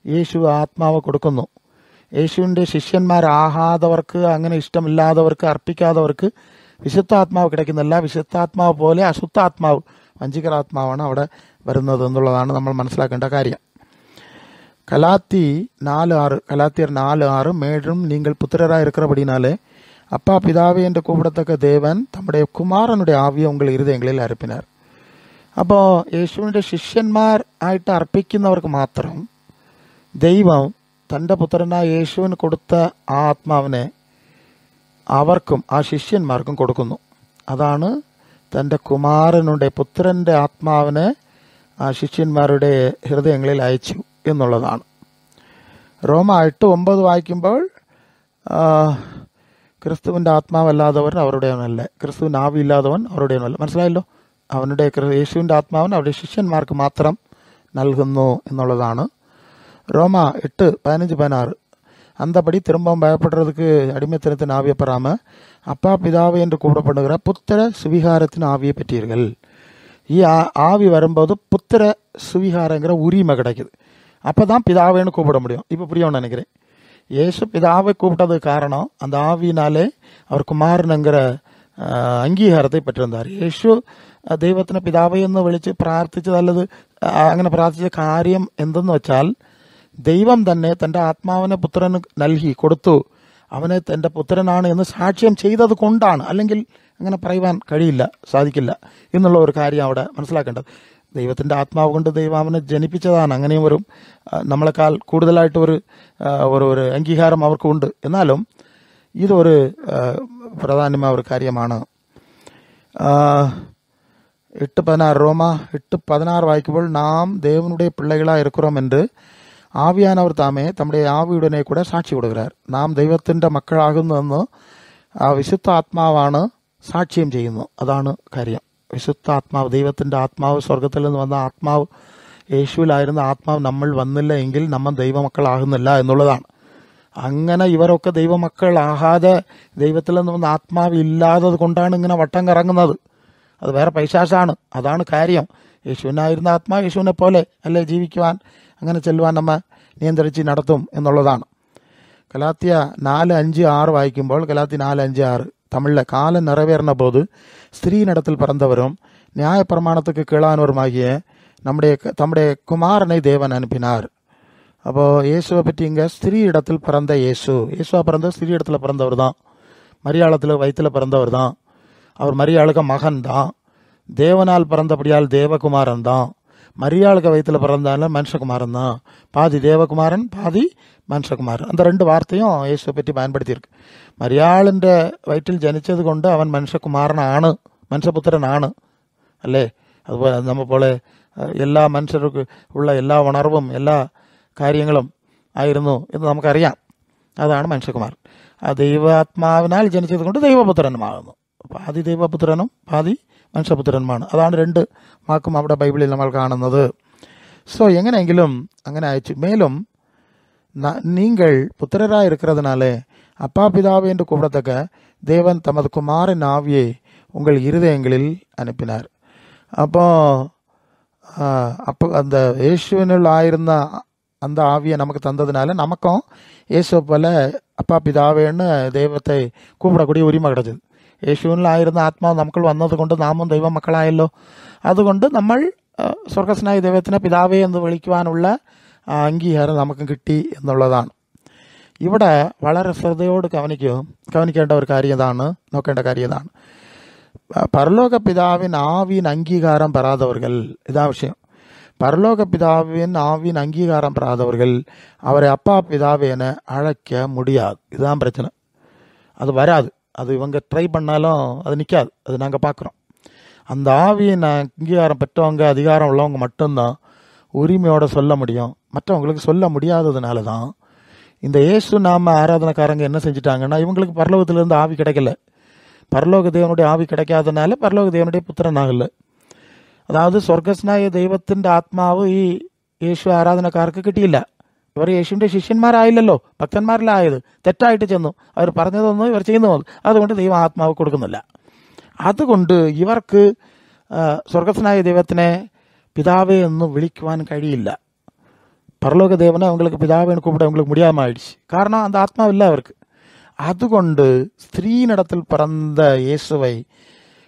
യേശു ആത്മാവ് കൊടുക്കുന്നു. യേശുവിൻ്റെ ശിഷ്യന്മാരാകാത്തവർക്ക്, അങ്ങനെ ഇഷ്ടമില്ലാത്തവർക്ക്, അർപ്പിക്കാത്തവർക്ക് വിശുദ്ധാത്മാവ് കിടക്കുന്നില്ല. വിശുദ്ധാത്മാവ് പോലെ അശുദ്ധാത്മാവ്, വഞ്ചികരാത്മാവാണ് അവിടെ വരുന്നത് എന്നുള്ളതാണ് നമ്മൾ മനസ്സിലാക്കേണ്ട കാര്യം. கலாத்தியர் 4:6 மேலும் நீங்கள் புத்திரராக இருக்கிறபடினாலே அப்பா பிதாவே என்று கூப்பிடத்தக்க தேவன் தம்முடைய കുമാരനുடைய ആവിയെ ഉங்கள் ഇരുദയങ്ങളിൽ അർപ്പിനാർ. അപ്പോൾ യേശുവിൻ്റെ ശിഷ്യന്മാർ ആയിട്ട് അർപ്പിക്കുന്നവർക്ക് മാത്രം ദൈവം തൻ്റെ പുത്രനായ യേശുവിന് കൊടുത്ത ആ ആത്മാവിനെ അവർക്കും ആ ശിഷ്യന്മാർക്കും കൊടുക്കുന്നു. അതാണ് തൻ്റെ കുമാരനുടെ പുത്രൻ്റെ ആത്മാവിനെ ആ ശിഷ്യന്മാരുടെ ഹൃദയങ്ങളിൽ അയച്ചു എന്നുള്ളതാണ്. റോമ 8:9 വായിക്കുമ്പോൾ ക്രിസ്തുവിൻ്റെ ആത്മാവല്ലാത്തവൻ അവരുടെയവനല്ല, ക്രിസ്തുവിൻ്റെ ആവി ഇല്ലാത്തവൻ അവരുടെയവനല്ല. മനസ്സിലായല്ലോ. അവനുടെ യേശുവിൻ്റെ ആത്മാവിന് അവരുടെ ശിഷ്യന്മാർക്ക് മാത്രം നൽകുന്നു എന്നുള്ളതാണ്. ரோமா 8:15-16 அந்தபடி திரும்பவும் பயப்படுறதுக்கு அடிமைத்தனத்தின் ஆவியை பெறாமல் அப்பா பிதாவை என்று கூப்பிடப்படுகிற புத்திர சுவிகாரத்தின் ஆவியை பெற்றீர்கள். ഈ ஆவி வரும்போது புத்திர சுவிகாரங்கிற உரிமை கிடைக்குது. அப்போ தான் பிதாவேன்னு கூப்பிட முடியும். இப்போ புரியும்னு நினைக்கிறேன். യേശു പിതാவை கூப்பிட்டதுக்கு காரணம் அந்த ஆவினாலே அவர் குமாரனுங்கிற അംഗീകാരത്തെ പെറ്റിരുന്നാർ. യേശു ദൈവത്തിന് പിതാവേ എന്ന് വിളിച്ച് പ്രാർത്ഥിച്ചത്, അല്ലത് അങ്ങനെ പ്രാർത്ഥിച്ച കാര്യം എന്തെന്ന് വെച്ചാൽ ദൈവം തന്നെ തൻ്റെ ആത്മാവിനെ പുത്രന് നൽകി കൊടുത്തു. അവനെ തൻ്റെ പുത്രനാണ് എന്ന് സാക്ഷ്യം ചെയ്തത് കൊണ്ടാണ്. അല്ലെങ്കിൽ അങ്ങനെ പറയുവാൻ കഴിയില്ല, സാധിക്കില്ല എന്നുള്ള ഒരു കാര്യം അവിടെ മനസ്സിലാക്കേണ്ടത്. ദൈവത്തിൻ്റെ ആത്മാവ് കൊണ്ട് ദൈവം അവനെ ജനിപ്പിച്ചതാണ്. അങ്ങനെയും ഒരു നമ്മളെക്കാൾ കൂടുതലായിട്ട് ഒരു അംഗീകാരം അവർക്കുണ്ട്. എന്നാലും ഇതൊരു പ്രധാനമായ ഒരു കാര്യമാണ്. 8:16 ரோமா 8:16 வாய்க்கும்போது, நாம் தேவனுடைய பிள்ளைகளாக இருக்கிறோம் என்று ஆவியானவர் தாமே தம்முடைய ஆவியுடனே கூட സാക്ഷി കൊടുക്കുകയാർ. നാം ദൈവത്തിൻ്റെ മക്കളാകുന്നതെന്ന് ആ വിശുദ്ധ ആത്മാവാണ് സാക്ഷ്യം ചെയ്യുന്നു. അതാണ് കാര്യം. വിശുദ്ധ ആത്മാവ്, ദൈവത്തിൻ്റെ ആത്മാവ്, സ്വർഗത്തിൽ നിന്ന് വന്ന ആത്മാവ്, യേശുവിലായിരുന്ന ആത്മാവ് നമ്മൾ വന്നില്ല എങ്കിൽ നമ്മൾ ദൈവമക്കളാകുന്നില്ല എന്നുള്ളതാണ്. അങ്ങനെ ഇവരൊക്കെ ദൈവമക്കളാകാതെ ദൈവത്തിൽ നിന്ന് വന്ന ആത്മാവ് ഇല്ലാത്തത് കൊണ്ടാണ് ഇങ്ങനെ വട്ടം കറങ്ങുന്നത്. അത് വേറെ പൈശാചാണ്. അതാണ് കാര്യം. യേശുവിനായിരുന്ന ആത്മാ യേശുവിനെ പോലെ അല്ലേ ജീവിക്കുവാൻ, അങ്ങനെ ചെല്ലുവാൻ നമ്മെ നിയന്ത്രിച്ച് നടത്തും എന്നുള്ളതാണ്. கலாத்திய 4:5-6 வாய்க்கும்போது, கலாத்தி 4:5-6 தமிழில், காலம் நிறைவேறின போது ஸ்திரீனிடத்தில் பிறந்தவரும் நியாய பிரமாணத்துக்கு கீழானவருமாகிய தம்முடைய குமாரனை தேவன் அனுப்பினார். அப்போது இயேசுவை பற்றி இங்கே ஸ்திரீ இடத்தில் பிறந்த இயேசுவா பிறந்த ஸ்திரீ இடத்துல பிறந்தவர் தான். மரியாளத்தில் வயிற்றில் பிறந்தவர் தான். அவர் மரியாளுக்கு மகன் தான். தேவனால் பிறந்தபடியால் தேவகுமாரன் தான். மரியாளுக்கு வயிற்றில் பிறந்தாலும் மனுஷகுமாரன் தான். பாதி தேவகுமாரன், பாதி மனுஷகுமாரன். அந்த 2 வார்த்தையும் യേശുவை പറ്റി பயன்படுத்தியிருக்கு. മരിയാളിൻ്റെ വയറ്റിൽ ജനിച്ചത് കൊണ്ട് അവൻ മനുഷ്യകുമാരനാണ്, മനുഷ്യപുത്രനാണ് അല്ലേ. അതുപോലെ നമ്മെ പോലെ എല്ലാ മനുഷ്യർക്ക് ഉള്ള എല്ലാ ഉണർവും എല്ലാ കാര്യങ്ങളും ആയിരുന്നു എന്ന് നമുക്കറിയാം. അതാണ് മനുഷ്യകുമാരൻ. ആ ദൈവാത്മാവിനാൽ ജനിച്ചത് കൊണ്ട് ദൈവപുത്രനുമാകുന്നു. പാതി ദൈവപുത്രനും പാതി മനുഷ്യപുത്രനുമാണ്. അതാണ് 2 വാക്കും അവിടെ ബൈബിളിൽ നമ്മൾ കാണുന്നത്. ஸோ எங்கനെങ്കിലും അങ്ങനെ അയച്ചു. மேலும் நீங்கள் புத்திரராக இருக்கிறதுனாலே அப்பா பிதாவே என்று கூப்பிடத்தக்க தேவன் தமது குமாரன் ஆவியை உங்கள் இருதயங்களில் அனுப்பினார். அப்போ அந்த இயேசுவினுள் ஆயிருந்த அந்த ஆவியை நமக்கு தந்ததுனால நமக்கும் இயேசு போல அப்பா பிதாவேன்னு தெய்வத்தை கூப்பிடக்கூடிய உரிமை கிடைச்சது. യേശുവിൽ ആയിരുന്ന ആത്മാവ് നമുക്കുൾ വന്നത് കൊണ്ട് നാമും ദൈവ മക്കളായല്ലോ. അതുകൊണ്ട് നമ്മൾ സ്വർഗസ്നായ ദൈവത്തിനെ പിതാവേ എന്ന് വിളിക്കുവാനുള്ള അംഗീകാരം നമുക്ക് കിട്ടി എന്നുള്ളതാണ്. ഇവിടെ വളരെ ശ്രദ്ധയോട് കവനിക്കേണ്ട ഒരു കാര്യം ഇതാണ്, നോക്കേണ്ട കാര്യം ഇതാണ്. പരലോക പിതാവിൻ ആവിൻ അംഗീകാരം പെറാதவர்கள், ഇതാ വിഷയം. பரலோக பிதாவின் ஆவின் அங்கீகாரம் பெறாதவர்கள் அவரை அப்பா பிதாவேன்னு அழைக்க முடியாது. இதுதான் பிரச்சனை. அது வராது. அது இவங்க ட்ரை பண்ணாலும் அது நிற்காது. அது நாங்கள் பார்க்குறோம். அந்த ஆவியின் அங்கீகாரம் பெற்றவங்க, அதிகாரம் உள்ளவங்க மட்டும்தான் உரிமையோடு சொல்ல முடியும். மற்றவங்களுக்கு சொல்ல முடியாததுனால தான் இந்த இயேசு நாம ஆராதனைக்காரங்க என்ன செஞ்சுட்டாங்கன்னா, இவங்களுக்கு பரலோகத்திலேருந்து ஆவி கிடைக்கல. பரலோக தேவனுடைய ஆவி கிடைக்காதனால பரலோக தேவனுடைய புத்திரன் ஆகலை. അതായത് സ്വർഗസ്നായ ദൈവത്തിൻ്റെ ആത്മാവ് ഈ യേശു ആരാധനക്കാർക്ക് കിട്ടിയില്ല. ഇവർ യേശുവിൻ്റെ ശിഷ്യന്മാരായില്ലല്ലോ, ഭക്തന്മാരിലായത്. തെറ്റായിട്ട് ചെന്നു. അവർ പറഞ്ഞതൊന്നും ഇവർ ചെയ്യുന്നു. അതുകൊണ്ട് ദൈവം ആത്മാവ് കൊടുക്കുന്നില്ല. അതുകൊണ്ട് ഇവർക്ക് സ്വർഗസ്നായ ദൈവത്തിനെ പിതാവേ എന്ന് വിളിക്കുവാൻ കഴിയില്ല. പരലോക ദേവനെ അവங்களுக்கு പിതാവേன்னு கூப்பிட அவங்களுக்கு முடியாம ஆயிடுச்சு. காரணம் அந்த ஆத்மா இல்லை அவருக்கு. அதுகொண்டு ஸ்திரீனிடத்தில் பிறந்த இயேசுவை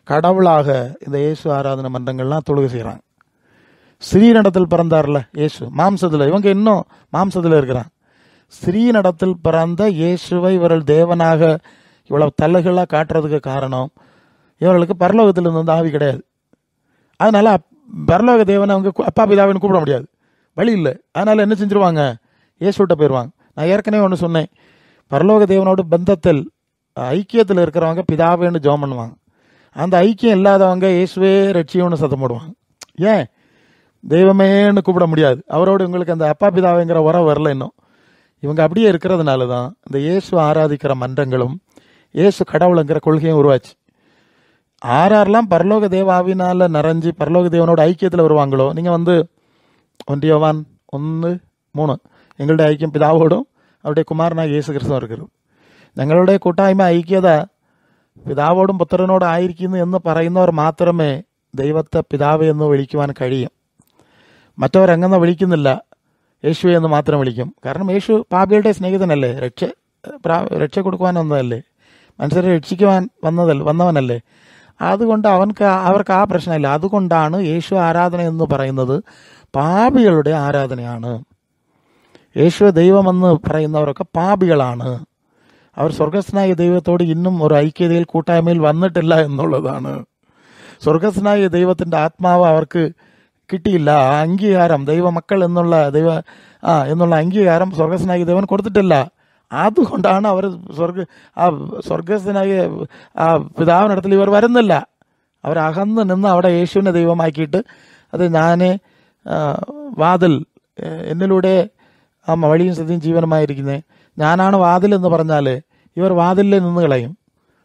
கடவுளாக இந்த இயேசு ஆராதனை மன்றங்கள்லாம் தொழுகை செய்கிறாங்க. ஸ்ரீனிடத்தில் பிறந்தார்ல இயேசு, மாம்சத்தில், இவங்க இன்னும் மாம்சத்தில் இருக்கிறாங்க. ஸ்ரீனிடத்தில் பிறந்த இயேசுவை இவர்கள் தேவனாக இவ்வளவு தலைகளாக காட்டுறதுக்கு காரணம், இவர்களுக்கு பரலோகத்திலிருந்து வந்து ஆவி கிடையாது. அதனால பரலோக தேவனை அவங்க அப்பா பிதாவின்னு கூப்பிட முடியாது, வழி இல்லை. அதனால என்ன செஞ்சிருவாங்க, இயேசுகிட்ட போயிடுவாங்க. நான் ஏற்கனவே ஒன்று சொன்னேன், பரலோக தேவனோட பந்தத்தில் ஐக்கியத்தில் இருக்கிறவங்க பிதாவேன்னு ஜெபம் பண்ணுவாங்க. அந்த ஐக்கியம் இல்லாதவங்க இயேசுவே ரட்சியம்னு சத்தம் போடுவாங்க. ஏன், தெய்வமேன்னு கூப்பிட முடியாது. அவரோடு உங்களுக்கு அந்த அப்பா பிதாவைங்கிற உறவு வரல இன்னும். இவங்க அப்படியே இருக்கிறதுனால தான் இந்த இயேசு ஆராதிக்கிற மன்றங்களும் இயேசு கடவுளுங்கிற கொள்கையும் உருவாச்சு. ஆறாரெல்லாம் பரலோக தேவ ஆவினால் நிறைஞ்சி பரலோக தேவனோட ஐக்கியத்தில் வருவாங்களோ, நீங்கள் வந்து 1 யோவான் 1:3 எங்களுடைய ஐக்கியம் പിതാവോടും അവരുടെ കുമാരനായ യേശു ക്രിസ്തു இருக்கிறது. ഞങ്ങളുടെ കൂട്ടായ്മ ഐക്യത പിതാവോടും പുത്രനോടും ആയിരിക്കുന്നു എന്ന് പറയുന്നവർ മാത്രമേ ദൈവത്തെ പിതാവേ എന്ന് വിളിക്കുവാൻ കഴിയും. മറ്റവരങ്ങനെ വിളിക്കുന്നില്ല, യേശുവെ എന്ന് മാത്രം വിളിക്കും. കാരണം യേശു പാപികളുടെ സ്നേഹിതനല്ലേ, രക്ഷ കൊടുക്കുവാൻ വന്നതല്ലേ, മനുഷ്യരെ രക്ഷിക്കുവാൻ വന്നവനല്ലേ. അതുകൊണ്ട് അവർക്ക് ആ പ്രശ്നമില്ല. അതുകൊണ്ടാണ് യേശു ആരാധന എന്ന് പറയുന്നത് പാപികളുടെ ആരാധനയാണ്. യേശു ദൈവമെന്ന് പറയുന്നവരൊക്കെ പാപികളാണ്. അവർ സ്വർഗസ്നായ ദൈവത്തോട് ഇന്നും ഒരു ഐക്യതയിൽ കൂട്ടായ്മയിൽ വന്നിട്ടില്ല എന്നുള്ളതാണ്. സ്വർഗസ്നായ ദൈവത്തിൻ്റെ ആത്മാവ് അവർക്ക് കിട്ടിയില്ല. ആ അംഗീകാരം ദൈവമക്കൾ എന്നുള്ള അംഗീകാരം സ്വർഗസ്നായ ദൈവൻ കൊടുത്തിട്ടില്ല. അതുകൊണ്ടാണ് അവർ സ്വർഗസ്നായ പിതാവിനടുത്തിൽ ഇവർ വരുന്നില്ല. അവരകന്ന് നിന്ന് അവിടെ യേശുവിനെ ദൈവമാക്കിയിട്ട് അത് ഞാൻ വാതിൽ, എന്നിലൂടെ വഴിയും സത്യവും ജീവനുമായിരിക്കുന്നത് ഞാനാണ് വാതിൽ എന്ന് പറഞ്ഞാൽ ഇവർ വാതിലിൽ നിന്ന് കളയും.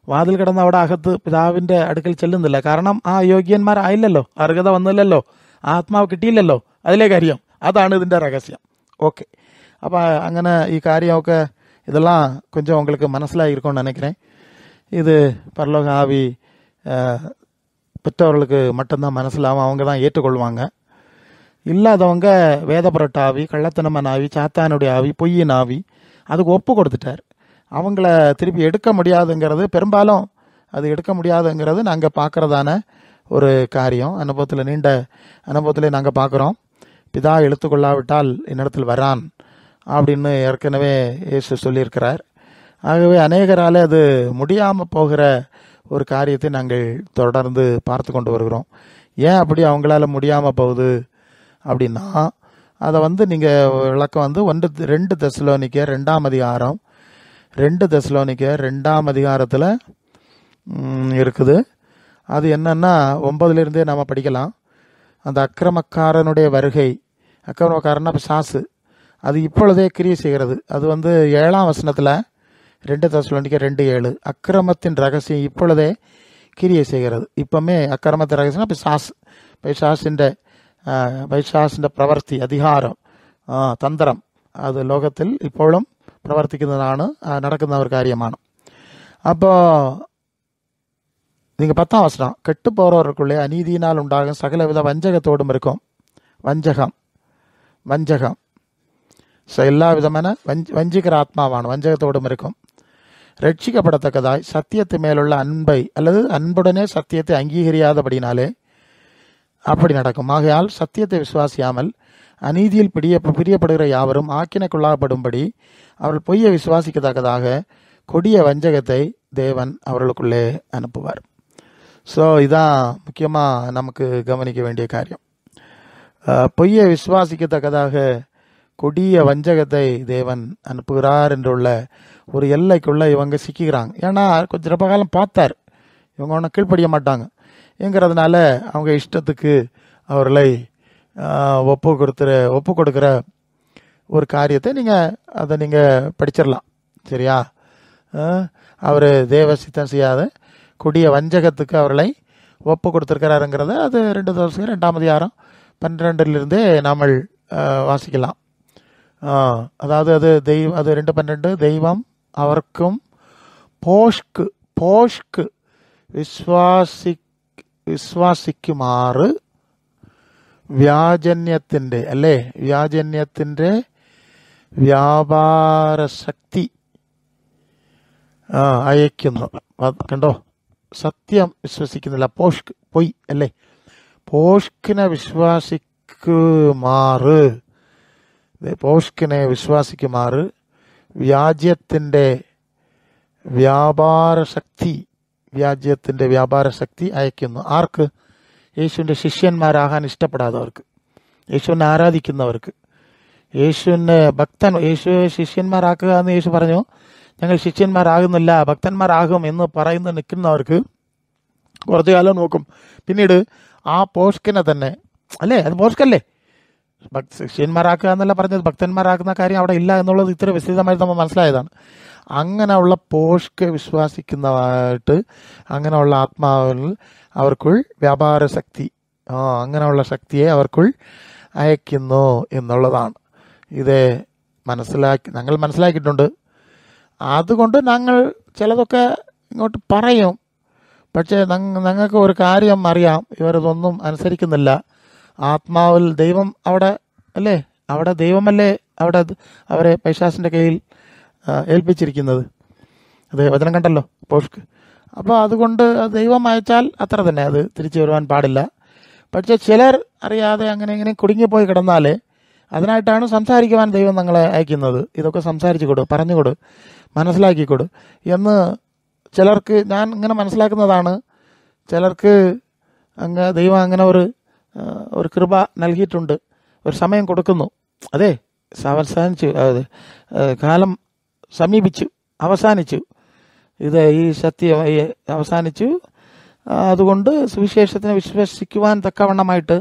വാതിൽ കിടന്ന് അവിടെ അകത്ത് പിതാവിൻ്റെ അടുക്കൽ ചെല്ലുന്നില്ല. കാരണം ആ യോഗ്യന്മാരായില്ലല്ലോ, അർഹത വന്നില്ലല്ലോ, ആത്മാവ് കിട്ടിയില്ലല്ലോ. അതിലെ കാര്യം അതാണ് ഇതിൻ്റെ രഹസ്യം. ഓക്കെ, അപ്പോൾ അങ്ങനെ ഈ കാര്യമൊക്കെ இதெல்லாம் கொஞ்சம் உங்களுக்கு மனசில் இருக்கும்னு நினைக்கிறேன். இது பரலோக ஆவி பெற்றவர்களுக்கு மட்டும்தான் மனசிலாகும், அவங்க தான் ஏற்றுக்கொள்வாங்க. இல்லாதவங்க வேதபுரட்ட ஆவி, கள்ளத்தனமான ஆவி, சாத்தானுடைய ஆவி, பொய்யின் ஆவி அதுக்கு ஒப்பு கொடுத்துட்டார். அவங்கள திருப்பி எடுக்க முடியாதுங்கிறது, பெரும்பாலும் அது எடுக்க முடியாதுங்கிறது நாங்கள் பார்க்குறதான ஒரு காரியம். நீண்ட அனுபவத்தில் நாங்கள் பார்க்குறோம். பிதா எடுத்துக்கொள்ளாவிட்டால் என்னிடத்தில் வரான் அப்படின்னு ஏற்கனவே இயேசு சொல்லியிருக்கிறார். ஆகவே அநேகரால் அது முடியாமல் போகிற ஒரு காரியத்தை நாங்கள் தொடர்ந்து பார்த்து கொண்டு வருகிறோம். ஏன் அப்படி அவங்களால முடியாமல் போகுது அப்படின்னா, அதை நீங்கள் விளக்கம் 2 தெசலோனிக்கேயர் 2ஆம் அதிகாரம் 2 தெசலோனிக்கேயர் 2ஆம் அதிகாரத்தில் இருக்குது. அது என்னன்னா 9லிருந்தே நாம் படிக்கலாம். அந்த அக்கிரமக்காரனுடைய வருகை, அக்கிரமக்காரனா பிசாசு, அது இப்பொழுதே கிரியை செய்கிறது. அது 7ஆம் வசனத்தில் 2 தெசலோனிக்கேயர் 2:7 அக்கிரமத்தின் ரகசியம் இப்பொழுதே கிரியை செய்கிறது. இப்பவுமே அக்கிரமத்தின் ரகசியம் പൈശാസിൻ്റെ പ്രവൃത്തി, അധികാരം, തന്ത്രം അത് ലോകത്തിൽ ഇപ്പോഴും പ്രവർത്തിക്കുന്നതാണ്, നടക്കുന്ന ഒരു കാര്യമാണ്. അപ്പോൾ நீங்கள் 10ஆம் வசனம், கெட்டு போகிறவர்களுக்குள்ளே அநீதியினால் உண்டாகும் சகலவித வஞ்சகத்தோடும் இருக்கும். வஞ்சகம் எல்லா விதமான வஞ்சிக்கிற ஆத்மாவான வஞ்சகத்தோடும் இருக்கும். ரட்சிக்கப்படத்தக்கதாய் சத்தியத்து மேலுள்ள அன்பை அல்லது அன்புடனே சத்தியத்தை அங்கீகரியாதபடினாலே அப்படி நடக்கும். ஆகையால் சத்தியத்தை விசுவாசியாமல் அநீதியில் பிரியப்படுகிற யாவரும் ஆக்கினைக்குள்ளாகப்படும்படி அவர்கள் பொய்யை விசுவாசிக்கத்தக்கதாக கொடிய வஞ்சகத்தை தேவன் அவர்களுக்குள்ளே அனுப்புவார். ஸோ இதான் முக்கியமாக நமக்கு கவனிக்க வேண்டிய காரியம். பொய்யை விசுவாசிக்கத்தக்கதாக கொடிய வஞ்சகத்தை தேவன் அனுப்புகிறார் என்றுள்ள ஒரு எல்லைக்குள்ளே இவங்க சிக்கிக்கிறாங்க. ஏன்னா கொஞ்சம் ரொம்ப காலம் பார்த்தார், இவங்க ஒன்றும் கீழ்ப்படிய மாட்டாங்க என்கிறதுனால அவங்க இஷ்டத்துக்கு அவர்களை ஒப்பு கொடுக்குற ஒரு காரியத்தை நீங்கள் படிச்சிடலாம். சரியா? அவர் தேவ சித்தம் செய்யாத கொடிய வஞ்சகத்துக்கு அவர்களை ஒப்பு கொடுத்துருக்கிறாருங்கிறத அது 2 தெசலோனிக்கேயர் 2ஆம் அதிகாரம் 12லிருந்தே நாம் வாசிக்கலாம். அதாவது அது 2:12 தெய்வம் അവർക്കും പോഷ്ക്ക് വിശ്വാസിക്കുമാറ് വ്യാജന്യത്തിൻ്റെ വ്യാപാര ശക്തി അയക്കുന്നു. കണ്ടോ, സത്യം വിശ്വസിക്കുന്നില്ല, പൊയ് അല്ലേ, പോഷ്കിനെ വിശ്വാസിക്കുമാറ് വ്യാജ്യത്തിൻ്റെ വ്യാപാര ശക്തി അയക്കുന്നു. ആർക്ക്? യേശുവിൻ്റെ ശിഷ്യന്മാരാകാൻ ഇഷ്ടപ്പെടാത്തവർക്ക്, യേശുവിനെ ആരാധിക്കുന്നവർക്ക്, യേശു ശിഷ്യന്മാരാക്കുക എന്ന് യേശു പറഞ്ഞു. ഞങ്ങൾ ശിഷ്യന്മാരാകുന്നില്ല, ഭക്തന്മാരാകും എന്ന് നിൽക്കുന്നവർക്ക് കുറച്ചു കാലം നോക്കും. പിന്നീട് ആ പോഷ്കിനെ തന്നെ, അല്ലേ, അത് പോഷ്കല്ലേ, ശിഷ്യന്മാരാക്കുക എന്നല്ല പറഞ്ഞത്, ഭക്തന്മാരാക്കുന്ന കാര്യം അവിടെ ഇല്ല എന്നുള്ളത് ഇത്ര വിശദമായിട്ട് നമ്മൾ മനസ്സിലായതാണ്. അങ്ങനെയുള്ള പോഷ്ക്ക് വിശ്വാസിക്കുന്നതായിട്ട് അങ്ങനെയുള്ള ആത്മാവിൽ അവർക്കുൾ വ്യാപാര ശക്തി, അങ്ങനെയുള്ള ശക്തിയെ അവർക്കുൾ അയക്കുന്നു എന്നുള്ളതാണ്. ഇത് ഞങ്ങൾ മനസ്സിലാക്കിയിട്ടുണ്ട്. അതുകൊണ്ട് ഞങ്ങൾ ചിലതൊക്കെ ഇങ്ങോട്ട് പറയും. പക്ഷേ ഞങ്ങൾക്ക് ഒരു കാര്യം അറിയാം, ഇവരതൊന്നും അനുസരിക്കുന്നില്ല. ആത്മാവിൽ ദൈവം അവിടെ അല്ലേ, അവിടെ ദൈവമല്ലേ അവിടെ അവരെ പൈശാസിൻ്റെ കയ്യിൽ ഏൽപ്പിച്ചിരിക്കുന്നത്. അത് വചനം കണ്ടല്ലോ, പോഷ്ക്ക്. അപ്പോൾ അതുകൊണ്ട് ദൈവം അയച്ചാൽ അത്ര തന്നെ, അത് തിരിച്ചു വരുവാൻ പാടില്ല. പക്ഷേ ചിലർ അറിയാതെ അങ്ങനെ ഇങ്ങനെ കുടുങ്ങിപ്പോയി കിടന്നാൽ അതിനായിട്ടാണ് സംസാരിക്കുവാൻ ദൈവം നിങ്ങളെ അയക്കുന്നത്. ഇതൊക്കെ സംസാരിച്ചു കൊടു, പറഞ്ഞുകൊടു, മനസ്സിലാക്കിക്കൊടു എന്ന് ചിലർക്ക്, ഞാൻ ഇങ്ങനെ മനസ്സിലാക്കുന്നതാണ്, ചിലർക്ക് ദൈവം അങ്ങനെ ഒരു കൃപ നൽകിയിട്ടുണ്ട്, ഒരു സമയം കൊടുക്കുന്നു. അതെ, അവസാനിച്ചു, കാലം സമീപിച്ചു, അവസാനിച്ചു, ഈ സത്യം അവസാനിച്ചു. അതുകൊണ്ട് സുവിശേഷത്തിനെ വിശ്വസിക്കുവാൻ തക്കവണ്ണമായിട്ട്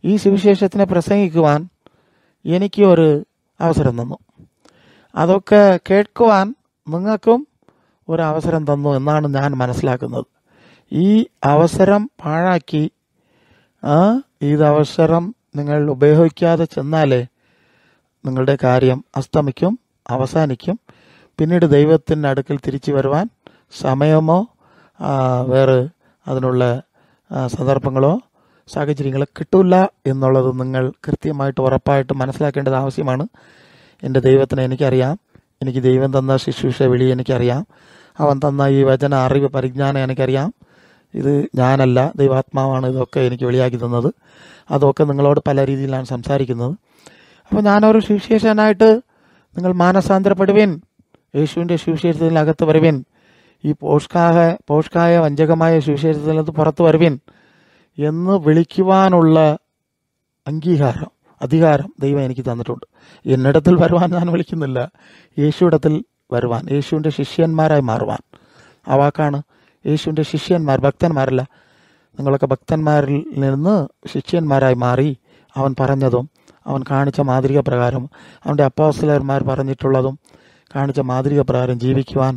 ഈ സുവിശേഷത്തിനെ പ്രസംഗിക്കുവാൻ എനിക്ക് ഒരു അവസരം തന്നു. അതൊക്കെ കേൾക്കുവാൻ നിങ്ങൾക്കും ഒരു അവസരം തന്നു എന്നാണ് ഞാൻ മനസ്സിലാക്കുന്നത്. ഈ അവസരം പാഴാക്കി അവസരം നിങ്ങൾ ഉപയോഗിക്കാതെ ചെന്നാലേ നിങ്ങളുടെ കാര്യം അസ്തമിക്കും, അവസാനിക്കും. പിന്നീട് ദൈവത്തിൻ്റെ അടുക്കൽ തിരിച്ചു വരുവാൻ സമയമോ വേറെ അതിനുള്ള സന്ദർഭങ്ങളോ സാഹചര്യങ്ങളോ കിട്ടില്ല എന്നുള്ളത് നിങ്ങൾ കൃത്യമായിട്ട് ഉറപ്പായിട്ട് മനസ്സിലാക്കേണ്ടത് ആവശ്യമാണ്. എൻ്റെ ദൈവത്തിനെ എനിക്കറിയാം, എനിക്ക് ദൈവം തന്ന ശുശ്രൂഷ വിളി എനിക്കറിയാം, അവൻ തന്ന ഈ വചന അറിവ് പരിജ്ഞാനം എനിക്കറിയാം. ഇത് ഞാനല്ല, ദൈവാത്മാവാണ് ഇതൊക്കെ എനിക്ക് വെളിയാക്കി തന്നത്. അതൊക്കെ നിങ്ങളോട് പല രീതിയിലാണ് സംസാരിക്കുന്നത്. അപ്പോൾ ഞാനൊരു സുവിശേഷനായിട്ട് നിങ്ങൾ മാനസാന്തരപ്പെടുവിൻ, യേശുവിൻ്റെ സുവിശേഷത്തിനകത്ത് വരുവിൻ, ഈ പോഷ്കായ വഞ്ചകമായ സുവിശേഷത്തിനകത്ത് പുറത്ത് വരുവിൻ എന്ന് വിളിക്കുവാനുള്ള അധികാരം ദൈവം എനിക്ക് തന്നിട്ടുണ്ട്. എന്നിടത്തിൽ വരുവാൻ ഞാൻ വിളിക്കുന്നില്ല, യേശുവിടത്തിൽ വരുവാൻ, യേശുവിൻ്റെ ശിഷ്യന്മാരായി മാറുവാൻ. ആ വാക്കാണ് യേശുവിൻ്റെ ശിഷ്യന്മാർ, ഭക്തന്മാരല്ല. നിങ്ങളൊക്കെ ഭക്തന്മാരിൽ നിന്ന് ശിഷ്യന്മാരായി മാറി അവൻ പറഞ്ഞതും അവൻ കാണിച്ച മാതൃക പ്രകാരം, അവൻ്റെ അപ്പോസ്തലന്മാർ പറഞ്ഞിട്ടുള്ളതും കാണിച്ച മാതൃക പ്രകാരം ജീവിക്കുവാൻ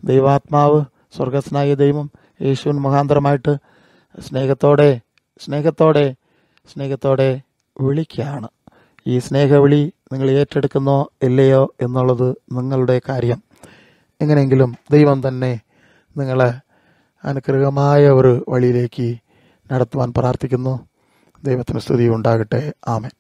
ദൈവാത്മാവ്, സ്വർഗസ്നായ ദൈവം യേശുവിൻ മുഖാന്തരമായിട്ട് സ്നേഹത്തോടെ വിളിക്കുകയാണ്. ഈ സ്നേഹവിളി നിങ്ങൾ ഏറ്റെടുക്കുന്നോ ഇല്ലയോ എന്നുള്ളത് നിങ്ങളുടെ കാര്യം. എങ്ങനെയെങ്കിലും ദൈവം തന്നെ നിങ്ങളെ അനുഗ്രഹമായ ഒരു വഴിയിലേക്ക് നടത്തുവാൻ പ്രാർത്ഥിക്കുന്നു. ദൈവത്തിന് സ്തുതി ഉണ്ടാകട്ടെ. ആമേൻ.